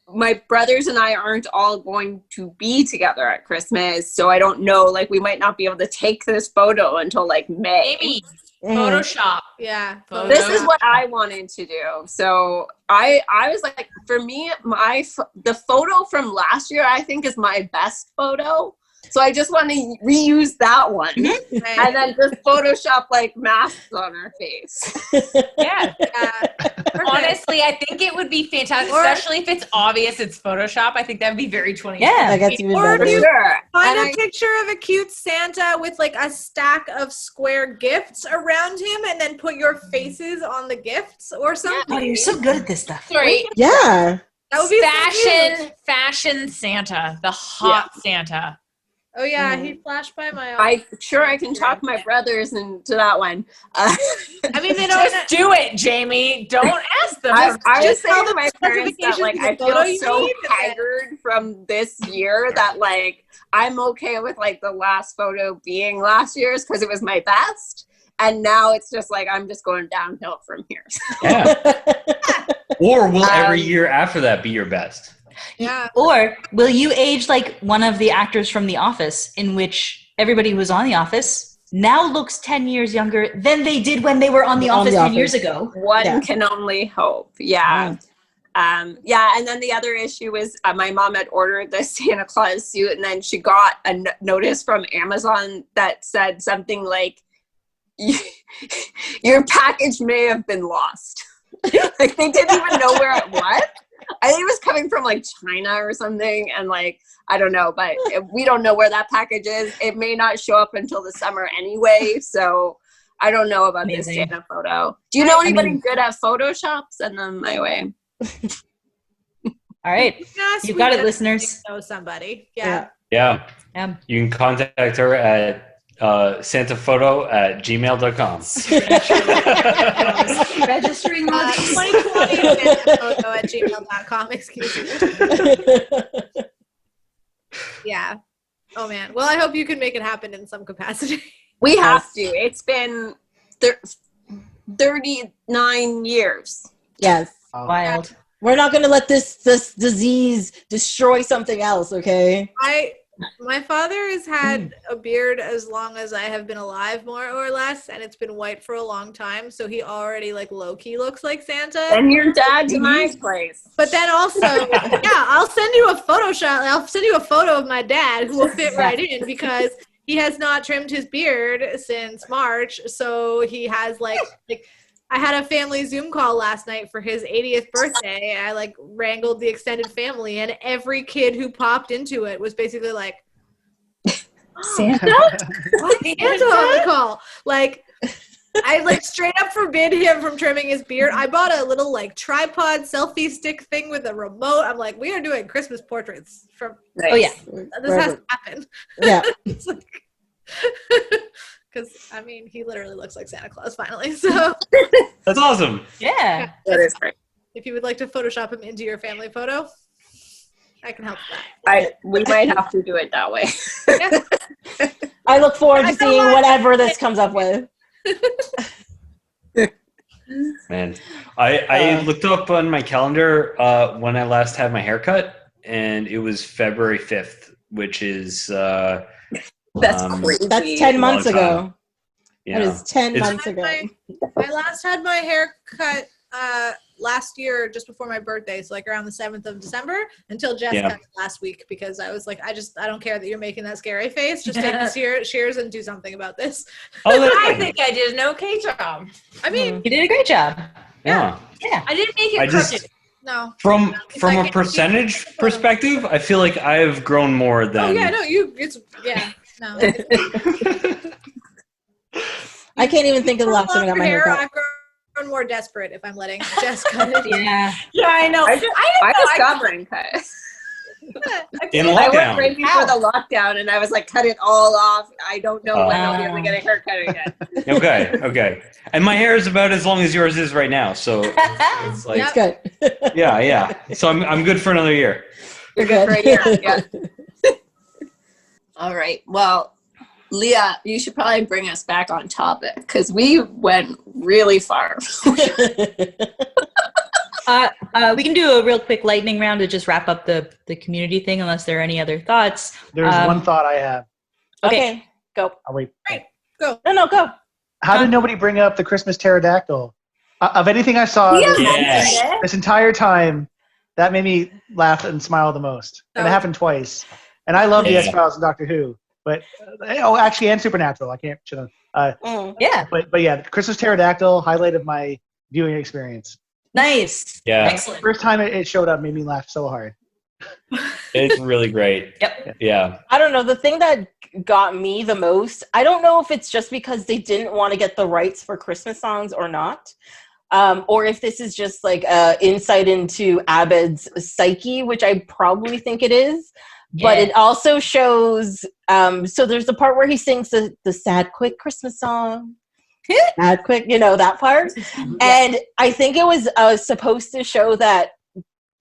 my brothers and I aren't all going to be together at Christmas, so I don't know. Like, we might not be able to take this photo until like May. Maybe Mhm. Photoshop. Yeah. Photo. This is what I wanted to do. So I was like, for me, the photo from last year, I think, is my best photo. So I just want to reuse that one and then just Photoshop like masks on our face. Yeah. Perfect. Honestly, I think it would be fantastic, Or- especially if it's obvious it's Photoshop. I think that would be very 20. Yeah. That gets even Or better. if you Sure. find And a picture of a cute Santa with like a stack of square gifts around him and then put your faces on the gifts or something. Oh, you're so good at this stuff. Sorry. Yeah. That would be so cute. Fashion Santa, the hot Santa. Oh yeah, Mhm. he flashed by my I can talk my brothers into that one. I mean, they don't. Just do it, Jamie. Don't ask them. I was Just tell saying to them my parents that specifications like of the I photo feel you so need, and then- haggard from this year that like I'm okay with like the last photo being last year's because it was my best, and now it's just like I'm just going downhill from here. Yeah. Or will every Um, year after that be your best? Yeah. Or will you age like one of the actors from The Office, in which everybody who was on The Office now looks 10 years younger than they did when they were on The On Office The 10 years Office. ago? One Yeah. can only hope. Yeah. And then the other issue was my mom had ordered the Santa Claus suit, and then she got a notice from Amazon that said something like, "Your package may have been lost." Like, they didn't even know where it was. I think it was coming from like China or something, and like I don't know, but we don't know where that package is. It may not show up until the summer anyway, so I don't know about this Amazing. Santa photo. Do you know anybody good at Photoshop? Send them my way. All right. Yeah, You got it, listeners. Know somebody. Yeah. Yeah. Yeah. You can contact her at santaphoto@gmail.com. Registering love. 2020 photo at gmail.com. Excuse me. Yeah. Oh man. Well, I hope you can make it happen in some capacity. We have to. It's been 39 years. Yes. Wild. We're not going to let this disease destroy something else, okay? My father has had a beard as long as I have been alive, more or less, and it's been white for a long time, so he already like low-key looks like Santa. And your dad to my place. But then also, yeah, I'll send you a Photoshop. I'll send you a photo of my dad who will fit right in because he has not trimmed his beard since March. So he has like I had a family Zoom call last night for his 80th birthday. I like wrangled the extended family, and every kid who popped into it was basically like, Santa? "What Santa on the call?" Like, I like straight up forbid him from trimming his beard. I bought a little like tripod selfie stick thing with a remote. I'm like, we are doing Christmas portraits from. Oh, yeah. This has to happen. Yeah. It's like, because I mean, he literally looks like Santa Claus finally. So That's awesome. Yeah. That is great. if you would like to Photoshop him into your family photo, I can help with that. We might have to do it that way. I look forward to I know seeing what- whatever this comes up with. Man, I looked up on my calendar when I last had my haircut, and it was February 5th, which is That's crazy. That's 10 months ago. Yeah. That is 10 It's- months ago. I last had my hair cut last year, just before my birthday, so like around the 7th of December, until Jess cut it last week, because I was like, I don't care that you're making that scary face. Just take the shears and do something about this. I think I did an okay job. I mean, You did a great job. Yeah. I didn't make it crooked. No. From like a percentage perspective, I feel like I've grown more than. Oh yeah, no, no. I can't even think of the last time I got my hair cut. I've grown more desperate if I'm letting Jess cut it. Yeah. Yeah, I know. I just got mine cut. In I lockdown. went right before the lockdown, and I was like, cut it all off. I don't know when I'll be able to get a haircut again. Okay. And my hair is about as long as yours is right now, so it's like, It's good. yeah. So I'm good for another year. You're good. Right here. Yeah. All right. Well, Leah, you should probably bring us back on topic, because we went really far. We can do a real quick lightning round to just wrap up the community thing, unless there are any other thoughts. There's one thought I have. Okay, go. Oh, wait. Go. No, go. How did nobody bring up the Christmas pterodactyl? Of anything I saw this entire time, that made me laugh and smile the most. And it happened twice. And I love the X-Files and Doctor Who. But, actually, and Supernatural. I can't, Yeah. But yeah, Christmas pterodactyl, highlight of my viewing experience. Nice. Yeah. Excellent. First time it showed up made me laugh so hard. It's really great. Yep. Yeah. I don't know. The thing that got me the most, I don't know if it's just because they didn't want to get the rights for Christmas songs or not. Or if this is just like insight into Abed's psyche, which I probably think it is. But it also shows, so there's the part where he sings the sad, quick Christmas song. Sad, quick, that part. And I think it was supposed to show that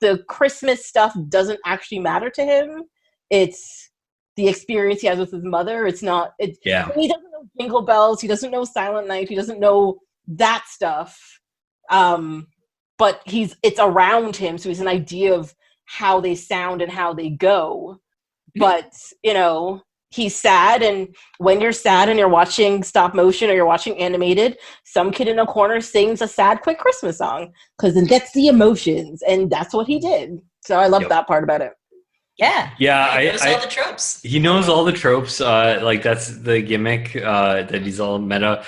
the Christmas stuff doesn't actually matter to him. It's the experience he has with his mother. It's not, he doesn't know Jingle Bells. He doesn't know Silent Night. He doesn't know that stuff. But it's around him. So he's an idea of how they sound and how they go. But, he's sad, and when you're sad and you're watching stop motion or you're watching animated, some kid in a corner sings a sad, quick Christmas song because it gets the emotions, and that's what he did. So I love that part about it. Yeah. Yeah. He knows all the tropes. He knows all the tropes. Like that's the gimmick, that he's all meta.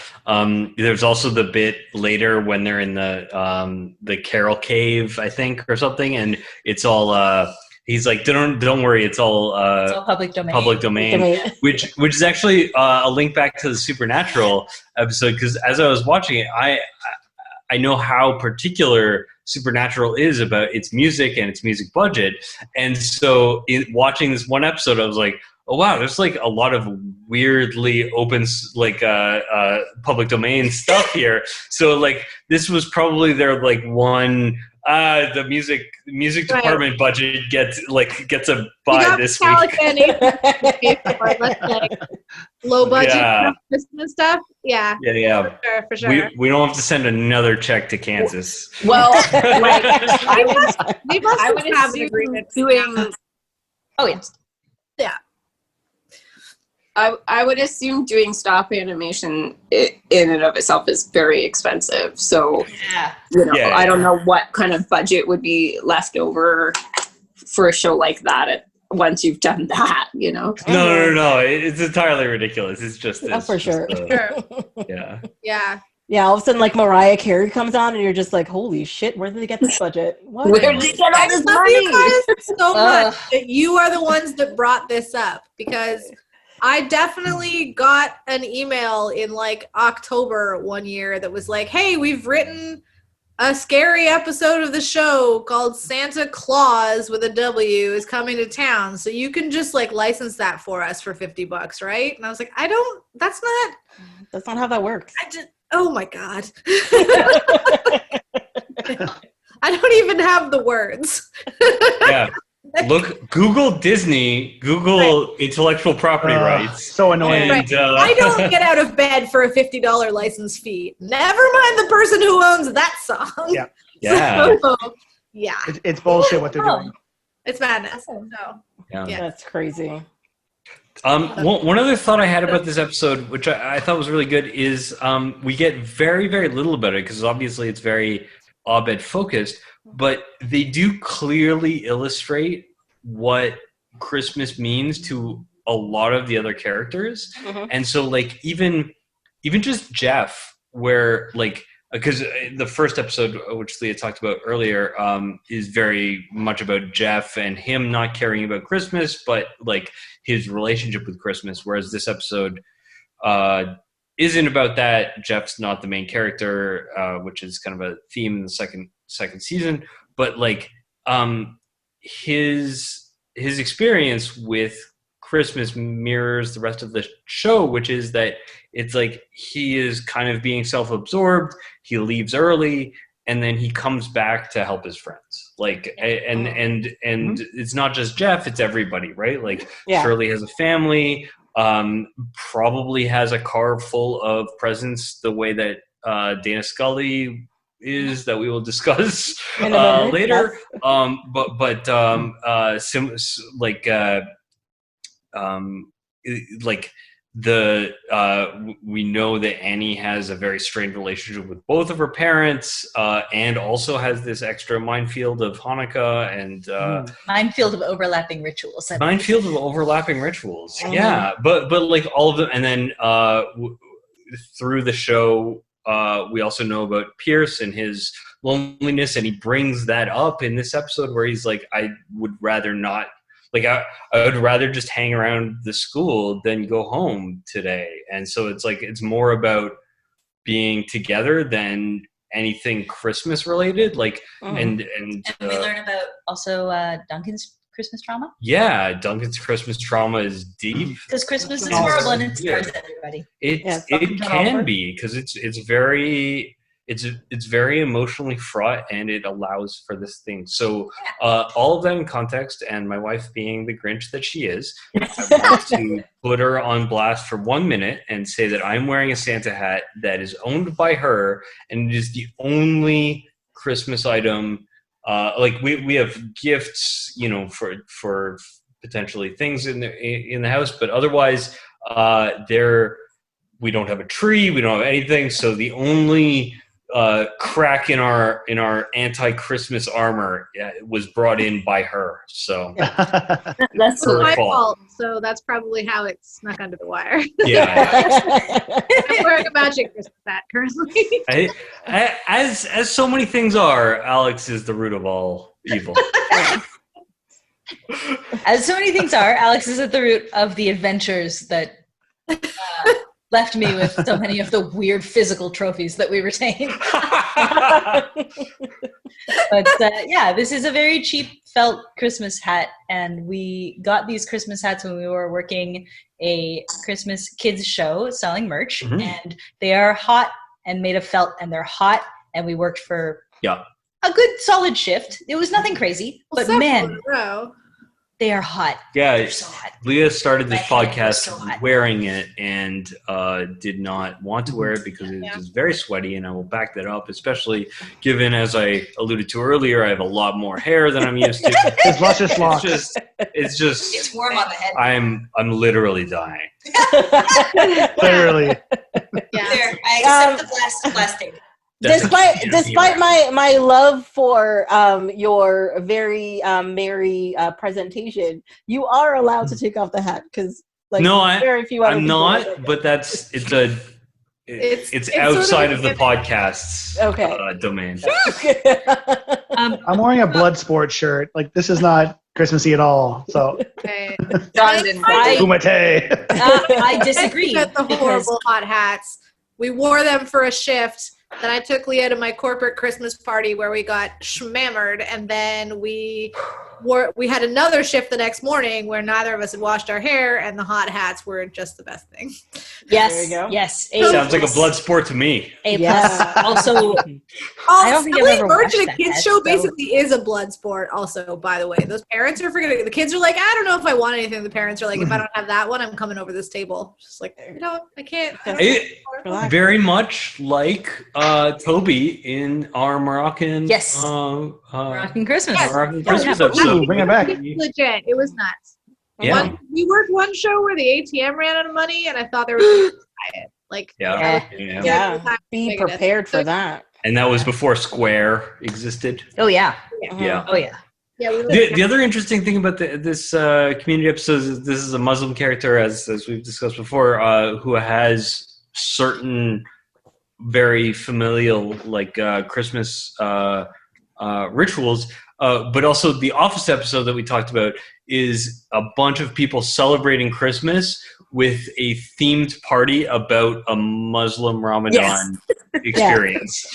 There's also the bit later when they're in the Carol Cave, I think, or something, and it's all he's like, don't worry, it's all public domain. Public domain, which is actually a link back to the Supernatural episode, because as I was watching it, I know how particular Supernatural is about its music and its music budget, and so watching this one episode, I was like, oh wow, there's like a lot of weirdly open public domain stuff here. So like this was probably their like one. The music department budget gets a buy this week. Low budget Christmas stuff. Yeah. Yeah. For sure. We don't have to send another check to Kansas. Well, they must I would have an assume agreement doing. Oh yes. Yeah. I would assume doing stop animation in and of itself is very expensive. So, I don't know what kind of budget would be left over for a show like that once you've done that, No. It's entirely ridiculous. It's just for sure. Yeah. Yeah. Yeah, all of a sudden, like, Mariah Carey comes on, and you're just like, holy shit, where did they get this budget? What? Where did they get all this money? You guys so much that you are the ones that brought this up, because I definitely got an email in like October one year that was like, hey, we've written a scary episode of the show called Santa Claus with a W is coming to town. So you can just like license that for us for $50, right? And I was like, that's not how that works. Oh my God. I don't even have the words. Yeah. Look, Google Disney, Google intellectual property rights. So annoying. And, I don't get out of bed for a $50 license fee. Never mind the person who owns that song. Yeah. So, yeah. It's bullshit what they're doing. It's madness. So, yeah. That's crazy. One other thought I had about this episode, which I thought was really good, is we get very, very little about it because obviously it's very Abed focused, but they do clearly illustrate what Christmas means to a lot of the other characters. And so like even just Jeff, where like, because the first episode, which Leah talked about earlier, is very much about Jeff and him not caring about Christmas, but like his relationship with Christmas. Whereas this episode isn't about that. Jeff's not the main character, which is kind of a theme in the second season. But like his experience with Christmas mirrors the rest of the show, which is that it's like he is kind of being self-absorbed. He leaves early, and then he comes back to help his friends. Like, and it's not just Jeff; it's everybody, right? Like, Shirley has a family, probably has a car full of presents, the way that Dana Scully is, that we will discuss later. We know that Annie has a very strained relationship with both of her parents, and also has this extra minefield of Hanukkah and minefield of overlapping rituals. Yeah, but like all of them, and then through the show, we also know about Pierce and his loneliness, and he brings that up in this episode where he's like, I would rather not. Like, I would rather just hang around the school than go home today. And so it's like, it's more about being together than anything Christmas related. Like, and we learn about also Duncan's Christmas trauma. Yeah, Duncan's Christmas trauma is deep. Because Christmas is horrible and it scares everybody. It can be, because it's very... It's very emotionally fraught, and it allows for this thing. So all of that in context, and my wife being the Grinch that she is, I want to put her on blast for 1 minute and say that I'm wearing a Santa hat that is owned by her, and it is the only Christmas item. Like we have gifts, for potentially things in the house, but otherwise we don't have a tree, we don't have anything. So the only crack in our anti-Christmas armor was brought in by her. So that's my fault. So that's probably how it snuck under the wire. Yeah. I'm wearing a magic Christmas hat currently. As so many things are, Alex is the root of all evil. As so many things are, Alex is at the root of the adventures that left me with so many of the weird physical trophies that we retain. But this is a very cheap felt Christmas hat, and we got these Christmas hats when we were working a Christmas kids show selling merch, and they are hot and made of felt, and they're hot, and we worked for a good solid shift. It was nothing crazy, but man, they are hot. Yeah, they're so hot. Leah started this podcast wearing it and did not want to wear it because it was very sweaty, and I will back that up, especially given, as I alluded to earlier, I have a lot more hair than I'm used to. It's luscious locks. It's warm on the head. I'm literally dying. Literally. There, I accept the plastic. Despite my love for your very merry presentation, you are allowed to take off the hat, because very few other I'm people not. But it's outside of the podcast's domain. I'm wearing a Bloodsport shirt. Like, this is not Christmassy at all. So, Kumite. I disagree. Got the horrible hot hats. We wore them for a shift. Then I took Leah to my corporate Christmas party where we got schmammered, and then we had another shift the next morning where neither of us had washed our hair, and the hot hats were just the best thing. Yes, there you go. Yes. Sounds like a blood sport to me. A plus. Also, I don't think I've ever watched a kids show basically is a blood sport. Also, by the way, those parents are forgetting. The kids are like, I don't know if I want anything. The parents are like, if I don't have that one, I'm coming over this table. Just like, I can't. Very much like Toby in our Moroccan. Moroccan Christmas. Moroccan Christmas episode. Bring it back. Legit. It was nuts. Yeah. We worked one show where the ATM ran out of money, and I thought there was a riot. Like, Yeah. Be prepared for that. And that was before Square existed. Oh yeah. Yeah. Oh yeah. Yeah, The other interesting thing about this community episode is this is a Muslim character, as we've discussed before, who has certain very familial Christmas rituals. But also the Office episode that we talked about is a bunch of people celebrating Christmas with a themed party about a Muslim Ramadan experience.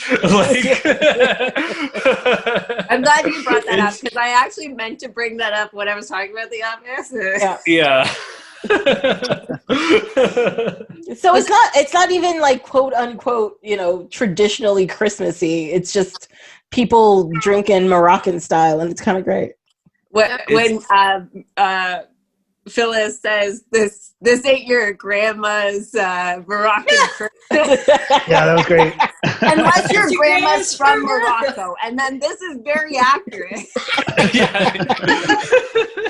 I'm glad you brought that up because I actually meant to bring that up when I was talking about the Office. Yeah. So it's not even like quote unquote, traditionally Christmassy. It's just people drinking Moroccan style, and it's kind of great. When Phyllis says this ain't your grandma's Moroccan Christmas. Yeah, that was great. Unless your grandma's from Morocco, and then this is very accurate.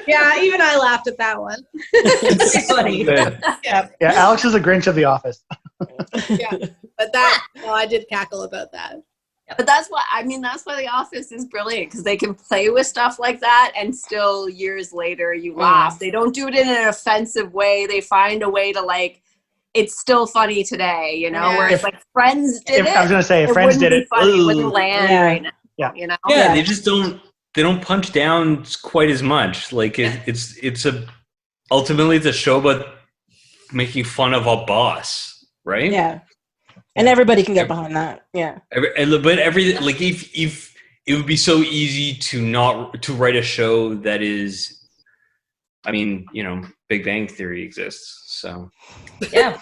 Yeah, even I laughed at that one. It's funny. Yeah, Alex is the Grinch of The Office. But I did cackle about that. But that's why The Office is brilliant, because they can play with stuff like that and still years later you laugh. They don't do it in an offensive way. They find a way to it's still funny today, whereas Friends did it. I was going to say, if Friends did it, funny, it wouldn't land right now. Yeah, they just don't punch down quite as much. It's ultimately it's a show about making fun of a boss, right? Yeah. And everybody can get behind that. Yeah. But if it would be so easy to write a show that is, Big Bang Theory exists, so. Yeah.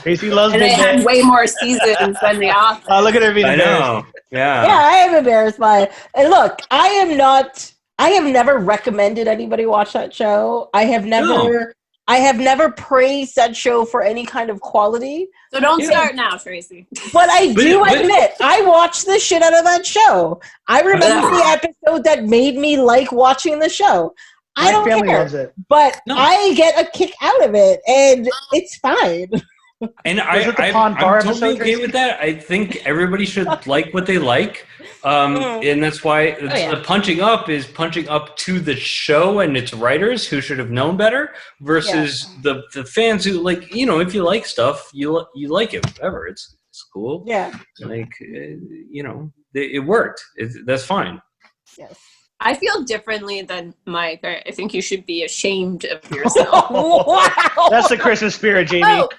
Tracy loves and Big they Bang. had way more seasons than The Office. Oh, look at her being I embarrassed. know. Yeah. Yeah, I am embarrassed by it. And look, I have never recommended anybody watch that show. I have never praised that show for any kind of quality. So don't start now, Tracy. But I do admit, I watched the shit out of that show. I remember the episode that made me like watching the show. I don't family care, loves it. but I get a kick out of it, and it's fine. And I'm totally okay with that. I think everybody should like what they like. And that's why the punching up is punching up to the show and its writers who should have known better versus the fans who if you like stuff, you like it, whatever. It's cool. Yeah. It worked. That's fine. Yes. I feel differently than Mike. I think you should be ashamed of yourself. Wow. That's the Christmas spirit, Jamie. Oh,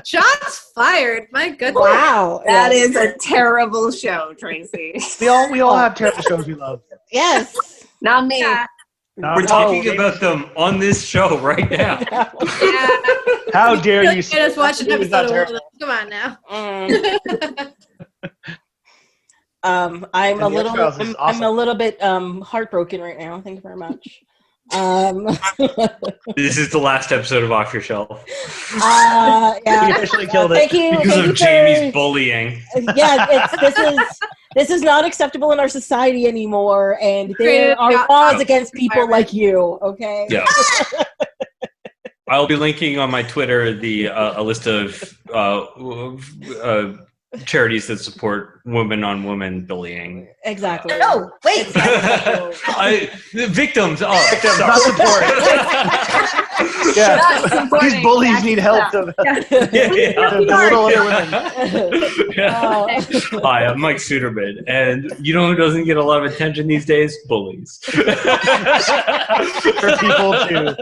shots fired. My goodness. Wow. That is a terrible show, Tracy. We all have terrible shows we love. Yes. Not me. Yeah. No, We're talking about them on this show right now. How dare you? Get us watch an It was not episode of terrible. Come on now. I'm And a the little. X-Files is I'm a awesome. little bit heartbroken right now. Thank you very much. This is the last episode of Off Your Shelf. You Yeah. officially killed it. Thank you. Because thank of you Jamie's bullying. Yeah, this is not acceptable in our society anymore, and there are laws against people like you. Okay. Yeah. I'll be linking on my Twitter a list of charities that support women-on-women bullying. Exactly. No, wait. Victims. Oh, Victims, not support. Yeah. These bullies need help. To belittle other women. Hi, I'm Mike Suderman, and you know who doesn't get a lot of attention these days? Bullies. For people too.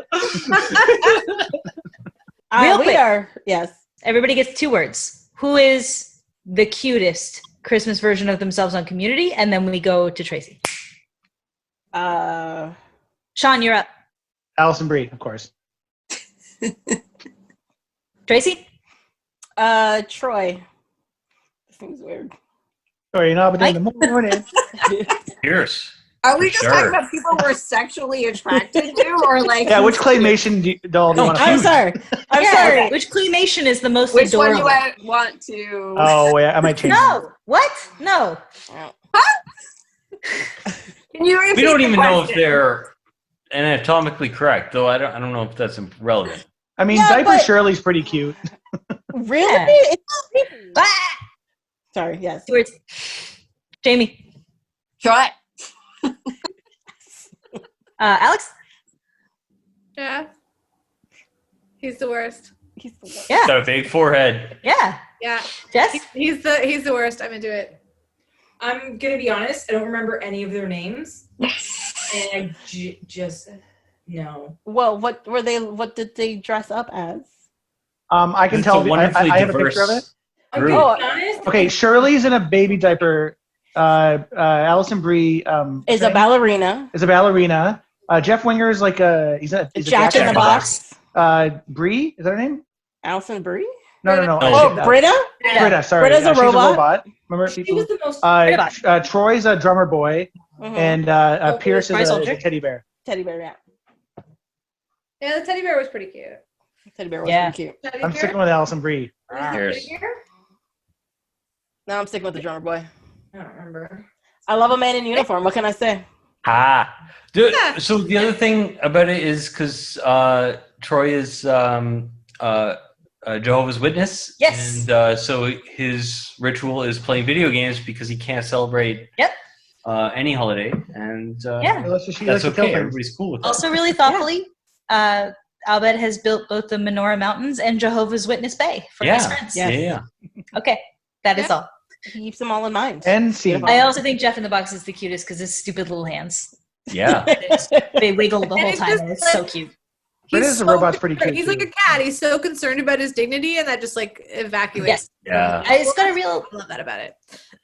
Real We quick. are. Yes. Everybody gets 2 words. Who is the cutest Christmas version of themselves on Community? And then we go to Tracy. Sean, you're up. Allison Brie, of course. Tracy? Troy. This thing's weird. Sorry, but in the morning. Cheers. Are we just Sure. talking about people we're sexually attracted to, or Yeah, which claymation doll do you want to I'm sorry. I'm sorry. Which claymation is the most which one adorable? do I want to? Oh, yeah, I might change. No. What? No. Can you repeat We don't the even know if question? they're anatomically correct, though I don't know if that's relevant. I mean, Yeah, Diaper but- Shirley's pretty cute. Really? Yeah. It's creepy. Sorry, yes. Words. Jamie. Try it. Alex? Yeah. He's the worst. He's the worst. Yeah. Got a big forehead. Yeah. Yeah. Jess? He's the worst. I'm into it. I'm gonna be honest. I don't remember any of their names, and I just no. Well, what were they? What did they dress up as? I can It's tell. a wonderfully I have a diverse picture of it. I'm group. gonna be honest. Okay, Shirley's in a baby diaper. Alison Brie Is a ballerina. is a ballerina. Jeff Winger is like he's a Jack in the Box. Brie, is that her name? Alison Brie. No. No. Oh, Britta. Britta, sorry. Britta's a she's robot. a robot. Remember She people? was the most. Troy's a drummer boy, Mhm. and Pierce Troy is a Soldier. teddy bear. Teddy bear. Yeah. Yeah, the teddy bear was pretty cute. Teddy bear was Yeah. pretty cute. Teddy I'm bear? sticking with Alison Brie. Cheers. No, I'm sticking with the drummer boy. I don't remember. I love a man in uniform. What can I say? Dude, Yeah. so the other thing about it is because Troy is Jehovah's Witness. Yes. And so his ritual is playing video games because he can't celebrate Yep. Any holiday. And Yeah. She likes to that's kill okay. things. Everybody's cool with that. Also, really thoughtfully, Abed has built both the Menorah Mountains and Jehovah's Witness Bay for his friends. Yeah, yeah. Okay, that is all. He keeps them all in mind. And scene. I also think Jeff in the Box is the cutest because his stupid little hands. Yeah. They wiggle the And whole it's time, just and it's like- so cute. Britta's a robot's pretty cute, He's like too. a cat. He's so concerned about his dignity, and that just like evacuates. Yes. Yeah. It's got a real, I love that about it.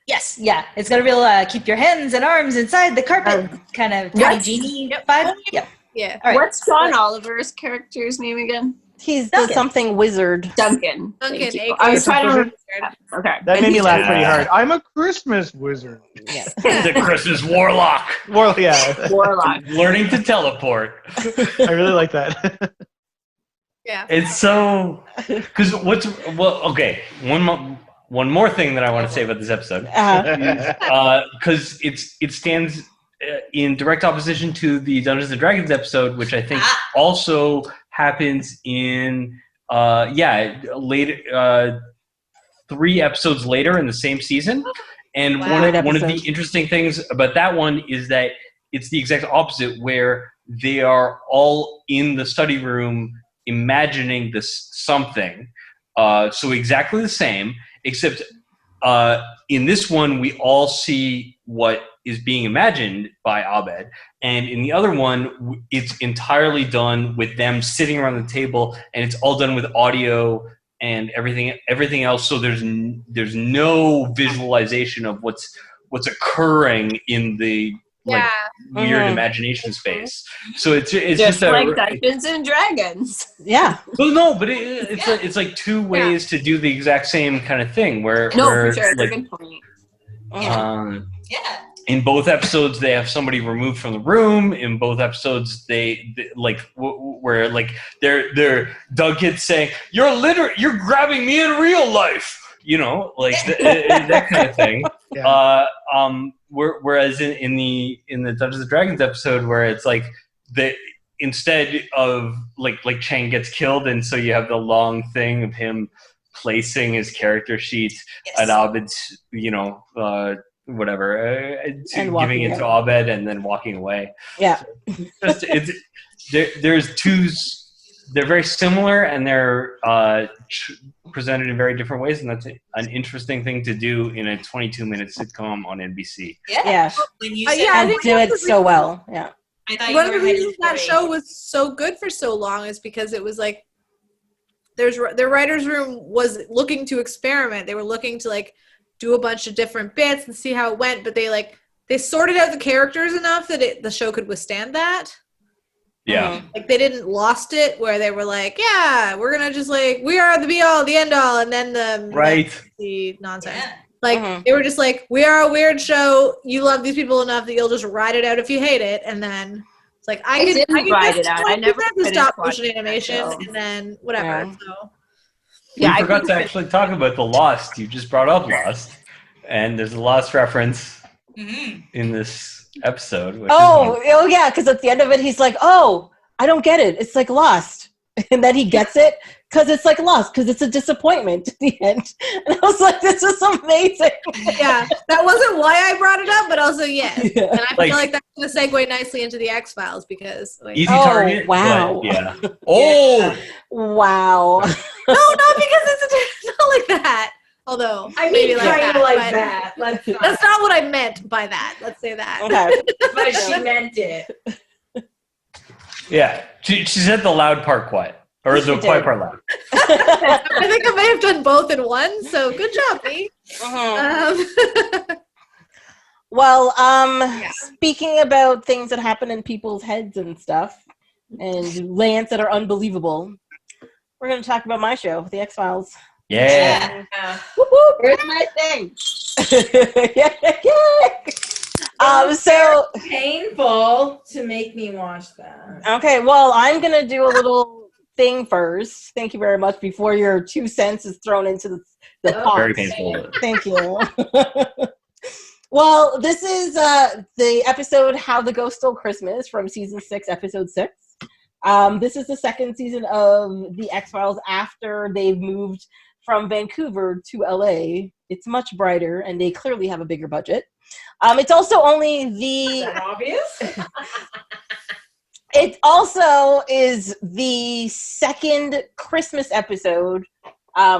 yes, yeah. It's got a real keep your hands and arms inside the carpet kind of tiny genie vibe. Yep. Yeah. All right. What's John Oliver's character's name again? He's the Duncan. something wizard. Duncan. Duncan, Thank you. aka I was trying to remember. Wizard. Okay. That made me laugh pretty Yeah. hard. I'm a Christmas wizard. Yeah. The Christmas warlock. Well, yeah. Warlock. Learning to teleport. I really like that. Yeah. It's so because okay. One more thing that I want to say about this episode, because it stands in direct opposition to the Dungeons and Dragons episode, which I think also happens in later 3 episodes later in the same season. And Wow. one of the interesting things about that one is that it's the exact opposite, where they are all in the study room imagining this something. So exactly the same, except in this one, we all see what is being imagined by Abed. And in the other one, it's entirely done with them sitting around the table, and it's all done with audio and everything else. So there's no visualization of what's occurring in the Yeah. weird imagination space. So it's Just just like Dungeons and Dragons. Yeah. well, no, but it's like 2 ways to do the exact same kind of thing. Where No, where, for sure. It's a like, good point. Yeah. in both episodes, they have somebody removed from the room. In both episodes, they where like they're Duncan saying, "You're grabbing me in real life," you know, like that kind of thing. Yeah. Whereas in the Dungeons and Dragons episode, where it's like instead of like Chang gets killed, and so you have the long thing of him placing his character sheet at Abed's, whatever, giving it to Abed and then walking away. Yeah. There's 2. They're very similar, and they're presented in very different ways, and that's an interesting thing to do in a 22-minute sitcom on NBC. Yeah. When you Yeah, said I And think do that's it the so well. Yeah. I thought you One of were the heading reasons that for show was so good for so long is because it was like their writer's room was looking to experiment. They were looking to like do a bunch of different bits and see how it went, but they sorted out the characters enough that the show could withstand that. Yeah. Like they didn't lost it where they were like, yeah, we're gonna just like we are the be all, the end all, and then the nonsense. Yeah. Like they were just like, we are a weird show. You love these people enough that you'll just ride it out if you hate it, and then it's like I didn't ride it out. I never the finished stop motion watching that animation, show. and then whatever. Yeah. So We forgot to actually talk about the Lost. You just brought up Lost, and there's a Lost reference. in this episode. Which Oh yeah, because at the end of it, he's like, "Oh, I don't get it. It's like Lost," and then he gets it because it's like Lost because it's a disappointment at the end. And I was like, "This is amazing." Yeah, that wasn't why I brought it up, but also yes. Yeah. And I feel like that's going to segue nicely into the X-Files because easy target. Wow. But, yeah. Oh. Wow. No, not because it's not like that. Although I mean, maybe kind of like like that. that. That's not what I meant by that. Let's say that. Okay. But she meant it. Yeah. She said the loud part quiet. Or the quiet part loud. I think I may have done both in one, so good job, me. Well, speaking about things that happen in people's heads and stuff, and lands that are unbelievable, we're going to talk about my show, The X-Files. Yeah. Whoop, whoop. Here's my thing. So Painful to make me watch that. okay, well, I'm going to do a little thing first. Thank you very much before your 2 cents is thrown into the pot. Very painful. Thank you. Well, this is the episode How the Ghost Stole Christmas from season 6, episode 6. This is the second season of The X-Files after they've moved from Vancouver to LA. It's much brighter, and they clearly have a bigger budget. It's also only Is that obvious? It also is the second Christmas episode,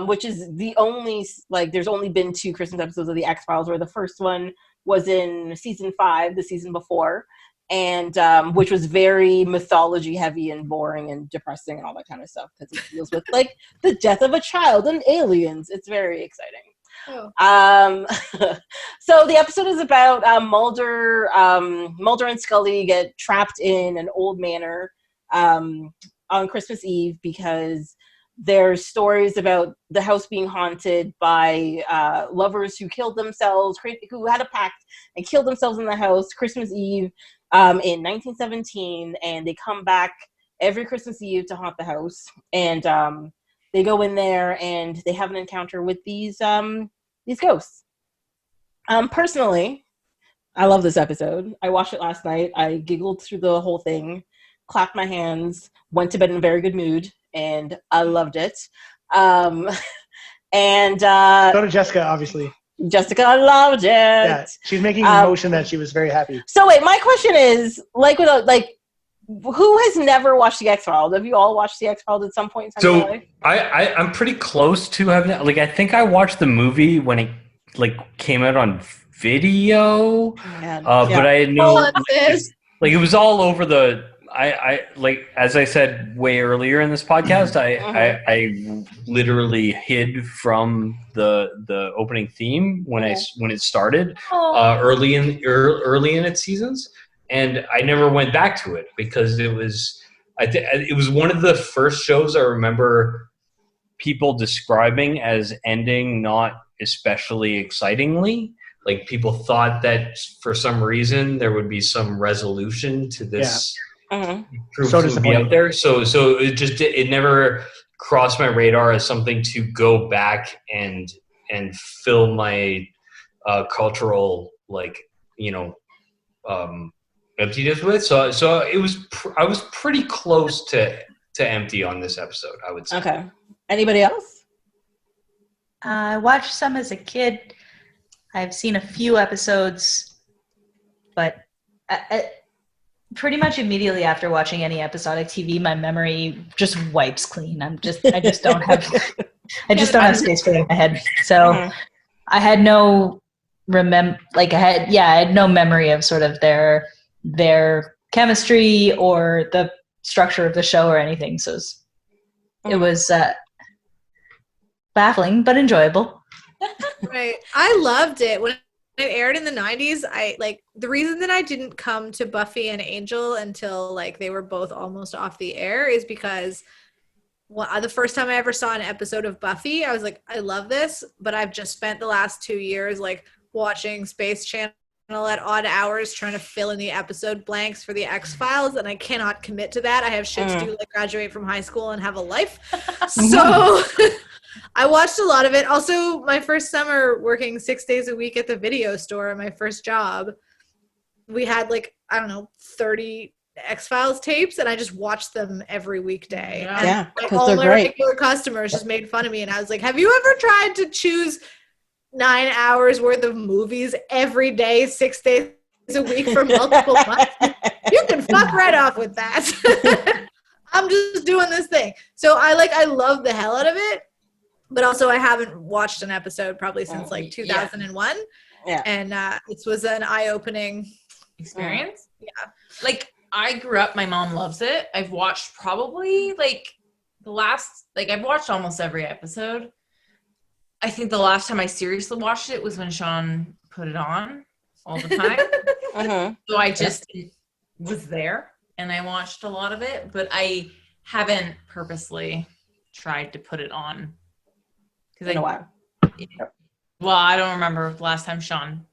which is the only, there's only been 2 Christmas episodes of The X-Files, where the first one was in season 5, the season before, and which was very mythology heavy and boring and depressing and all that kind of stuff, because it deals with, the death of a child and aliens. It's very exciting. Oh. So the episode is about Mulder and Scully get trapped in an old manor on Christmas Eve because there's stories about the house being haunted by lovers who killed themselves, who had a pact and killed themselves in the house Christmas Eve in 1917, and they come back every Christmas Eve to haunt the house, and they go in there and they have an encounter with these ghosts. Personally, I love this episode. I watched it last night. I giggled through the whole thing, clapped my hands, went to bed in a very good mood, and I loved it. So did Jessica, obviously. Jessica loved it. Yeah, she's making a motion that she was very happy. So wait, my question is, who has never watched The X-Files? Have you all watched The X-Files at some point in time in your life? I'm pretty close to having, I think I watched the movie when it came out on video, but I had no, it was all over the, I as I said way earlier in this podcast, I literally hid from the opening theme when it started early in its seasons, and I never went back to it because it was one of the first shows I remember people describing as ending not especially excitingly. Like, people thought that for some reason there would be some resolution to this. Troops would be out there, so it never crossed my radar as something to go back and fill my cultural emptiness with. So it was I was pretty close to empty on this episode, I would say. Okay. Anybody else? I watched some as a kid. I've seen a few episodes, but pretty much immediately after watching any episodic TV, my memory just wipes clean. I just don't have space for it in my head. So I had no I had no memory of sort of their chemistry or the structure of the show or anything. So it was baffling but enjoyable. Right. I loved it when it aired in the 90s. The reason that I didn't come to Buffy and Angel until they were both almost off the air is because the first time I ever saw an episode of Buffy, I was like, I love this, but I've just spent the last 2 years watching Space Channel at odd hours trying to fill in the episode blanks for the X-Files, and I cannot commit to that. I have shit to do, graduate from high school and have a life. So I watched a lot of it. Also, my first summer working 6 days a week at the video store, my first job, we had like, I don't know, 30 X-Files tapes, and I just watched them every weekday. Yeah, And because all they're my great. regular customers just made fun of me, and I was like, have you ever tried to choose 9 hours worth of movies every day, 6 days a week for multiple months? You can fuck right off with that. I'm just doing this thing. So I love the hell out of it, but also I haven't watched an episode probably since like 2001. Yeah. And it was an eye-opening experience. Yeah. Like, I grew up, my mom loves it. I've watched probably like I've watched almost every episode. I think the last time I seriously watched it was when Sean put it on all the time. So I just was there and I watched a lot of it, but I haven't purposely tried to put it on. In a while. Well, I don't remember the last time Sean.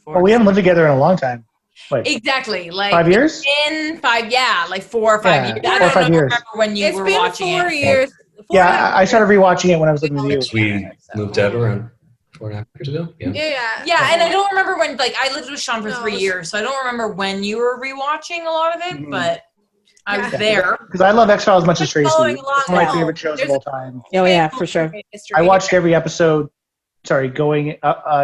Well, we haven't lived together in a long time. Like Exactly. Like 5 years? In 5, like 4 or 5 years. I 4 or 5 years. remember when you were watching It's been 4 it. years. Yeah, I started rewatching it when I was living with you. We moved out around 4.5 years ago. Yeah, and I don't remember when, like, I lived with Sean for 3 No. years, so I don't remember when you were rewatching a lot of it, but I was there. Because I love X-Files as much as Tracy. Following It's along one of my now. favorite shows of all time. Oh yeah, for sure. I watched every episode. Sorry, going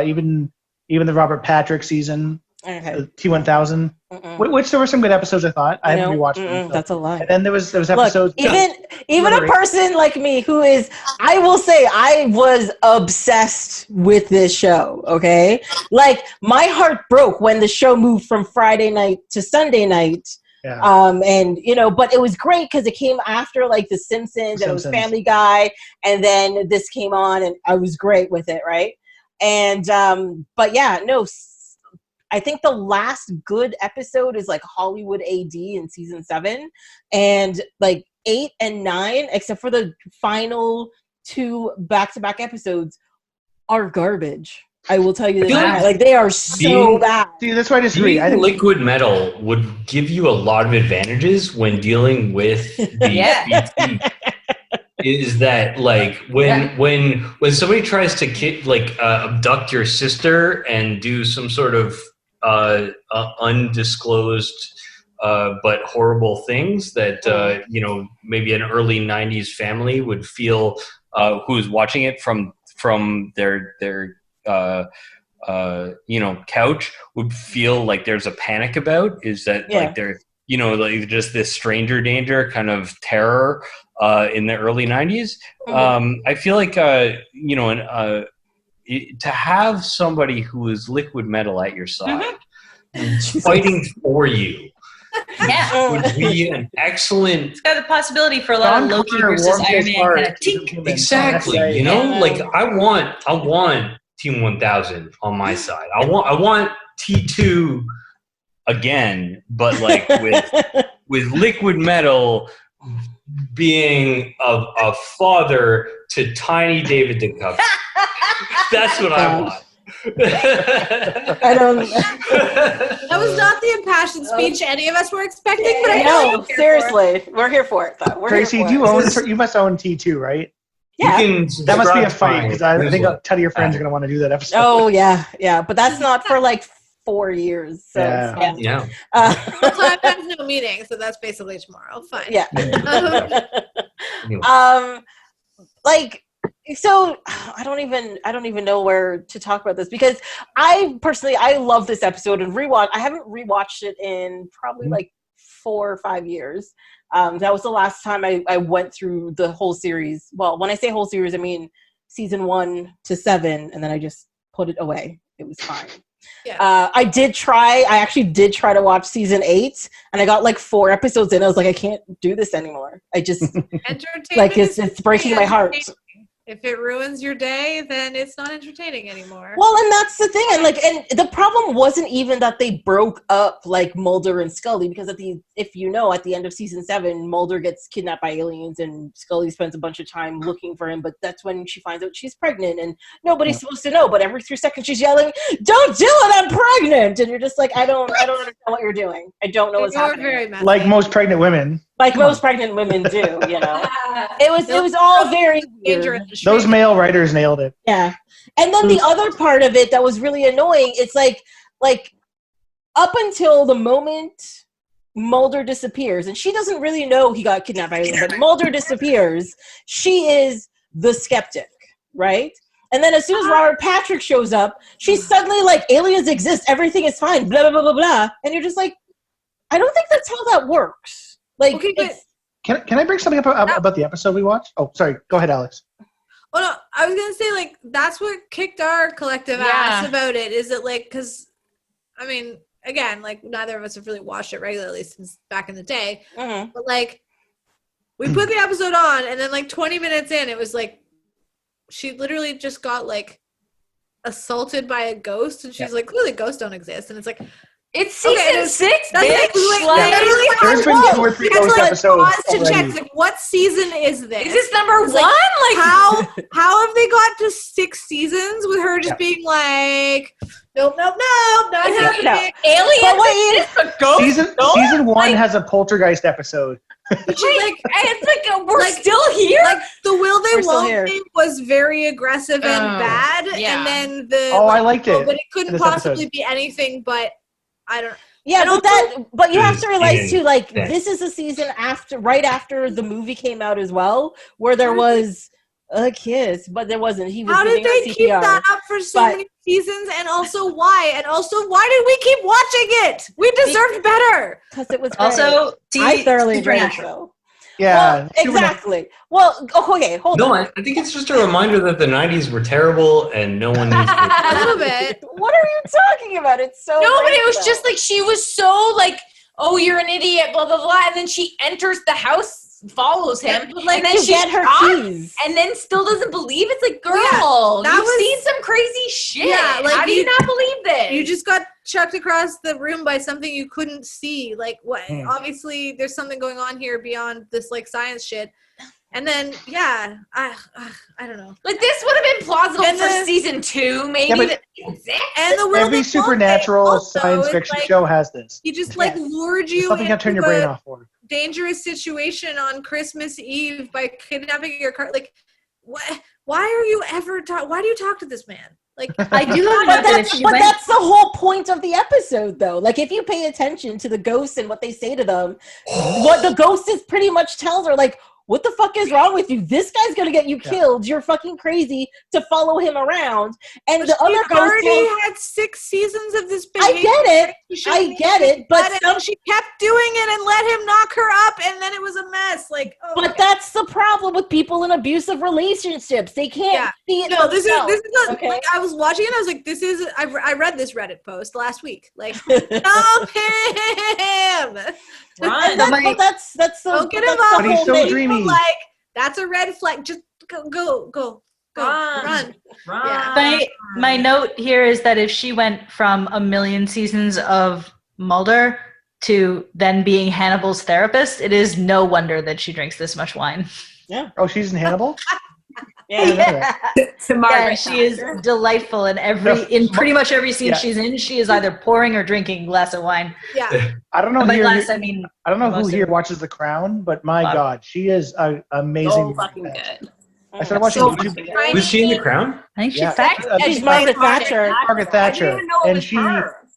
even the Robert Patrick season, Okay. T1000. Which there were some good episodes. I thought I haven't rewatched them. So. That's a lie. And then there was Look, episodes. even a person like me who is, I will say, I was obsessed with this show. Okay, like my heart broke when the show moved from Friday night to Sunday night. Yeah. And but it was great because it came after like The Simpsons and it was Family Guy, and then this came on, and I was great with it, right? And but yeah, no. I think the last good episode is like Hollywood AD in season 7, and like 8 and 9, except for the final 2 back-to-back episodes, are garbage. I will tell you this. Like they are so bad. See, that's why I disagree. I think liquid metal would give you a lot of advantages when dealing with the BT. Is that like when somebody tries to abduct your sister and do some sort of undisclosed but horrible things that maybe an early 90s family would feel who's watching it from their couch would feel like there's a panic about, is that like they're like just this stranger danger kind of terror in the early 90s. I feel like to have somebody who is liquid metal at your side fighting for you would be an excellent. It's got the possibility for a lot of Loki versus Iron Man kind of tink. Exactly. I want Team 1000 on my side. I want T2 again, but like with liquid metal being a father to tiny David Duchovny. That's what I want. I don't. That was not the impassioned speech any of us were expecting, but I know. Seriously, we're here for it, though. Tracy, you must own T2, right? Yeah. That must be a fight because I think a ton of your friends are going to want to do that episode. Oh yeah, but that's not for like 4 years. So yeah. Also, I have no meeting, so that's basically tomorrow. Fine. Yeah. Like. So I don't even know where to talk about this, because I personally love this episode and I haven't rewatched it in probably like 4 or 5 years. That was the last time I went through the whole series. Well, when I say whole series, I mean season 1 to 7, and then I just put it away. It was fine. Yeah. I actually did try to watch season 8, and I got like 4 episodes in. I was like, I can't do this anymore. I just like it's breaking my heart. If it ruins your day, then it's not entertaining anymore. Well, and that's the thing. And the problem wasn't even that they broke up like Mulder and Scully, because at the end of season 7, Mulder gets kidnapped by aliens and Scully spends a bunch of time looking for him, but that's when she finds out she's pregnant, and nobody's supposed to know, but every 3 seconds she's yelling, "Don't do it, I'm pregnant!" And you're just like, I don't understand what you're doing. I don't know what's happening. Very messy. Like most pregnant women. like most pregnant women do, you know. It was all very weird. Those male writers nailed it. Yeah. And then the other part of it that was really annoying, it's like up until the moment Mulder disappears, and she doesn't really know he got kidnapped by anyone, but Mulder disappears, she is the skeptic, right? And then as soon as Robert Patrick shows up, she's suddenly like, aliens exist, everything is fine, blah, blah, blah, blah, blah. And you're just like, I don't think that's how that works. Like, okay, can I bring something up about the episode we watched? Oh, sorry. Go ahead, Alex. Oh, no, I was going to say, like, that's what kicked our collective ass about it, is it, like, because, I mean, again, like, neither of us have really watched it regularly since back in the day, but, like, we put the episode on, and then, like, 20 minutes in, it was, like, she literally just got, like, assaulted by a ghost, and she's like, clearly ghosts don't exist, and it's like, it's season 6, bitch. There's been 2 or 3 ghost episodes to check, like, what season is this? Is this number 1? Like how have they got to 6 seasons with her just being like, nope, not happening. Aliens. Season 1 has a poltergeist episode. It's like we're still here. Like the will they won't thing was very aggressive and bad, and then I liked it, but it couldn't possibly be anything but. I don't. Yeah, but you have to realize too, like this is a season right after the movie came out as well, where there was a kiss, but there wasn't. He was. How did they keep that up for so many seasons? And also why? And also why did we keep watching it? We deserved better. Because it was great. Also, I thoroughly enjoyed the show. Yeah, well, exactly. Well, okay, hold on. No, I think it's just a reminder that the 90s were terrible and no one needs to. A little bit. What are you talking about? It's so. No, but it was just like she was so like, oh, you're an idiot, blah blah blah, and then she enters the house, follows him, and then she get her keys, and then still doesn't believe. It's like, girl, you've seen some crazy shit. Yeah, like how do you not believe this? You just got chucked across the room by something you couldn't see. Like, what? Obviously, there's something going on here beyond this like science shit. And then, I don't know. Like, this would have been plausible for season 2, maybe. And the every supernatural science fiction show has this. He just like lured you something you have to turn your brain off for. Dangerous situation on Christmas Eve by kidnapping your car. Like, what? Why are you ever why do you talk to this man? Like, I do have but that's the whole point of the episode, though. Like, if you pay attention to the ghosts and what they say to them, what the ghost is pretty much tells her, like, what the fuck is wrong with you? This guy's gonna get you killed. You're fucking crazy to follow him around. And the other ghost already had 6 seasons of this behavior. I get it. But she kept doing it and let him knock her up, and then it was a mess. Like, but that's the problem with people in abusive relationships. They can't see it. No, this is not, like, I was watching it. I was like, this is. I read this Reddit post last week. Like, stop him. Right. That's don't get involved. But he's so dreamy. Like, that's a red flag. Just go. Run. Yeah. My note here is that if she went from a million seasons of Mulder to then being Hannibal's therapist, it is no wonder that she drinks this much wine. Yeah. Oh, she's in Hannibal? Yeah. She is delightful in pretty much every scene she's in. She is either pouring or drinking a glass of wine. Yeah. I don't know. I don't know who here watches The Crown, but my God, she is amazing. So fucking good. I started watching YouTube. Was she in The Crown? I think she's Margaret Thatcher. Margaret Thatcher, and she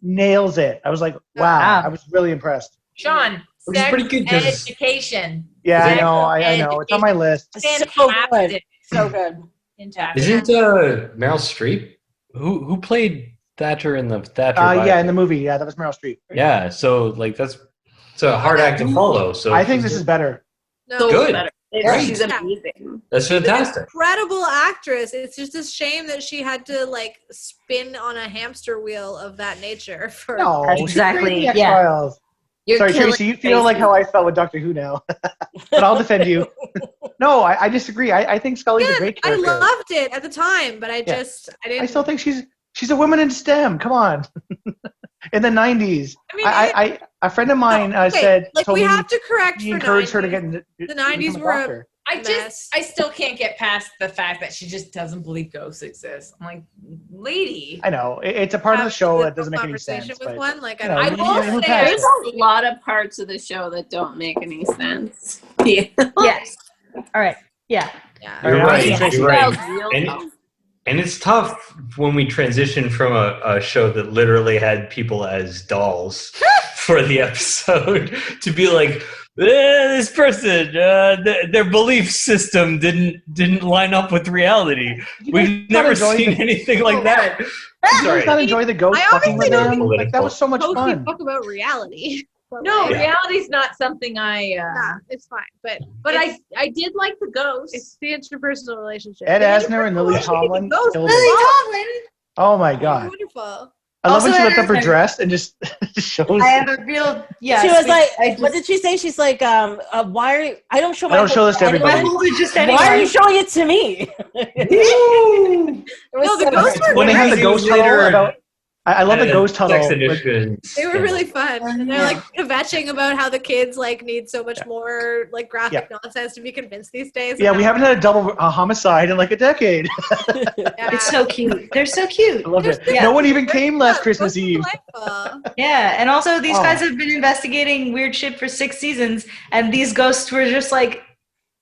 nails it. I was like, wow. I was really impressed. Sean, sex pretty good education. Yeah, I know. It's on my list. So good. So good. Fantastic. Isn't Meryl Streep who played Thatcher in the Thatcher? Yeah, in the movie. Yeah, that was Meryl Streep. Yeah, so like it's a hard act to follow. So I think this is better. No, good. Better. She's amazing. That's fantastic. Incredible actress. It's just a shame that she had to like spin on a hamster wheel of that nature for. No, exactly. Yeah. Sorry, Tracy, you feel like how I felt with Doctor Who now. But I'll defend you. No, I disagree. I think Scully's a great character. I loved it at the time, but I didn't. I still think she's a woman in STEM. Come on. In the 90s. I a friend of mine said, like, we have to correct he for encouraged 90s. her to get into The 90s were I still can't get past the fact that she just doesn't believe ghosts exist. I'm like, lady. I know it's a part of the show that doesn't make any conversation sense. with But, one, like you know, I you- don't. you move say past There's it. a lot of parts of the show that don't make any sense. Yeah. Yes. All right. Yeah. Yeah. You're Yeah. right. Yeah. You're right. Real And- though. And it's tough when we transition from a show that literally had people as dolls for the episode to be like, this person, their belief system didn't line up with reality. We've never seen anything like that. Did you Sorry. not enjoy the ghost I fucking with obviously them? Like, that was so much Mostly fun. talk about reality. But, No, like, reality's not something nah, it's fine. But I did like the ghosts. it's the interpersonal relationship. Ed The Asner and Lily interpersonal Tomlin relationship killed goes- Lily it. Tomlin. Oh my They're god! wonderful. I love when Also she lifts up her Ed Asner- dress and just shows. I have a real she was like, I what did she say? She's like, why are you, I don't show I don't show this to anyone. everybody. just Why are you showing it to me? It was No, the so ghosts great. were When they have the It ghost was tunnel later about. I love the ghost tunnel. Sex with- edition. They were really fun. And they're Yeah. like kvetching about how the kids like need so much more like graphic nonsense to be convinced these days. Yeah, and we how- haven't had a double homicide in like a decade. Yeah. It's so cute. They're so cute. I love it. Yeah. No one even came last Fun. Christmas So Eve. delightful. Yeah, and also these Oh. guys have been investigating weird shit for 6 seasons, and these ghosts were just like,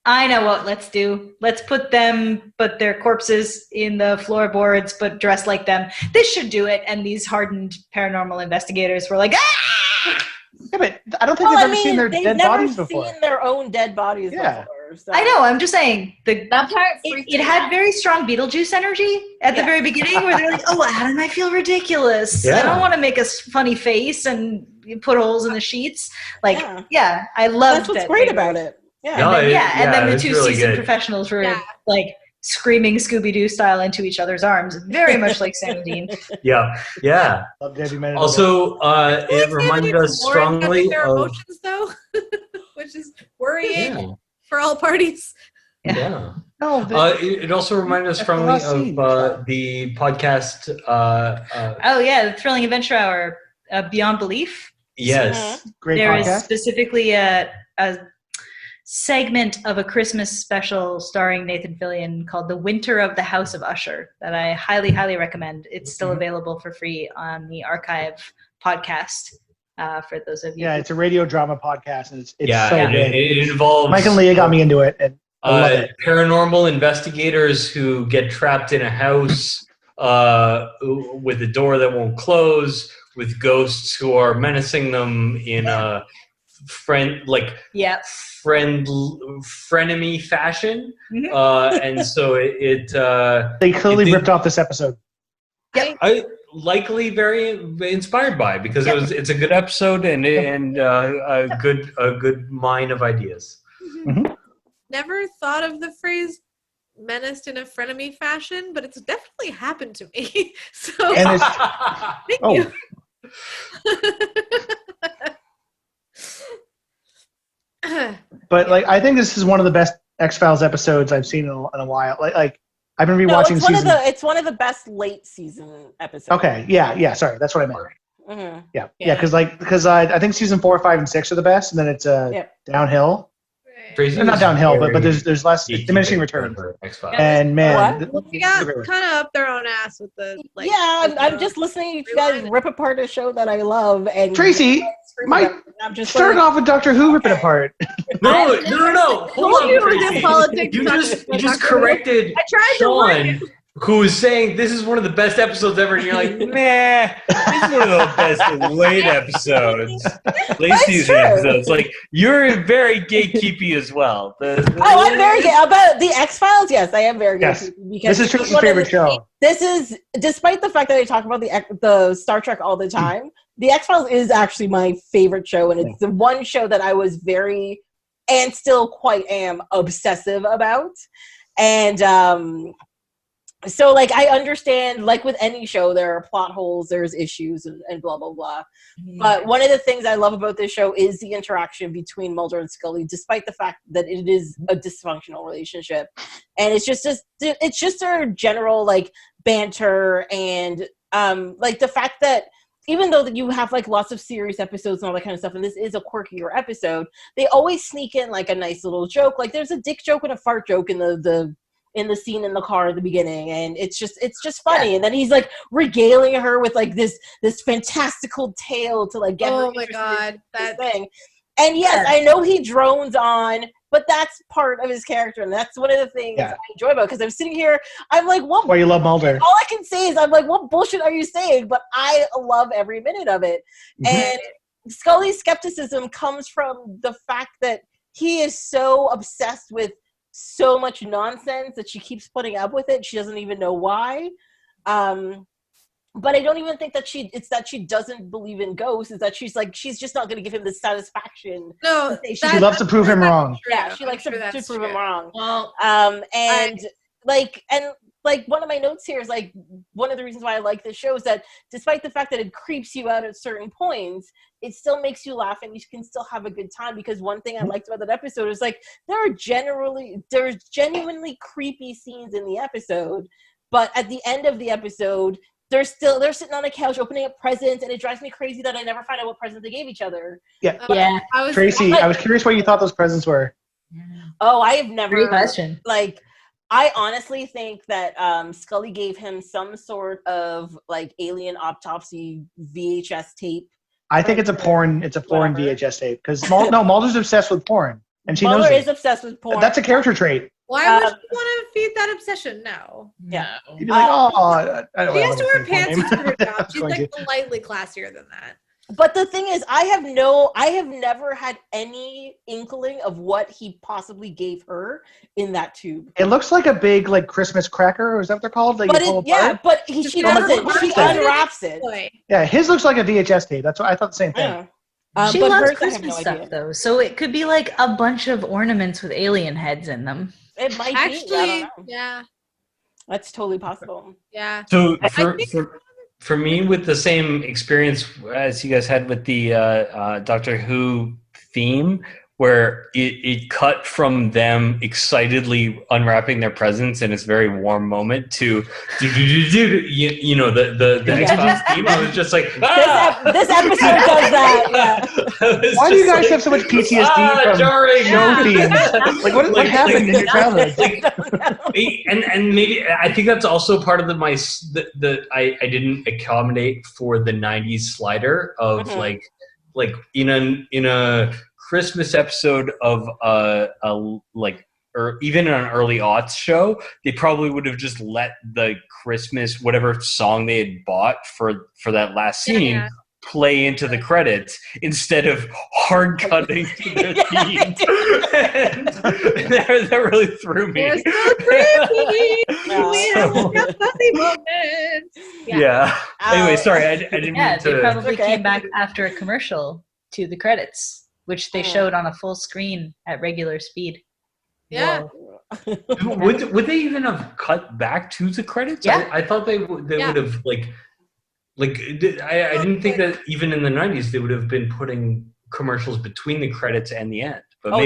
I know what let's do. Let's put their corpses in the floorboards, but dressed like them. This should do it. And these hardened paranormal investigators were like, ah! Yeah, but I don't think Well, they've I ever seen mean, their they've dead never bodies before. seen their own dead bodies Yeah. before. So. I know, I'm just saying. That part freaked It me had out. very strong Beetlejuice energy at the Yeah. very beginning where they're like, oh, Adam, I feel ridiculous. I Yeah. don't want to make a funny face and put holes in the sheets. Like, Yeah. yeah, I love That's what's that great they were- about it. Yeah. No, And then, and then the it's 2 really seasoned good. professionals were Yeah. like screaming Scooby-Doo style into each other's arms, very much like Sam and Dean. Yeah, yeah. Love Debbie Meadows. Also, it reminded us strongly their of. emotions though, which is worrying Yeah, for all parties. yeah. no, It also reminded us That's the strongly last scene. of the podcast. Oh yeah, the Thrilling Adventure Hour, Beyond Belief. Yes. great There is podcast. specifically a segment of a Christmas special starring Nathan Fillion called The Winter of the House of Usher that I highly, highly recommend. It's still available for free on the Archive podcast for those of you. Yeah, it's a radio drama podcast, and it's Yeah, so and good. it involves Mike and Leah got me into it, and I love it. paranormal investigators who get trapped in a house with a door that won't close, with ghosts who are menacing them in a Yeah. frenemy fashion. Mhm. And so They clearly it- ripped off this episode. I likely very inspired by it because it's a good episode and a good mine of ideas. Never thought of the phrase menaced in a frenemy fashion, but it's definitely happened to me. So And it's thank oh, you. but like I think this is one of the best X-Files episodes I've seen in a while. Like I've been No, rewatching season. it's one of the best late season episodes. Okay, yeah. Sorry, that's what I meant. Mhm. Yeah, because I think season 4, 5, and 6 are the best, and then it's downhill. Tracy Not was downhill, but very there's less geeky diminishing for returns. X-Files. And man, What? They got kind of up their own ass with the like. Yeah, I'm just listening to you guys rip apart a show that I love. And Tracy, my, my I'm just starting off with Doctor Who ripping apart. No. Hold on, you it was Tracy. in politics. You just Doctor Who. corrected I tried to warn Sean, who was saying this is one of the best episodes ever, and you're like, nah, this is one of the best late episodes, late That's season true. episodes. Like you're very gatekeepy as well. I'm very good about the X-Files. Yes, I am very good. Yes. Because This is Tracy's favorite show. This is, despite the fact that I talk about the Star Trek all the time, the X-Files is actually my favorite show, and it's the one show that I was very, and still quite am, obsessive about. And so, like, I understand, like with any show, there are plot holes, there's issues, and blah, blah, blah. But one of the things I love about this show is the interaction between Mulder and Scully, despite the fact that it is a dysfunctional relationship. And it's just their general, like, banter and, like, the fact that even though that you have like lots of serious episodes and all that kind of stuff, and this is a quirkier episode, they always sneak in like a nice little joke. Like there's a dick joke and a fart joke in the scene in the car at the beginning, and it's just funny. Yeah. And then he's like regaling her with like this fantastical tale to like get her interested in that thing. And yes, I know he drones on, but that's part of his character, and that's one of the things I enjoy about it. Because I'm sitting here, I'm like, what? Why you love Mulder? All I can say is, I'm like, what bullshit are you saying? But I love every minute of it. Mm-hmm. And Scully's skepticism comes from the fact that he is so obsessed with so much nonsense that she keeps putting up with it. She doesn't even know why. But I don't even think that she doesn't believe in ghosts. Is that she's just not going to give him the satisfaction. No, she loves to prove him wrong. Yeah, she likes to prove him wrong. Well, one of my notes here is like one of the reasons why I like this show is that despite the fact that it creeps you out at certain points, it still makes you laugh and you can still have a good time. Because one thing I liked about that episode is like there's genuinely creepy scenes in the episode, but at the end of the episode, they're sitting on a couch opening up presents, and it drives me crazy that I never find out what presents they gave each other. Yeah. Tracy, I was curious what you thought those presents were. Oh, I have never. Great question. Like, I honestly think that Scully gave him some sort of like alien autopsy VHS tape. I think it's a porn VHS tape because Mulder's obsessed with porn, and she knows Mulder is obsessed with porn. That's a character trait. Why would you want to feed that obsession? No. Yeah. You'd be like, I don't she has to wear pants to her job. She's like slightly classier than that. But the thing is, I have never had any inkling of what he possibly gave her in that tube. It looks like a big like Christmas cracker, or is that what they're called? Like, but she doesn't. She unwraps it. Yeah, his looks like a VHS tape. That's what I thought the same thing. Yeah. She loves Christmas stuff though, so it could be like a bunch of ornaments with alien heads in them. It might actually, be. That's totally possible. Yeah. So for me, with the same experience as you guys had with the Doctor Who theme, where it cut from them excitedly unwrapping their presents in this very warm moment to you know the X-Files theme. I was just like, this episode does that. Yeah. Why do you guys have so much PTSD from show themes? Like what happened in your childhood? And maybe I think that's also part of I didn't accommodate for the 90s slider of like in a Christmas episode of or even an early aughts show, they probably would have just let the Christmas whatever song they had bought for that last scene play into the credits instead of hard cutting to their theme. And that really threw me. They're so creepy. Anyway, sorry, I didn't mean to. They probably came back after a commercial to the credits, which they showed on a full screen at regular speed. Yeah. Would they even have cut back to the credits? Yeah. I thought they would have I didn't think that even in the 90s they would have been putting commercials between the credits and the end. But they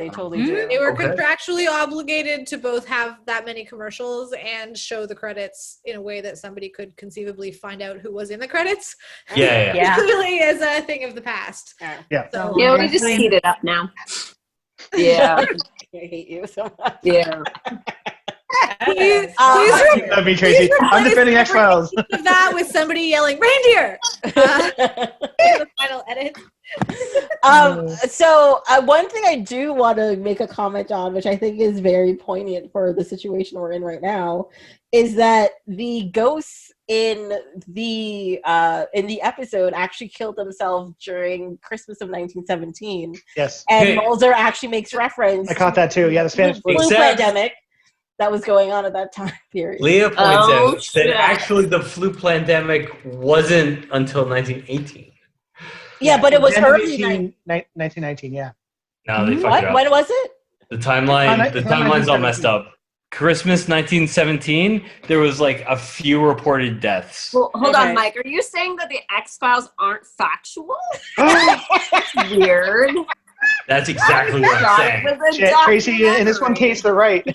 totally do. They were contractually obligated to both have that many commercials and show the credits in a way that somebody could conceivably find out who was in the credits. Yeah. Clearly is a thing of the past. Yeah. So, we just speed it up now. Yeah. I hate you so much. Yeah. Please love me, Tracy. I'm defending X-Files. Of that with somebody yelling reindeer. The final edit. So one thing I do want to make a comment on, which I think is very poignant for the situation we're in right now, is that the ghosts in the episode actually killed themselves during Christmas of 1917. Yes. And Mulder actually makes reference. I caught that too. Yeah, the Spanish flu pandemic that was going on at that time period. Leah points out that actually the flu pandemic wasn't until 1918. Yeah, but it was early 1919. Yeah. No, they fucked it up. When was it? The timeline's all messed up. Christmas 1917, there was like a few reported deaths. Well, hold on, Mike. Are you saying that the X-Files aren't factual? That's weird. That's exactly what I'm saying. Shit, Tracy, in this one case, they're right.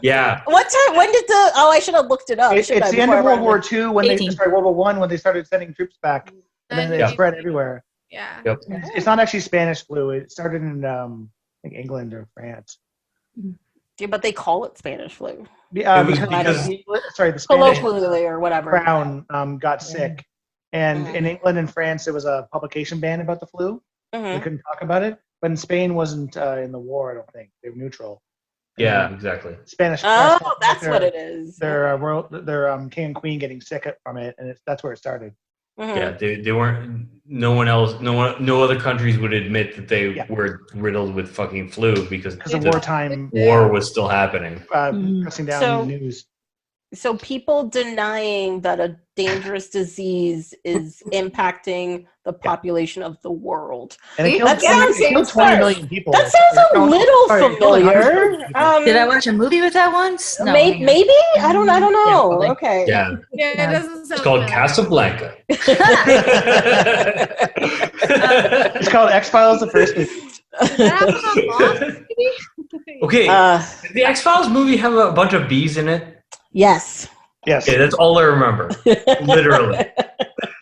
Yeah. What time? When did the? Oh, I should have looked it up. It's shouldn't I, the end of before I World read War II when 18. they started World War One when they started sending troops back, and then Yeah. they spread everywhere. Yeah. Yep. It's not actually Spanish flu. It started in I think England or France. Yeah, but they call it Spanish flu, Yeah, It was because because- the Spanish colloquially or whatever. crown got sick, and in England and France there was a publication ban about the flu. Mhm. They couldn't talk about it, but in Spain wasn't in the war. I don't think they were neutral. Yeah, exactly. Spanish. Oh, press that's their- what it is. Their king and queen getting sick from it, and that's where it started. Mhm. Yeah, they weren't. No other countries would admit that they were riddled with fucking flu because of wartime war was still happening. Pressing down So- the news. So people denying that a dangerous disease is impacting the population of the world. And it That sounds- killed 20 million people. That sounds a little Sorry, it killed familiar. 100 million people. Did I watch a movie with that once? No. Maybe? I don't know. probably. Okay. Yeah, Yeah, it doesn't sound it's called familiar. Casablanca. It's called X-Files, the first movie. Did that happen on Lost, maybe? Okay, Uh, did the X-Files movie have a bunch of bees in it? yes. Yes. Okay, that's all I remember. Literally.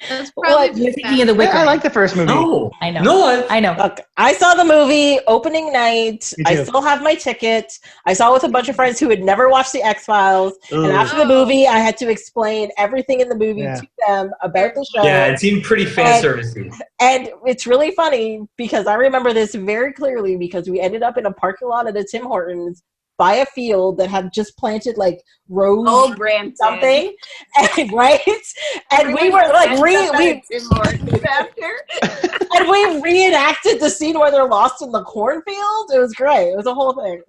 That's What? probably You're thinking of the Wicker. I like the first movie. No. I know. No, I know. Look, I saw the movie opening night. Me I too. still have my ticket. I saw it with a bunch of friends who had never watched the X-Files. And Ugh. after the movie, I had to explain everything in the movie Yeah. to them about the show. yeah, it seemed pretty fan servicey. And it's really funny because I remember this very clearly because we ended up in a parking lot at a Tim Hortons by a field that had just planted like rose Oh, Brampton. something, and right, and we were like and we reenacted the scene where they're lost in the cornfield. It was great. It was a whole thing.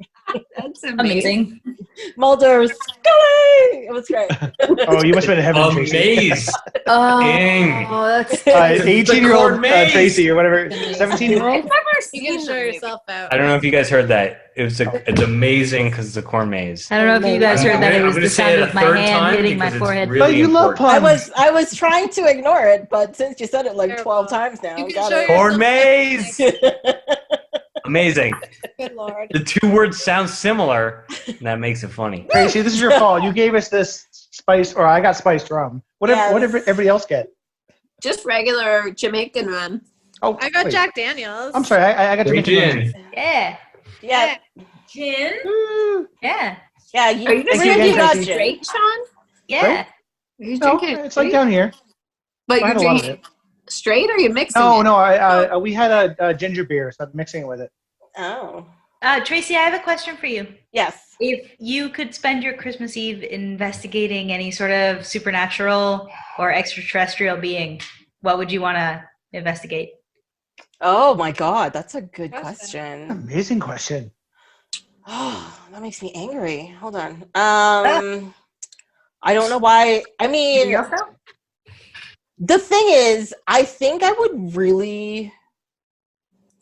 That's Amazing. Mulder's Scully. It was great. Oh, you must have been heaven, Tracy. Amaze. Oh, Dang. that's 18-year-old corn maze. Tracy or whatever, 17-year-old. I've never You seen can show the movie. yourself out. I don't know if you guys heard that. It's amazing because it's a corn maze. I don't know if you guys heard that. It I'm was gonna the say sound it of a my third hand time hitting my because it's forehead. really But you love important. I was trying to ignore it, but since you said it like 12 times now, You can got show it. Corn yourself maze. Amazing. Good lord. The two words sound similar, and that makes it funny. Tracy, this is your fault. You gave us this spice, or I got spiced rum. What did everybody else get? Just regular Jamaican rum. Oh, I got wait. Jack Daniels. I'm sorry, I got Great Jamaican rum. gin. Yeah. Yeah, Gin? Yeah. yeah. Are you just three of drinking you got Tracy? gin. straight, Sean? Yeah. Are you No, drinking it it's like straight? down here. But I you're had a lot of drinking it. straight or are you mixing No, it? no, we had a ginger beer, so I'm mixing it with it. Oh, Tracy, I have a question for you. yes. If you could spend your Christmas Eve investigating any sort of supernatural or extraterrestrial being, what would you want to investigate? Oh my God, that's a good That's question. Amazing question. Oh, that makes me angry. Hold on. I don't know why. I mean, the thing is, I think I would really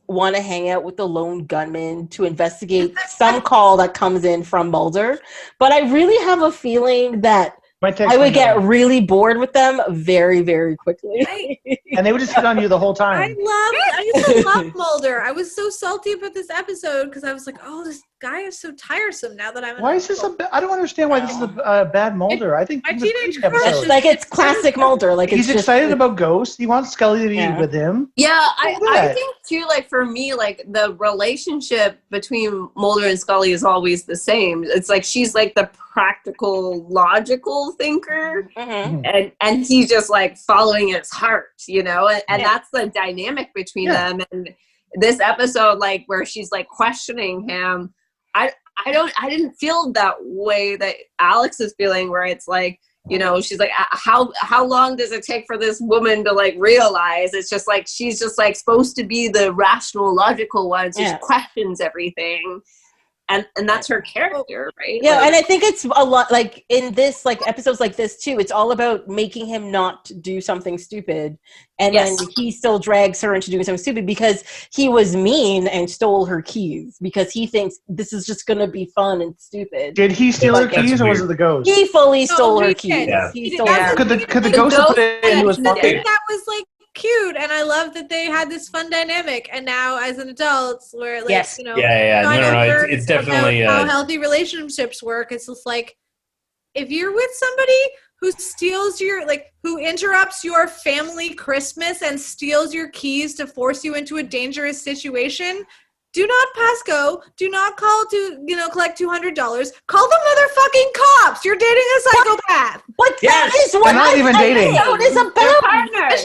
want to hang out with the lone gunman to investigate some call that comes in from Mulder. But I really have a feeling that Might text I would me get now. really bored with them very, very quickly. And they would just hit on you the whole I time. used to love Mulder. I was so salty about this episode because I was like, oh, this guy is so tiresome now that I'm an Why is this adult. I don't understand why this is a bad Mulder. I think My he was teenage great crush episode. is- Like it's classic Mulder. Like He's it's just, excited about ghosts. He wants Scully to be Yeah. with him. Yeah, I Yeah. think too, like for me, like the relationship between Mulder and Scully is always the same. It's like she's like the practical, logical thinker, Mhm. and he's just like following his heart, you know, and Yeah. that's the dynamic between Yeah. them. And this episode, like where she's like questioning him, I didn't feel that way that Alex is feeling, where it's like, you know, she's like, how long does it take for this woman to like realize? It's just like she's just like supposed to be the rational, logical one. So Yeah. she questions everything, and that's her character, right? Yeah, Like, and I think it's a lot like in this, like episodes like this too. It's all about making him not do something stupid, and Yes. then he still drags her into doing something stupid because he was mean and stole her keys because he thinks this is just going to be fun and stupid. Did he steal her That's keys or was weird. it the ghost? He fully stole her he keys. did. Yeah. He He stole did. her. Could the The ghost have put it into his ghost- I pocket? think that was like cute, and I love that they had this fun dynamic. And now, as an adult, where like Yes. you know, Yeah. No. It's definitely how healthy relationships work. It's just like if you're with somebody who steals who interrupts your family Christmas and steals your keys to force you into a dangerous situation. Do not pass go. Do not call to, collect $200. Call the motherfucking cops. You're dating a psychopath. But that is what They're not even dating. episode is about.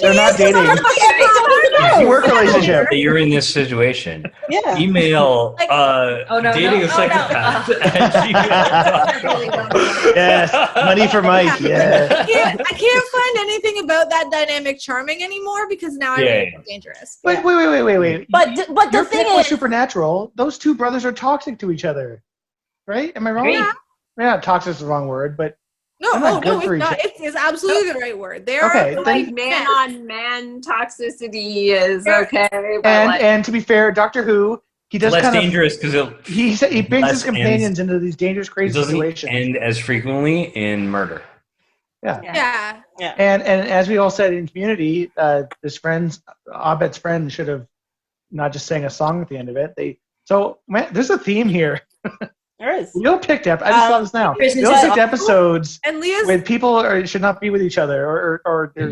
They're not dating. It's a work relationship. You're in this situation. Yeah. Email dating a psychopath at gmail.com. Yes, money for Mike. Yeah. I can't find anything about that dynamic charming anymore because now I know it's dangerous. Wait. But the Your thing pick was is, Supernatural. Those two brothers are toxic to each other, right? Am I wrong? Yeah, toxic is the wrong word, but No, they're not good it's for each not. other. It's absolutely the right word. They are Okay, Like man on man toxicity is okay, but and to be fair, Doctor Who, he does Less kind of dangerous because he brings his less companions into these dangerous, it crazy doesn't situations. end as frequently in murder. Yeah. And as we all said in Community, his friends, Abed's friend, should have not just sang a song at the end of it. There's a theme here. there is. We all picked up. I just saw this now. Christmas We all is picked episodes And Leah's with people should not be with each other, or they're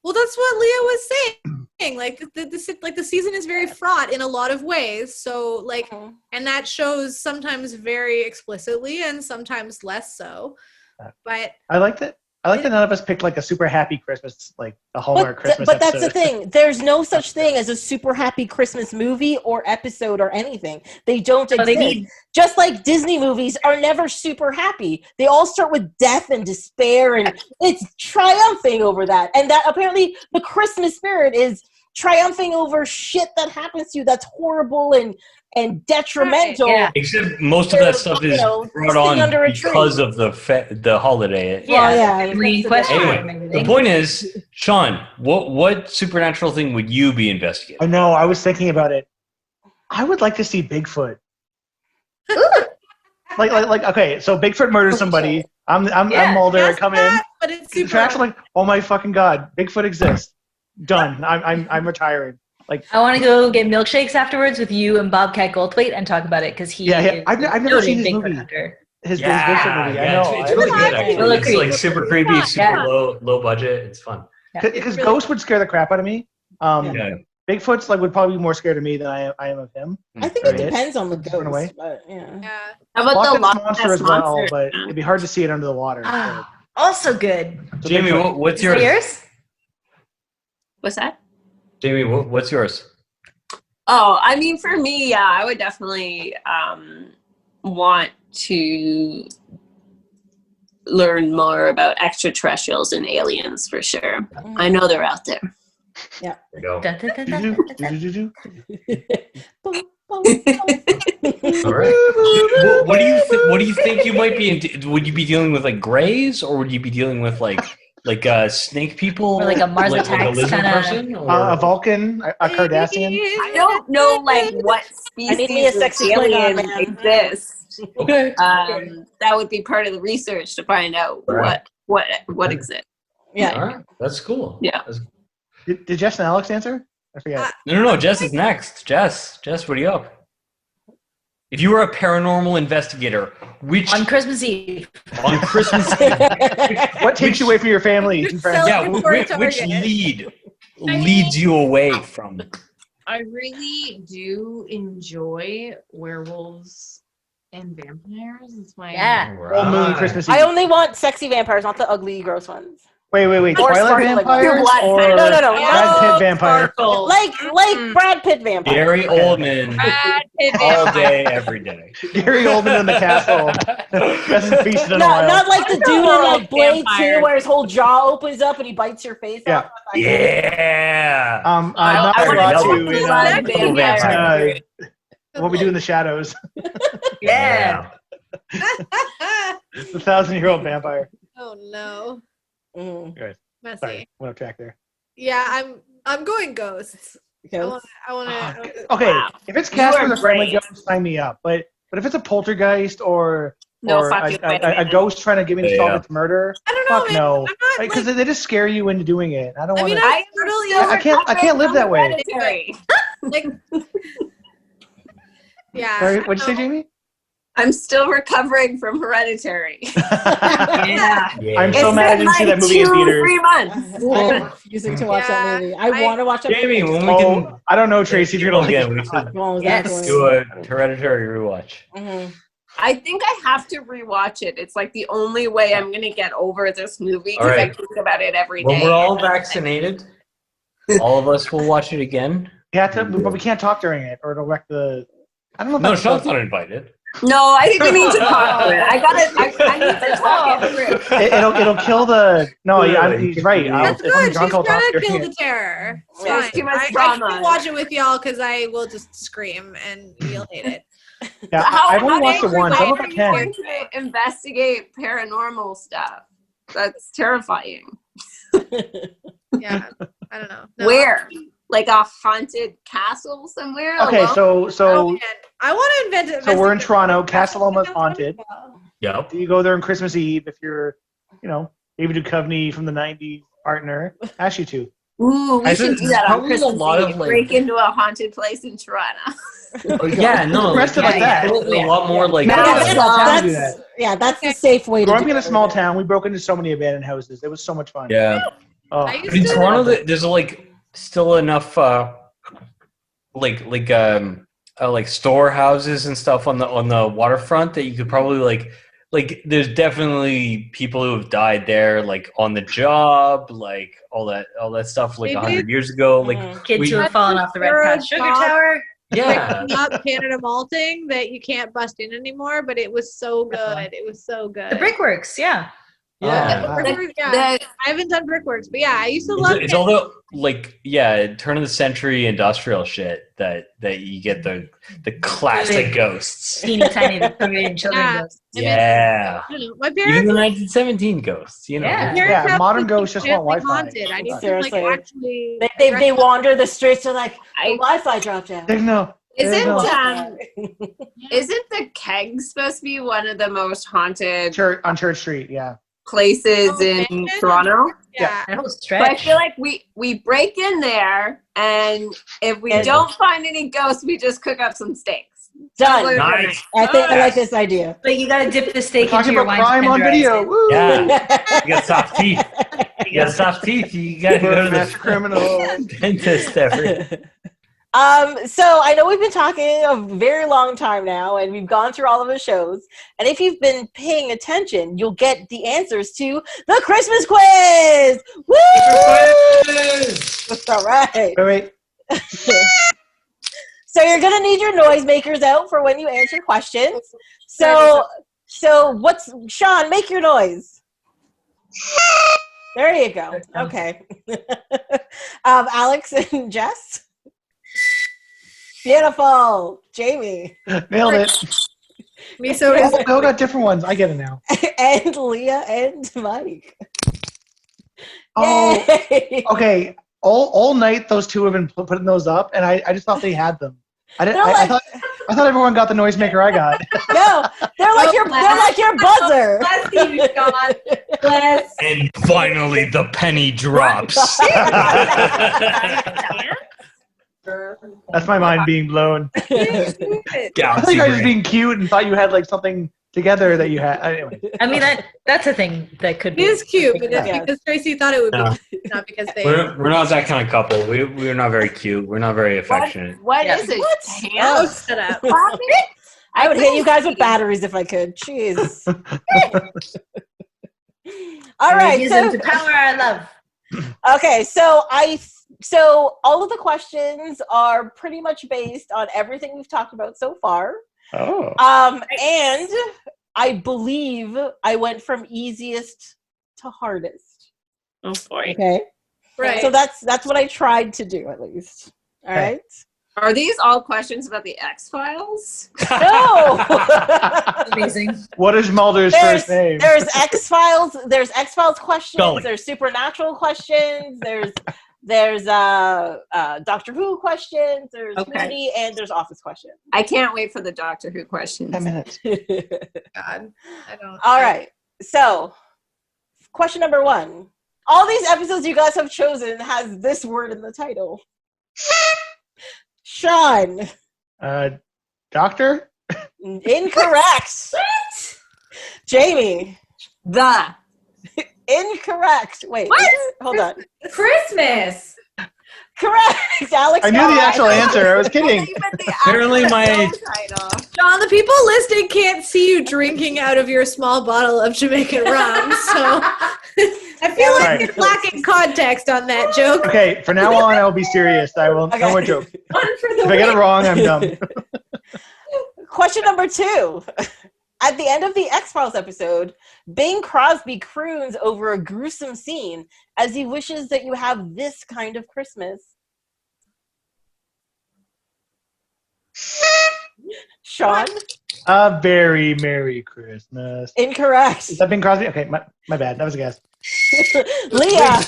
well, that's what Leah was saying. Like the season is very fraught in a lot of ways. So and that shows sometimes very explicitly and sometimes less so. But I like that. I like that none of us picked like a super happy Christmas, like a Hallmark Christmas But that's the episode. thing. There's no such thing as a super happy Christmas movie or episode or anything. They don't exist. Just like Disney movies are never super happy. They all start with death and despair, and it's triumphing over that. And that apparently the Christmas spirit is triumphing over shit that happens to you that's horrible and detrimental. Yeah. Except most of that stuff is brought on under a because of the holiday. Green question. Anyway, the point is, Sean, what supernatural thing would you be investigating? I know. I was thinking about it. I would like to see Bigfoot. like okay, so Bigfoot murders somebody. I'm Mulder. I come in. But it's The super. tracks are like, oh my fucking god, Bigfoot exists. Done. I'm retiring. Like I want to go get milkshakes afterwards with you and Bobcat Goldthwait and talk about it because he is I've never seen his Bigfoot movie. hunter. His Bigfoot movie. I know. It's really good, actually. Really It's creepy. like super creepy, super low budget. It's fun. Because Ghost would scare the crap out of me. Yeah. Bigfoot's would probably be more scared of me than I am of him. I think There it he is. depends on the Run away. ghost. But, yeah. Yeah. how about the Loch Ness Loch monster Ness as well, monster? but it'd be hard to see it under the water. Also good. So Jamie, Bigfoot. what's Is that yours? yours? What's that? Jamie, what's yours? Oh, I mean, for me, yeah, I would definitely want to learn more about extraterrestrials and aliens for sure. I know they're out there. There you go. Dun, dun, dun, dun, dun, dun. Do-do-do-do. All right. What do you think you might be? Would you be dealing with like grays, or would you be dealing with like snake people, Or like a Mars like a Attacks lizard kinda- person, A Vulcan, a Cardassian. I don't know like what I need me a species of sexy Klingon, alien man. exists. Okay. That would be part of the research to find out Right. what exists. Yeah. All right. That's cool. Yeah. Did Jess and Alex answer? I forget. No. Jess is next. Jess, what are you up? If you were a paranormal investigator, which On Christmas Eve. on Christmas Eve, What takes you away from your family and friends? yeah, Celebratory which target. leads you away from? I really do enjoy werewolves and vampires. It's my Yeah. Full moon Christmas Eve. I only want sexy vampires, not the ugly, gross ones. Wait. Or Twilight sparkling vampires blood. or No. Brad Pitt vampire? Like Brad Pitt vampires. Gary Oldman all day, every day. Gary Oldman in the castle. Hasn't feasted in a while. Not like the dude in like Blade 2 Vampires. where his whole jaw opens up and he bites your face Yeah. off. Yeah. Not I Red wanna Two, see you blood know, vampire. what we do in the shadows. Yeah. The 1,000-year-old vampire. Oh no. Mm. Messy. Sorry, went off track there. Yeah, I'm going ghosts. Because I want to. Okay, Wow. if it's You Casper are the Friendly brave. Ghost, sign me up. But if it's a poltergeist or No or fucking way. a ghost trying to get me to solve its murder. I don't know, Fuck man. no, I'm not, because they just scare you into doing it. I don't I want mean, to. I can't live that way. Hereditary. like, yeah. Sorry, I what'd you say, don't know. Jamie? I'm still recovering from Hereditary. Yeah. I'm so mad I didn't see that movie in theaters. 3 months. I'm refusing to watch that movie. I want to watch that Jamie, movie. when we can Oh, I don't know, Tracy, if you're gonna like again, it. we should What was Yes. that do going? a Hereditary rewatch. Mhm. I think I have to rewatch it. It's like the only way I'm gonna get over this movie because Alright. I think about it every day. When we're all vaccinated, all of us will watch it again. You have to, but we can't talk during it, or it'll wreck the. I don't know. If No, that's Sean's not invited. No, I think we need to talk through it. I need to talk it through. it'll kill the. No, yeah, he's right. That's If I'm good. drunk, She's I'll talk trying to during kill it. the terror. It's Yeah, fine. too much I drama. can watch it with y'all because I will just scream and you'll hate it. Yeah, I've only watched it once. I don't know if I How are can. you going to investigate paranormal stuff? That's terrifying. Yeah, I don't know. No. Where? Like a haunted castle somewhere? Okay, alone? Oh, man. I want to invent it. so we're in Toronto. Castle Almost Haunted. Yep. You go there on Christmas Eve if you're, David Duchovny from the '90s partner. Ask you to. Ooh, we I should think do that on probably a Christmas lot of, Eve. like- Break into a haunted place in Toronto. Yeah, no. Rest of us that. A lot more like. Yeah, Yeah, small town do that's the safe way to Growing up do in a it. small town, we broke into so many abandoned houses. It was so much fun. Yeah. Oh. I used In to- Toronto, there's like still enough like storehouses and stuff on the waterfront that you could probably like there's definitely people who have died there, like on the job, like all that stuff like They 100 did- years ago. Like Kids who have fallen off the Red You're a Path Sugar dog. Tower. yeah. Not Canada malting that you can't bust in anymore, but it was so good. It was so good. The Brickworks, yeah. Yeah. Wow. Brickworks, yeah. The- I haven't done Brickworks, but yeah, I used to love It's all the turn of the century industrial shit that you get the classic ghosts. Teeny tiny Victorian children Yeah. ghosts. Yeah. I don't know. My Even parents, the 1917 ghosts, Yeah. parents Yeah, have modern to ghosts just legit want be Wi-Fi. haunted. I need Seriously. to like actually. They wander the streets. They're like, the I- Wi-Fi dropped out. There's no. Isn't no. isn't the Keg supposed to be one of the most haunted On Church Street, yeah. places Oh, in man. Toronto? Yeah. That whole But I stretch. feel like we break in there, and if we And- don't find any ghosts, we just cook up some steaks. Done. Nice. I think I like this idea. But you gotta dip the steak into Talking your about wine crime on tenderizer. video. Woo! Yeah. You got soft teeth. You got soft teeth. You got to go to Master the criminal. dentist every. So I know we've been talking a very long time now, and we've gone through all of the shows. And if you've been paying attention, you'll get the answers to the Christmas quiz. Woo! All right. Wait. So you're gonna need your noisemakers out for when you answer questions. So what's Sean? Make your noise. There you go. Okay. Alex and Jess. Beautiful. Jamie. Nailed it. Me so They all got different ones. I get it now. And Leah and Mike. Oh, Yay. okay. All night those two have been putting those up, and I just thought they had them. I didn't. They're I like- thought everyone got the noisemaker I got. No, they're like your buzzer. Bless you, Sean. Bless. And finally, the penny drops. That's my mind being blown. I think I was just being cute and thought you had like something together that you had. Anyway. I mean, that's a thing that could It be. is cute, but it's Yeah. because Tracy thought it would No. be, not because they. We're not that kind of couple. We're not very cute. We're not very affectionate. What Yeah. is it? What? Oh, Ham? shut up. I would hit you guys with batteries if I could. Jeez. All right. Use So, them to power our love. okay. So all of the questions are pretty much based on everything we've talked about so far. Oh. And I believe I went from easiest to hardest. Oh boy. Okay. Right. So that's what I tried to do at least. All Okay. right. Are these all questions about the X-Files? No. Amazing. What is Mulder's there's first name? X-Files. There's X-Files questions. Scully. There's supernatural questions. There's There's Doctor Who questions, there's Okay. Moody, and there's Office questions. I can't wait for the Doctor Who questions. 10 minutes. God, I don't. All right. So, question number 1. All these episodes you guys have chosen has this word in the title. Sean. Doctor? Incorrect. Jamie. The. Incorrect. Wait. What? Hold on. Christmas. Correct. Alex. I knew the actual answer. I was kidding. Apparently my John, the people listening can't see you drinking out of your small bottle of Jamaican rum, so I feel like Right. you're lacking context on that joke. Okay, from now on, I will be serious. I will. No more joke. One for the If I get it win. wrong, I'm dumb. Question number 2. At the end of the X-Files episode, Bing Crosby croons over a gruesome scene as he wishes that you have this kind of Christmas. Sean? A very Merry Christmas. Incorrect. Is that Bing Crosby? Okay, my bad. That was a guess. Leah?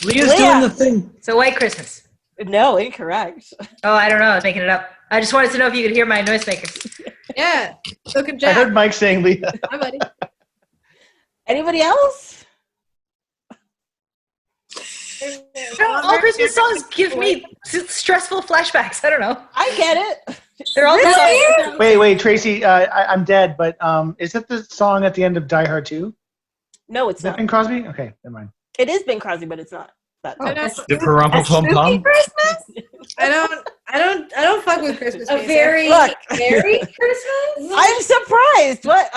Leah's Leah. doing the thing. It's a white Christmas. No, incorrect. Oh, I don't know. I was making it up. I just wanted to know if you could hear my noisemakers. Yeah, so can I Jack. heard Mike saying Leah. Hi, buddy. Anybody else? All Christmas songs give me stressful flashbacks. I don't know. I get it. They're all the same. Wait, Tracy. I'm dead. But is it the song at the end of Die Hard 2? No, it's Is that not. Bing Crosby? Okay, never mind. It is Bing Crosby, but it's not. That. I don't, The Pum Christmas? I don't fuck with Christmas A music. very, Look. very Christmas. I'm surprised. What?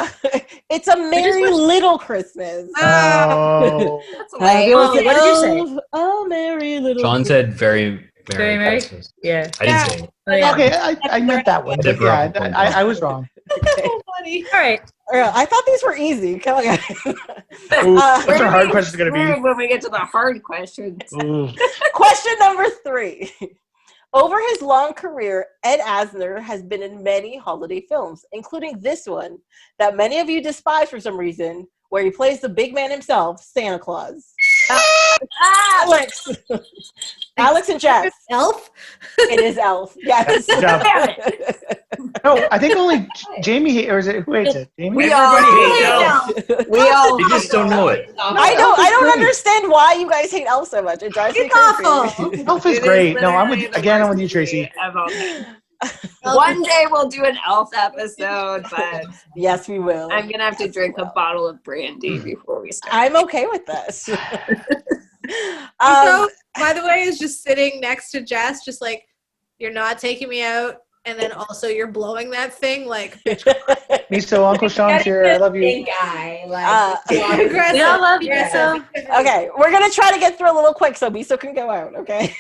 It's a merry little Christmas. Oh. That's Have lame. yourself what did you say? a merry little John said very Very merry? Christmas. Yeah. I didn't say it. Oh, yeah. Okay, I meant that one. But yeah, I was wrong. So funny. All right. I thought these were easy. Come on. Ooh, what's our hard question going to Screwed be? when we get to the hard questions. Ooh. Question number 3. Over his long career, Ed Asner has been in many holiday films, including this one that many of you despise for some reason, where he plays the big man himself, Santa Claus. Alex. Alex and Jess. Elf? It is Elf. Yes. Good job. No, I think only Jamie or is it who hates it? Jamie? We all Everybody hate hates Elf. We all You just don't know it. I don't understand why you guys hate Elf so much. It drives me It's crazy. awful. Elf is It great. No, I'm literally with the again. I'm worst with you, Tracy. movie of all time. One day we'll do an Elf episode, but Yes, we will. I'm gonna have to drink a bottle of brandy before we start. I'm okay with this. So, by the way, is just sitting next to Jess, just like, you're not taking me out, and then also you're blowing that thing, like, Me so Uncle Sean's here. I love you. Big guy. Like, aggressive. We all love you, aggressive. Okay, we're gonna try to get through a little quick so Miso can go out, okay?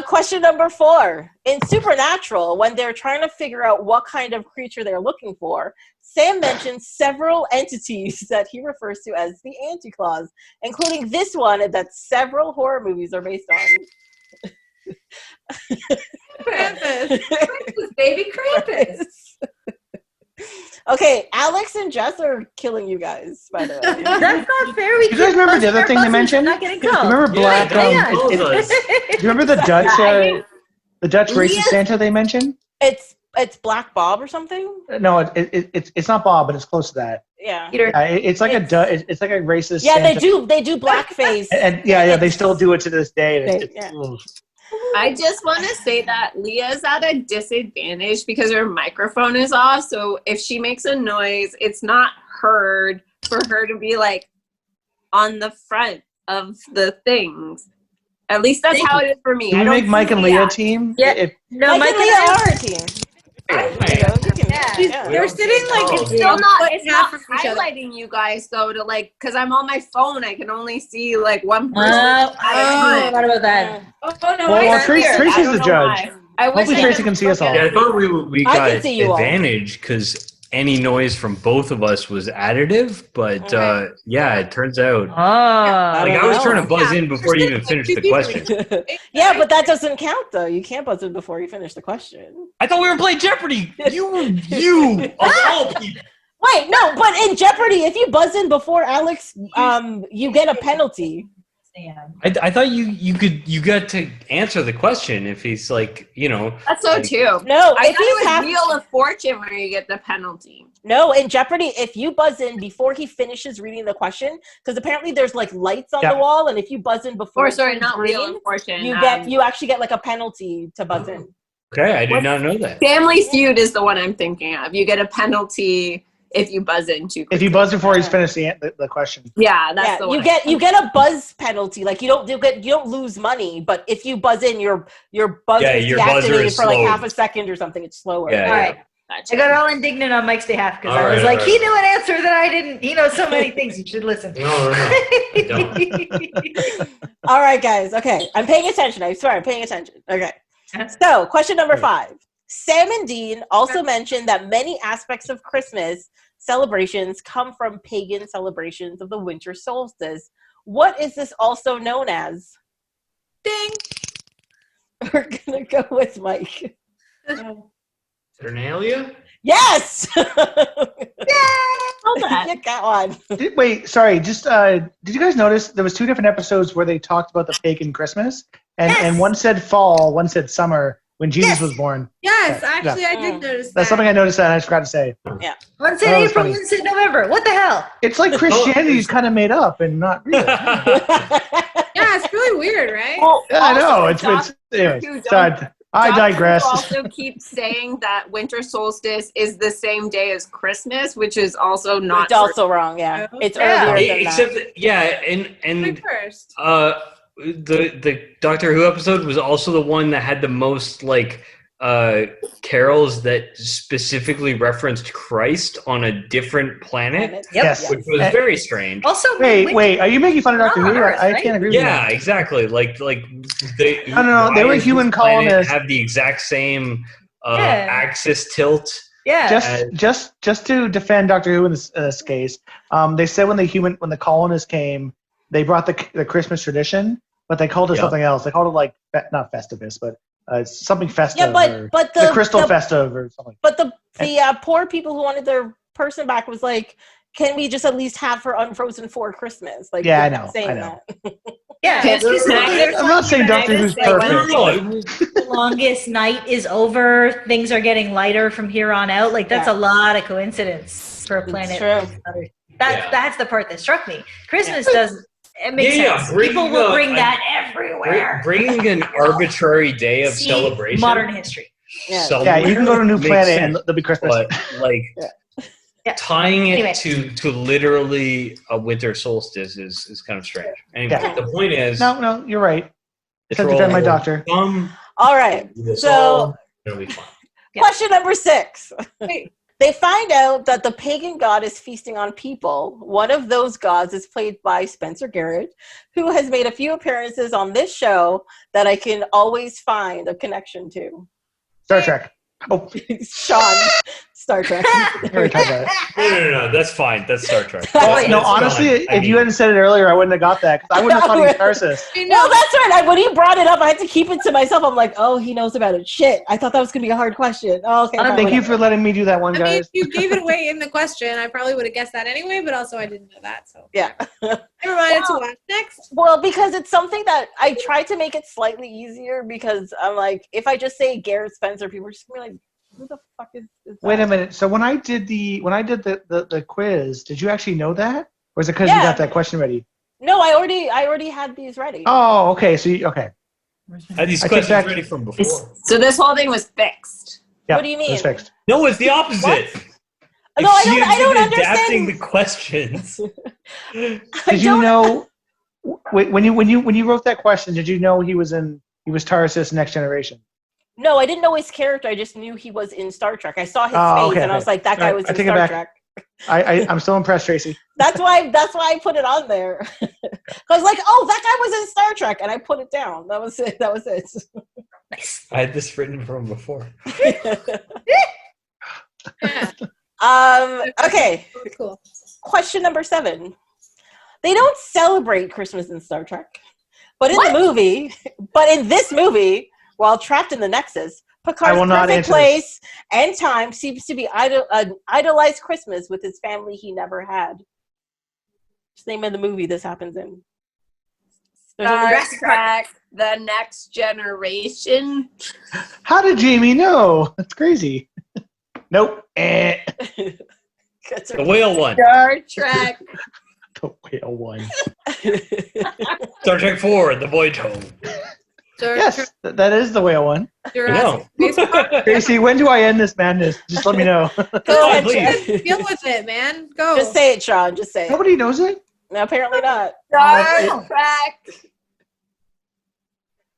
Question number 4. In Supernatural, when they're trying to figure out what kind of creature they're looking for, Sam mentions several entities that he refers to as the Anti-Claus, including this one that several horror movies are based on. Krampus. baby Krampus. Okay, Alex and Jess are killing you guys, by the way. That's not fair. We You guys remember the other thing they mentioned? Not getting You called. remember Black? Yeah, Both of us. Do you remember the Dutch? The Dutch racist Santa they mentioned? It's Black Bob or something? No, it's not Bob, but it's close to that. Yeah. Peter. It's like it's like a racist. Yeah, Santa. they do blackface. And yeah, they still do it to this day. And it's- Yeah. ugh. I just want to say that Leah's at a disadvantage because her microphone is off. So if she makes a noise, it's not heard for her to be like on the front of the things. At least that's how it is for me. Can I we don't make Mike see and Leah. Leah team? Yeah. If, No, Mike and Leah are a team. They're sitting like Oh, it's Still not. It's half not from each other. highlighting you guys though to like because I'm on my phone. I can only see like one person. I forgot about that. Oh, no, well, I see her. Tracy's I the don't know judge. why. I wish Hopefully I Tracy could can see us all. Yeah, I thought we I got can see you all. advantage because any noise from both of us was additive, but yeah, it turns out. Oh. Like I was know. trying to buzz in before you even finished the question. Yeah, but that doesn't count though. You can't buzz in before you finish the question. I thought we were playing Jeopardy. You of all people. Wait, no, but in Jeopardy, if you buzz in before Alex, you get a penalty. I thought you got to answer the question if he's like, That's so too. No, I if thought he's it was Wheel of Fortune where you get the penalty. No, in Jeopardy, if you buzz in before he finishes reading the question, because apparently there's like lights on the wall, and if you buzz in before Or it sorry, turns not green, Wheel of Fortune. you actually get like a penalty to buzz in. Okay, I did not know that. Family Feud is the one I'm thinking of. You get a penalty if you buzz in too quickly. If you buzz before he's finished the question. Yeah, that's the one. You get a buzz penalty. Like you don't lose money, but if you buzz in, your buzz is deactivated for like half a second or something. It's slower. All right. Gotcha. I got all indignant on Mike's behalf because I was like, he knew an answer that I didn't. He knows so many things. You should listen. No, I don't. All right, guys. Okay, I'm paying attention. I swear, I'm paying attention. Okay. So, question number 5. Sam and Dean also mentioned that many aspects of Christmas celebrations come from pagan celebrations of the winter solstice. What is this also known as? Ding. We're gonna go with Mike. Saturnalia? Yes. Hold that. You got one. Wait, sorry. Just did you guys notice there was 2 different episodes where they talked about the pagan Christmas, and one said fall, one said summer when Jesus was born. Yes, Yeah. actually, I did notice that. That's something I noticed that I forgot to say. Yeah. One said April, one said November. What the hell? It's like Christianity's kind of made up and not real. Yeah, it's really weird, right? Well, Yeah, I know. also, Anyways, I digress. Doctor Who also keeps saying that winter solstice is the same day as Christmas, which is also not It's also wrong. Yeah, it's Yeah. earlier than Except that. and First. the Doctor Who episode was also the one that had the most like carols that specifically referenced Christ on a different planet, Yep. Yes. which was very strange. Also, Wait. Are you making fun of Doctor Who? Earth, I right? can't agree with Yeah, you. exactly. Like they. No, they why were does human this planet colonists. Have the exact same Yeah. axis tilt. yeah. Just to defend Doctor Who in this case, they said when the colonists came, they brought the Christmas tradition, but they called it something else. They called it like not Festivus, but something festive. Yeah, but the crystal festive or something. But the poor people who wanted their person back was like, can we just at least have her unfrozen for Christmas? Like, Yeah, I you're know, saying I know. that. Yeah. I'm not saying Doctor Who's perfect. The longest night is over. Things are getting lighter from here on out. Like that's a lot of coincidence for a planet. True. That's the part that struck me. Christmas does. It makes sense. People will bring that everywhere. Bringing an arbitrary day of See, celebration. Modern history. Yeah, you can go to a new makes planet sense, and there'll be Christmas. but like tying it to literally a winter solstice is kind of strange. Anyway, the point is, No, you're right. it's Said defend my doctor. All right. So, it'll be fine. question number 6. Wait. They find out that the pagan god is feasting on people. One of those gods is played by Spencer Garrett, who has made a few appearances on this show that I can always find a connection to. Star Trek. Oh, Sean, Star Trek. we already talked about it. No, that's fine. That's Star Trek. No, honestly, if you hadn't said it earlier, I wouldn't have got that. 'Cause I wouldn't have thought he was Tarsus. Well, that's right. When he brought it up, I had to keep it to myself. I'm like, oh, he knows about it. Shit. I thought that was going to be a hard question. Oh, okay. Thank you for letting me do that one, I mean, guys. if you gave it away in the question, I probably would have guessed that anyway, but also I didn't know that. So Yeah. never mind. To watch next. Well, because it's something that I tried to make it slightly easier because I'm like, if I just say Garrett Spencer, people are just going to be like, who the fuck is that? Wait a minute. So when I did the quiz, did you actually know that, or is it because you got that question ready? No, I already had these ready. Oh, okay. So okay. I had these I take questions back- ready from before. So this whole thing was fixed. Yeah, What do you mean? It's fixed. No, it's the opposite. No, I don't adapting understand. the questions. Did you know? Wait, when you wrote that question, did you know he was Tarsus Next Generation? No, I didn't know his character. I just knew he was in Star Trek. I saw his face, and I was like, that guy was in Star Trek. I'm still impressed, Tracy. That's why I put it on there. I was like, oh, that guy was in Star Trek, and I put it down. That was it. Nice. I had this written from before. Okay. Cool. Question number 7. They don't celebrate Christmas in Star Trek, but in this movie, while trapped in the Nexus, Picard's perfect place and time seems to be idolized Christmas with his family he never had. Just name of the movie this happens in. Star Trek: The Next Generation. How did Jamie know? That's crazy. Nope. The whale one. Star Trek. The whale one. Star Trek 4, The Void Home. Yes, that is the whale one. No. Tracy, when do I end this madness? Just let me know. Go ahead, please. Sean. Deal with it, man. Go. Just say it, Sean. Just say it. Nobody knows it? No, apparently not. Star Trek.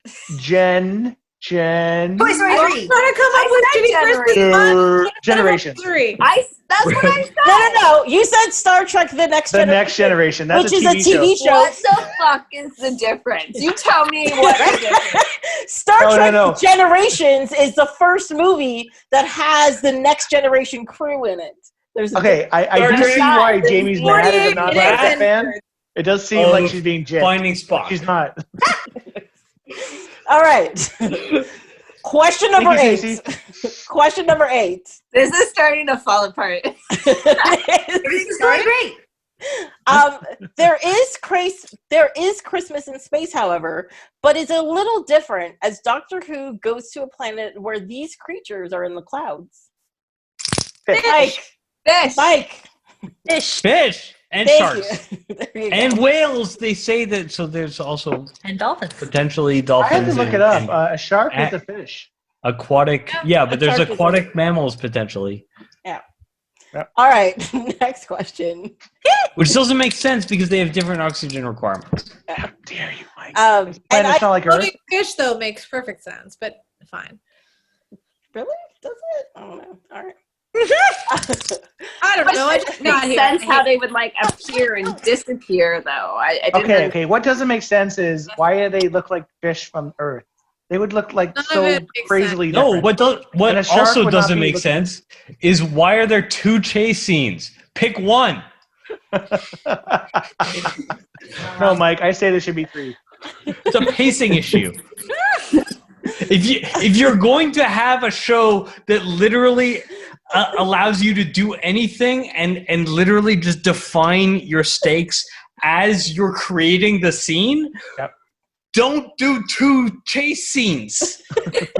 Toy Jen. Story I'm 3. trying to come up with Jimmy Christmas. Generation. 3. That's what I said. No. You said Star Trek: The Next The Generation. Next Generation. That's which is a TV show. What the fuck is the difference? You tell me what the difference. Star Trek No. Generations is the first movie that has the Next Generation crew in it. There's Okay, I do Trek. see why Jamie's mad as a 48 non-Trek minutes. fan. It does seem like she's being jipped. Finding Spock. She's not. All right. Question number Thank you, 8. Question number 8. This is starting to fall apart. Everything's going great. There is Christmas in space, however, but it's a little different as Doctor Who goes to a planet where these creatures are in the clouds. Fish. Mike. Fish. And Thank sharks. you. There you go. And whales, they say that, so there's also And dolphins. potentially I dolphins. had to look and- it up. and A shark is a fish. aquatic, yeah, but there's shark is aquatic mammals potentially. All right. Next question. Which doesn't make sense because they have different oxygen requirements. How dare you, Mike? And Planet's not like Earth. Floating fish, though, makes perfect sense, but fine. really? Does it? I don't know. All right. I don't know. I just It got makes here. sense how they would like appear and disappear, though. I didn't Okay. What doesn't make sense is why do they look like fish from Earth? They would look like None of so it makes crazily No, different. what And a shark also would not doesn't be make looking- sense is why are there 2 chase scenes? Pick one. No, Mike, I say there should be 3. It's a pacing issue. If you're going to have a show that literally allows you to do anything and literally just define your stakes as you're creating the scene, Yep. don't do 2 chase scenes.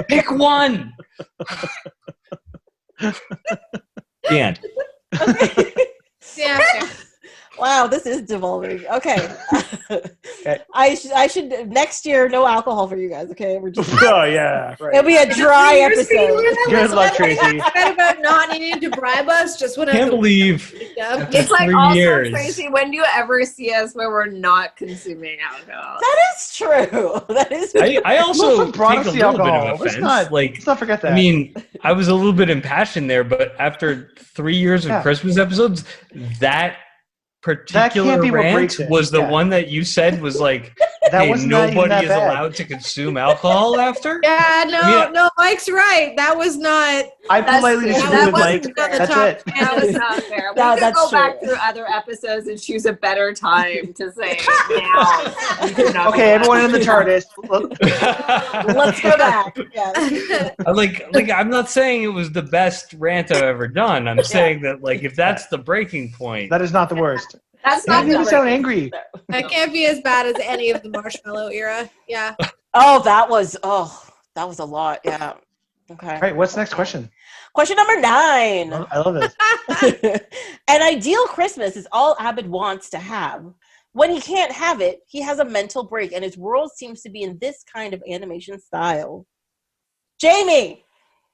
Pick one. The end. Yeah. Wow, this is devolving. Okay. Okay. I should next year no alcohol for you guys, okay? We're just Oh yeah. it'll Right. be a dry episode. Good luck, Tracy. Said about not needing to bribe us just when Can't believe It's like 3 also, years. Tracy, when do you ever see us where we're not consuming alcohol? That is true. That is I also Wilson brought take us a the little bit alcohol. of Let's offense. Let's not forget that. I mean, I was a little bit impassioned there, but after 3 years of Yeah. Christmas episodes, that particular can't be what rant breaks it. was the Yeah. one that you said was like, That hey, wasn't even nobody that is bad. allowed to consume alcohol after? Yeah, Yeah. no, Mike's right. That was not. I That's- politely yeah, disagree that with Mike. wasn't on the That's top it. 10. That was not fair. We No, could that's go back true. through other episodes and choose a better time to say now. We do not Okay, do everyone in the TARDIS. let's go back. Yes. I'm not saying it was the best rant I've ever done. I'm saying that like if that's the breaking point, That is not the worst. That's You not didn't the sound angry. That can't be as bad as any of the Marshmallow era. Yeah. That was a lot. Yeah. Okay. All right, what's the next question? Question number 9. I love this. An ideal Christmas is all Abed wants to have. When he can't have it, he has a mental break, and his world seems to be in this kind of animation style. Jamie!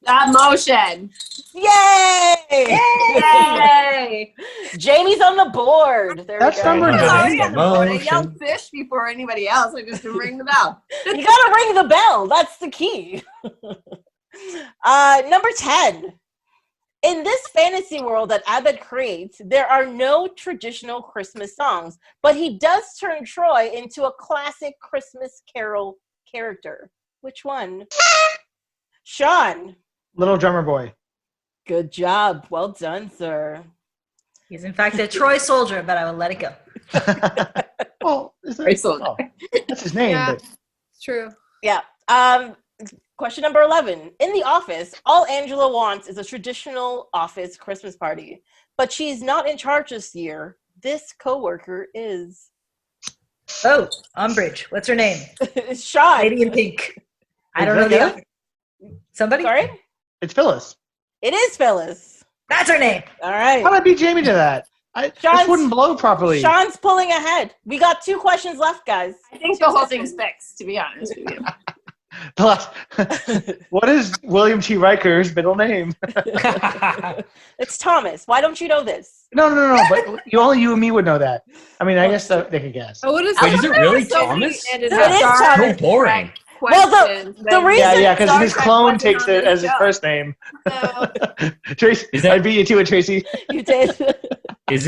Stop motion. Yay! Yay! Jamie's on the board. There That's we go. number I was nine. already on the board. I Motion. yelled fish before anybody else. I just didn't ring the bell. You gotta ring the bell. That's the key. Number 10. In this fantasy world that Abed creates, there are no traditional Christmas songs, but he does turn Troy into a classic Christmas Carol character. Which one? Sean. Little drummer boy. Good job. Well done, sir. He's in fact a Troy soldier, but I will let it go. Well, is that, Very soldier. oh, that's his name. Yeah. But It's true. Yeah. Question number 11. In the office, all Angela wants is a traditional office Christmas party, but she's not in charge this year. This coworker is Oh, Umbridge. What's her name? Sean. Lady in Pink. I don't Is know that the other. Somebody? Sorry? It's Phyllis. It is Phyllis. That's her name. All right. How did I beat Jamie to that? This wouldn't blow properly. Sean's pulling ahead. We got 2 questions left, guys. I think the whole thing's fixed, to be honest with you. What is William T. Riker's middle name? It's Thomas. Why don't you know this? No. But only you and me would know that. I mean, I guess they could guess. Oh, what is Wait, is it really so Thomas? many- It is Thomas. So boring. Well, the reason- Yeah, because his Star Trek clone wasn't takes on it the as his show. first name. No. Tracy, Is that- I beat you to it, Tracy. You did. Is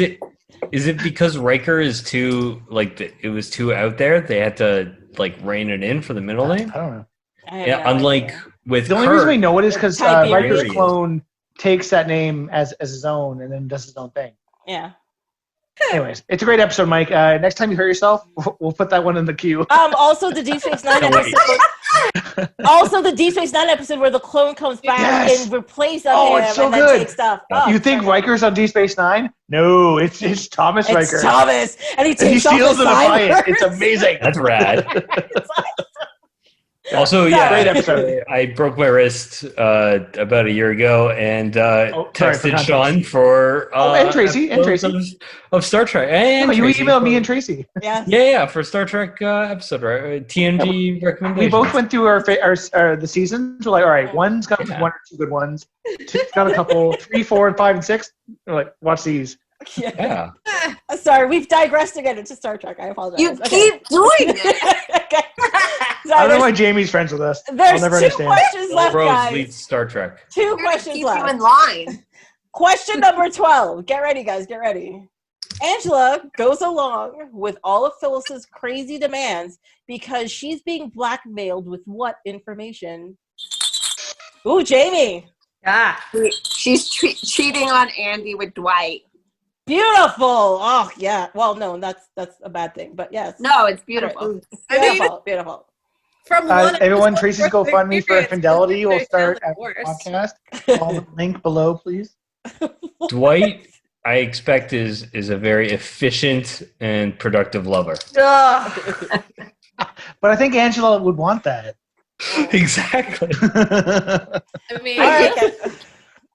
it because Riker is too it was too out there? They had to rein it in for the middle name. I don't know. I have Yeah, no unlike idea. with The only Kirk, reason we know it is because Tiberius. Riker's clone takes that name as his own and then does his own thing. Yeah. Anyways, it's a great episode, Mike. Next time you hurt yourself, we'll put that one in the queue. Also the Deep Space Nine No, wait. episode. Also the Deep Space Nine episode where the clone comes back Yes. and replaces Oh, him it's so and then good. takes stuff. Oh, You think so good. Riker's on Deep Space Nine? No, it's Thomas It's Riker. Thomas, and he And he takes off steals the the Defiant. sideburns. It's amazing. that's rad. It's like- Also, Yeah. Great episode. I broke my wrist about a year ago and sorry, for texted context. Sean for and Tracy, and episodes of Star Trek. And No, you Tracy emailed for- me and Tracy. yeah. Yeah, for Star Trek episode, right? TNG recommendations. We both went through our the seasons. We're like, all right, one's got Yeah. 1 or 2 good ones. Two's got a couple, 3, 4, and 5, and 6. We're like, watch these. Yeah. Yeah. Sorry, we've digressed again into Star Trek. I apologize. You Okay. keep doing it. Okay. I Sorry, don't know why there's, Jamie's friends with us. there's I'll never 2 understand. questions left, Rose guys. leads Star Trek. 2 We're gonna questions keep left. you in line. Question number 12. Get ready, guys. Get ready. Angela goes along with all of Phyllis's crazy demands because she's being blackmailed with what information? Ooh, Jamie. Ah, She's cheating on Andy with Dwight. Beautiful. Oh, yeah. Well, no, that's a bad thing, but yes. No, it's beautiful. I mean, Beautiful. Beautiful. from one Everyone, episode Tracy's worth of GoFundMe for experience, Fidelity will they start sound after the worse. podcast. Follow the link below, please. Dwight, I expect, is a very efficient and productive lover. ugh. But I think Angela would want that. Exactly. I mean, All right.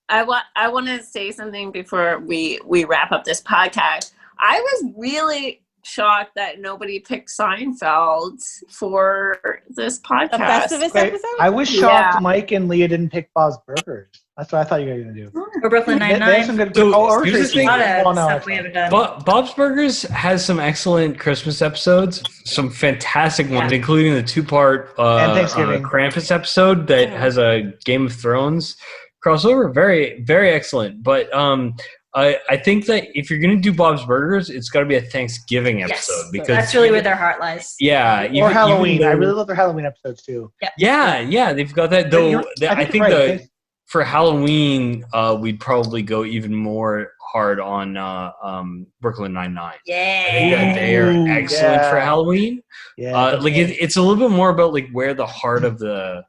I want to say something before we wrap up this podcast. I was really shocked that nobody picked Seinfeld for this podcast. The Festivus Wait, episode? I was shocked Yeah. Mike and Leah didn't pick Bob's Burgers. That's what I thought you were going to do. Or Brooklyn They have Nine-Nine. some good. So, or here's the Tracy. thing. A lot of Well, no, stuff it's we fine. haven't done. Bob's Burgers has some excellent Christmas episodes, some fantastic ones, including the 2-part And Thanksgiving. Krampus episode that has a Game of Thrones crossover. Very, very excellent. But I think that if you're going to do Bob's Burgers, it's got to be a Thanksgiving Yes, episode because that's really where their heart lies. yeah, Or Halloween. though- I really love their Halloween episodes too. yeah, they've got that. But Though you're- I think you're right. for Halloween, we'd probably go even more hard on Brooklyn Nine-Nine. I think Yeah. that they are Ooh, excellent for yeah. Halloween. Yeah. It's a little bit more about where the heart of the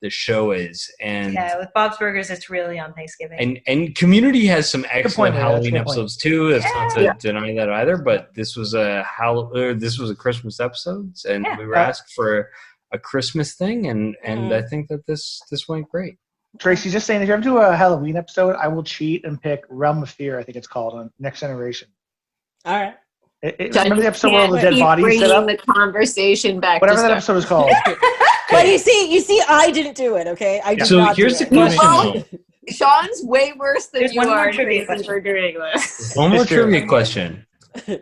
show is, and Yeah, with Bob's Burgers, it's really on Thanksgiving. and Community has some excellent point, Leah. That's a Halloween good point. episodes too. That's not Yeah. to deny that either. But this was a this was a Christmas episode, and Yeah. we were asked for a Christmas thing, and Mhm. I think that this went great. Tracy, just saying, if you ever do a Halloween episode, I will cheat and pick Realm of Fear. I think it's called on Next Generation. All right. Remember the episode where all the dead Keep bodies set up? bringing the conversation back. Whatever to that stuff. episode is called. But you see, I didn't do it, okay? I did So not here's do the it. question, though. Sean's way worse than There's you one more are, trivia Tracy, for doing this. One more It's true. trivia question.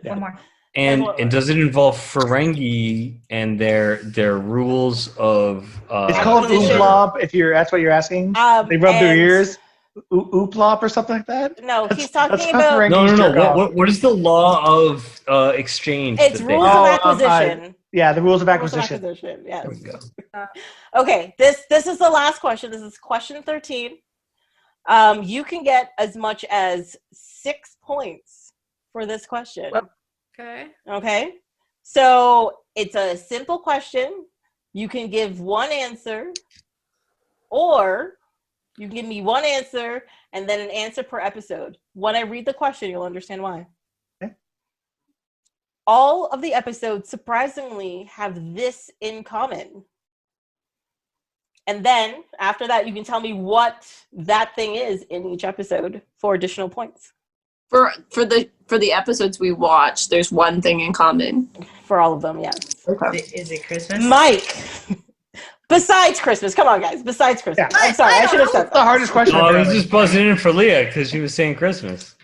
One more. And What? does it involve Ferengi and their rules of? It's called Acquisition. Ooplop. That's what you're asking. They rub their and- ears. Ooplop or something like that. No, he's That's talking how about Ferengi's No. jerk off. What is the law of exchange? it's that they rules have? of Oh, acquisition. Yeah, the rules of Rules of acquisition. acquisition, yes. There we go. Okay, this is the last question. This is question 13. You can get as much as 6 points for this question. okay. Okay, so it's a simple question. You can give one answer, or you can give me one answer and then an answer per episode. When I read the question, you'll understand why. Okay. all of the episodes surprisingly have this in common. And then after that, you can tell me what that thing is in each episode for additional points. For the episodes we watch, there's one thing in common. For all of them, yes. Okay. Is it Christmas? Mike. Besides Christmas. Come on, guys. Besides Christmas. Yeah. I'm sorry. I should have said That's the hardest question. No, I was apparently. just buzzing in for Leah because she was saying Christmas.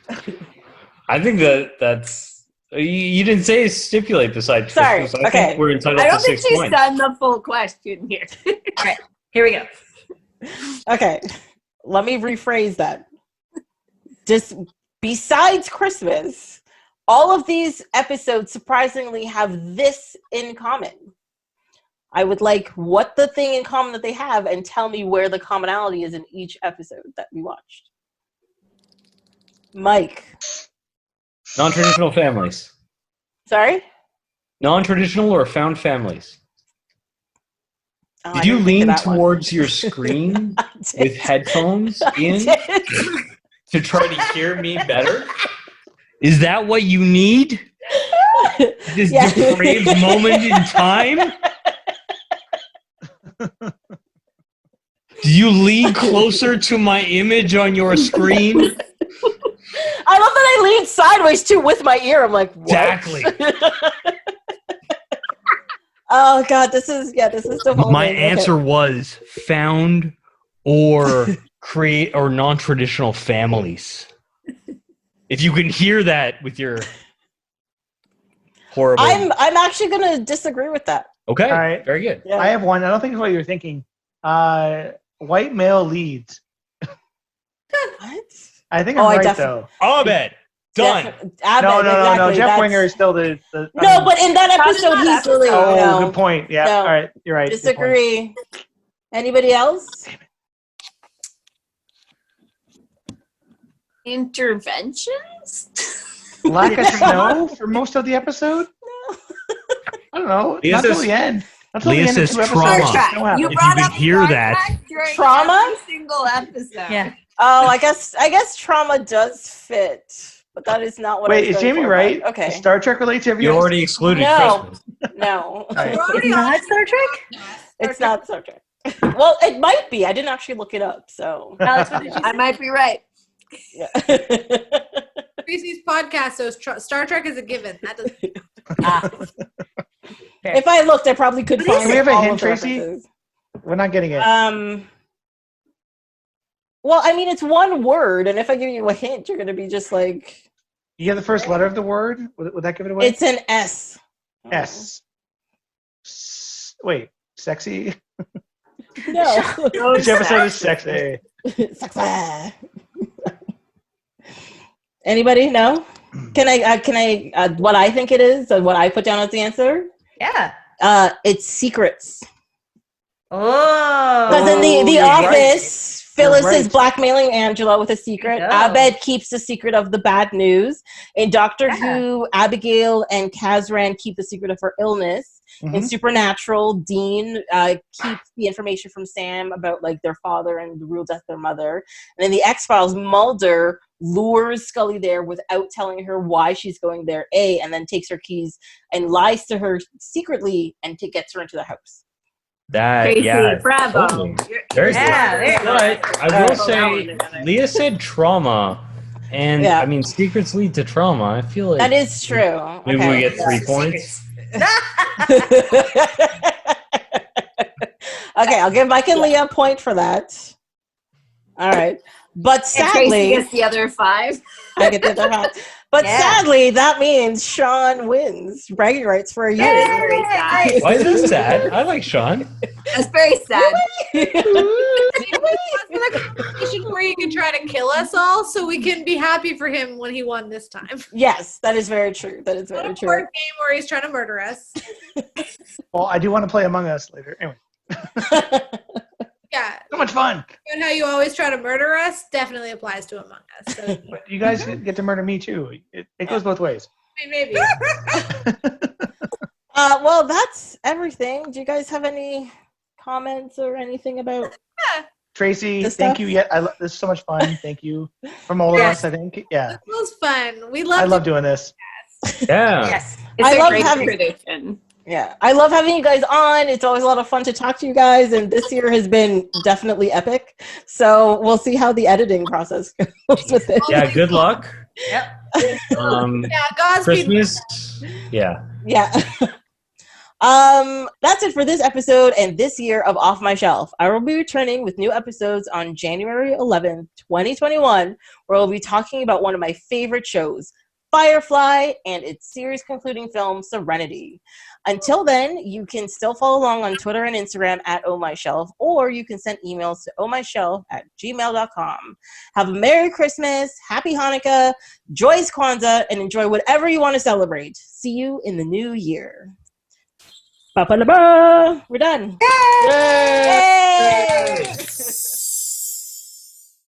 I think that's you didn't say stipulate besides Sorry, Christmas. I okay. think we're entitled I to don't think 6 she's points. done the full question here. Here we go. Okay. Let me rephrase that. Just besides Christmas, all of these episodes surprisingly have this in common. I would like what the thing in common that they have and tell me where the commonality is in each episode that we watched. Mike. Non-traditional families. Sorry? Non-traditional or found families. Oh, I Did you didn't think lean of that one. towards your screen I did. with headphones in did. to try to hear me better? Is that what you need? This Yeah. depraved moment in time? Do you lean closer to my image on your screen? I love that I lean sideways too with my ear. I'm like, what? Exactly. Oh god, this is the whole My thing. answer was found or create or non-traditional families. If you can hear that with your horrible. I'm actually gonna disagree with that. Okay. All right. Very good. Yeah. I have one. I don't think it's what you're thinking. White male leads. What? I think Oh, I'm I right defi- though. Abed. Done. Abed, No. exactly. Jeff That's- Winger is still the No, but in that episode, that he's really Oh, no. good point. Yeah. No. All right. You're right. Good point. Disagree. Anybody else? Interventions? Lack of snow for most of the episode. I don't know. Leah Not till says- the end. Not till Leah the end of says 2 episodes. trauma. Snow happens. You If brought you up could hear Star that. Trek during Trauma? every single episode. Yeah. Oh, I guess trauma does fit, but that is not what I Wait, was is going Jamie for, right? but- Okay. Does Star Trek relates to every You episode? already excluded No. Christmas. No. Right. We're already It's on not Star Trek? It's not Star Trek. Well, it might be. I didn't actually look it up, so. Alex, what did you I might be right. Yeah. Tracy's podcast, so Star Trek is a given. That doesn't. If I looked, I probably could find. Can we have a all hint, of the Tracy? references. We're not getting it. Well, I mean, it's one word, and if I give you a hint, you're going to be just like. You have the first letter of the word? Would that give it away? It's an S. S. Wait, sexy? No. Which episode is sexy? Sexy. Anybody? No. Can I? What I think it is, what I put down as the answer. Yeah. It's secrets. Oh. Because in the you're right. office, Phyllis You're is right. blackmailing Angela with a secret. Oh. Abed keeps the secret of the bad news. In Doctor Yeah. Who, Abigail and Kazran keep the secret of her illness. In Mhm. Supernatural, Dean keeps the information from Sam about like their father and the real death of their mother. And in the X-Files, Mulder lures Scully there without telling her why she's going there, and then takes her keys and lies to her secretly and gets her into the house. That, Tracy, yeah. bravo. Totally. You're- Very Yeah, good. there you go. But I will say, Leah said trauma. And, Yeah. I mean, secrets lead to trauma. I feel like That is true. maybe Okay. we get 3 points. Okay, I'll give Mike and Leah a point for that. All right. But And Tracy sadly, gets the other 5. I get the other half. But Yeah. sadly, that means Sean wins bragging rights for a year. That's very sad. Why is this sad? I like Sean. That's very sad. Competition where you can try to kill us all, so we can be happy for him when he won this time. Yes, that is very true. That is Not very a board true. game where he's trying to murder us. Well, I do want to play Among Us later. Anyway, Yeah, so much fun. and how you always try to murder us definitely applies to Among Us. So But you guys get to murder me too. It goes both ways. maybe. Well, that's everything. Do you guys have any comments or anything about? Tracy, This thank stuff? you. This is so much fun. Thank you from all of Yeah. us. I think. Yeah, This was fun. We love I love doing this. Yeah. Yes. It's I a love great having- tradition. Yeah, I love having you guys on. It's always a lot of fun to talk to you guys, and this year has been definitely epic. So we'll see how the editing process goes with it. Yeah, good luck. Yep. Yeah, Godspeed. Christmas. Yeah. Yeah. That's it for this episode and this year of Off My Shelf. I will be returning with new episodes on January 11th, 2021, where we'll be talking about one of my favorite shows, Firefly, and its series concluding film, Serenity. Until then, you can still follow along on Twitter and Instagram at ohmyshelf, or you can send emails to ohmyshelf@gmail.com. Have a Merry Christmas, Happy Hanukkah, joyous Kwanzaa, and enjoy whatever you want to celebrate. See you in the new year. Ba-ba-da-ba! We're done. Yay! Yay!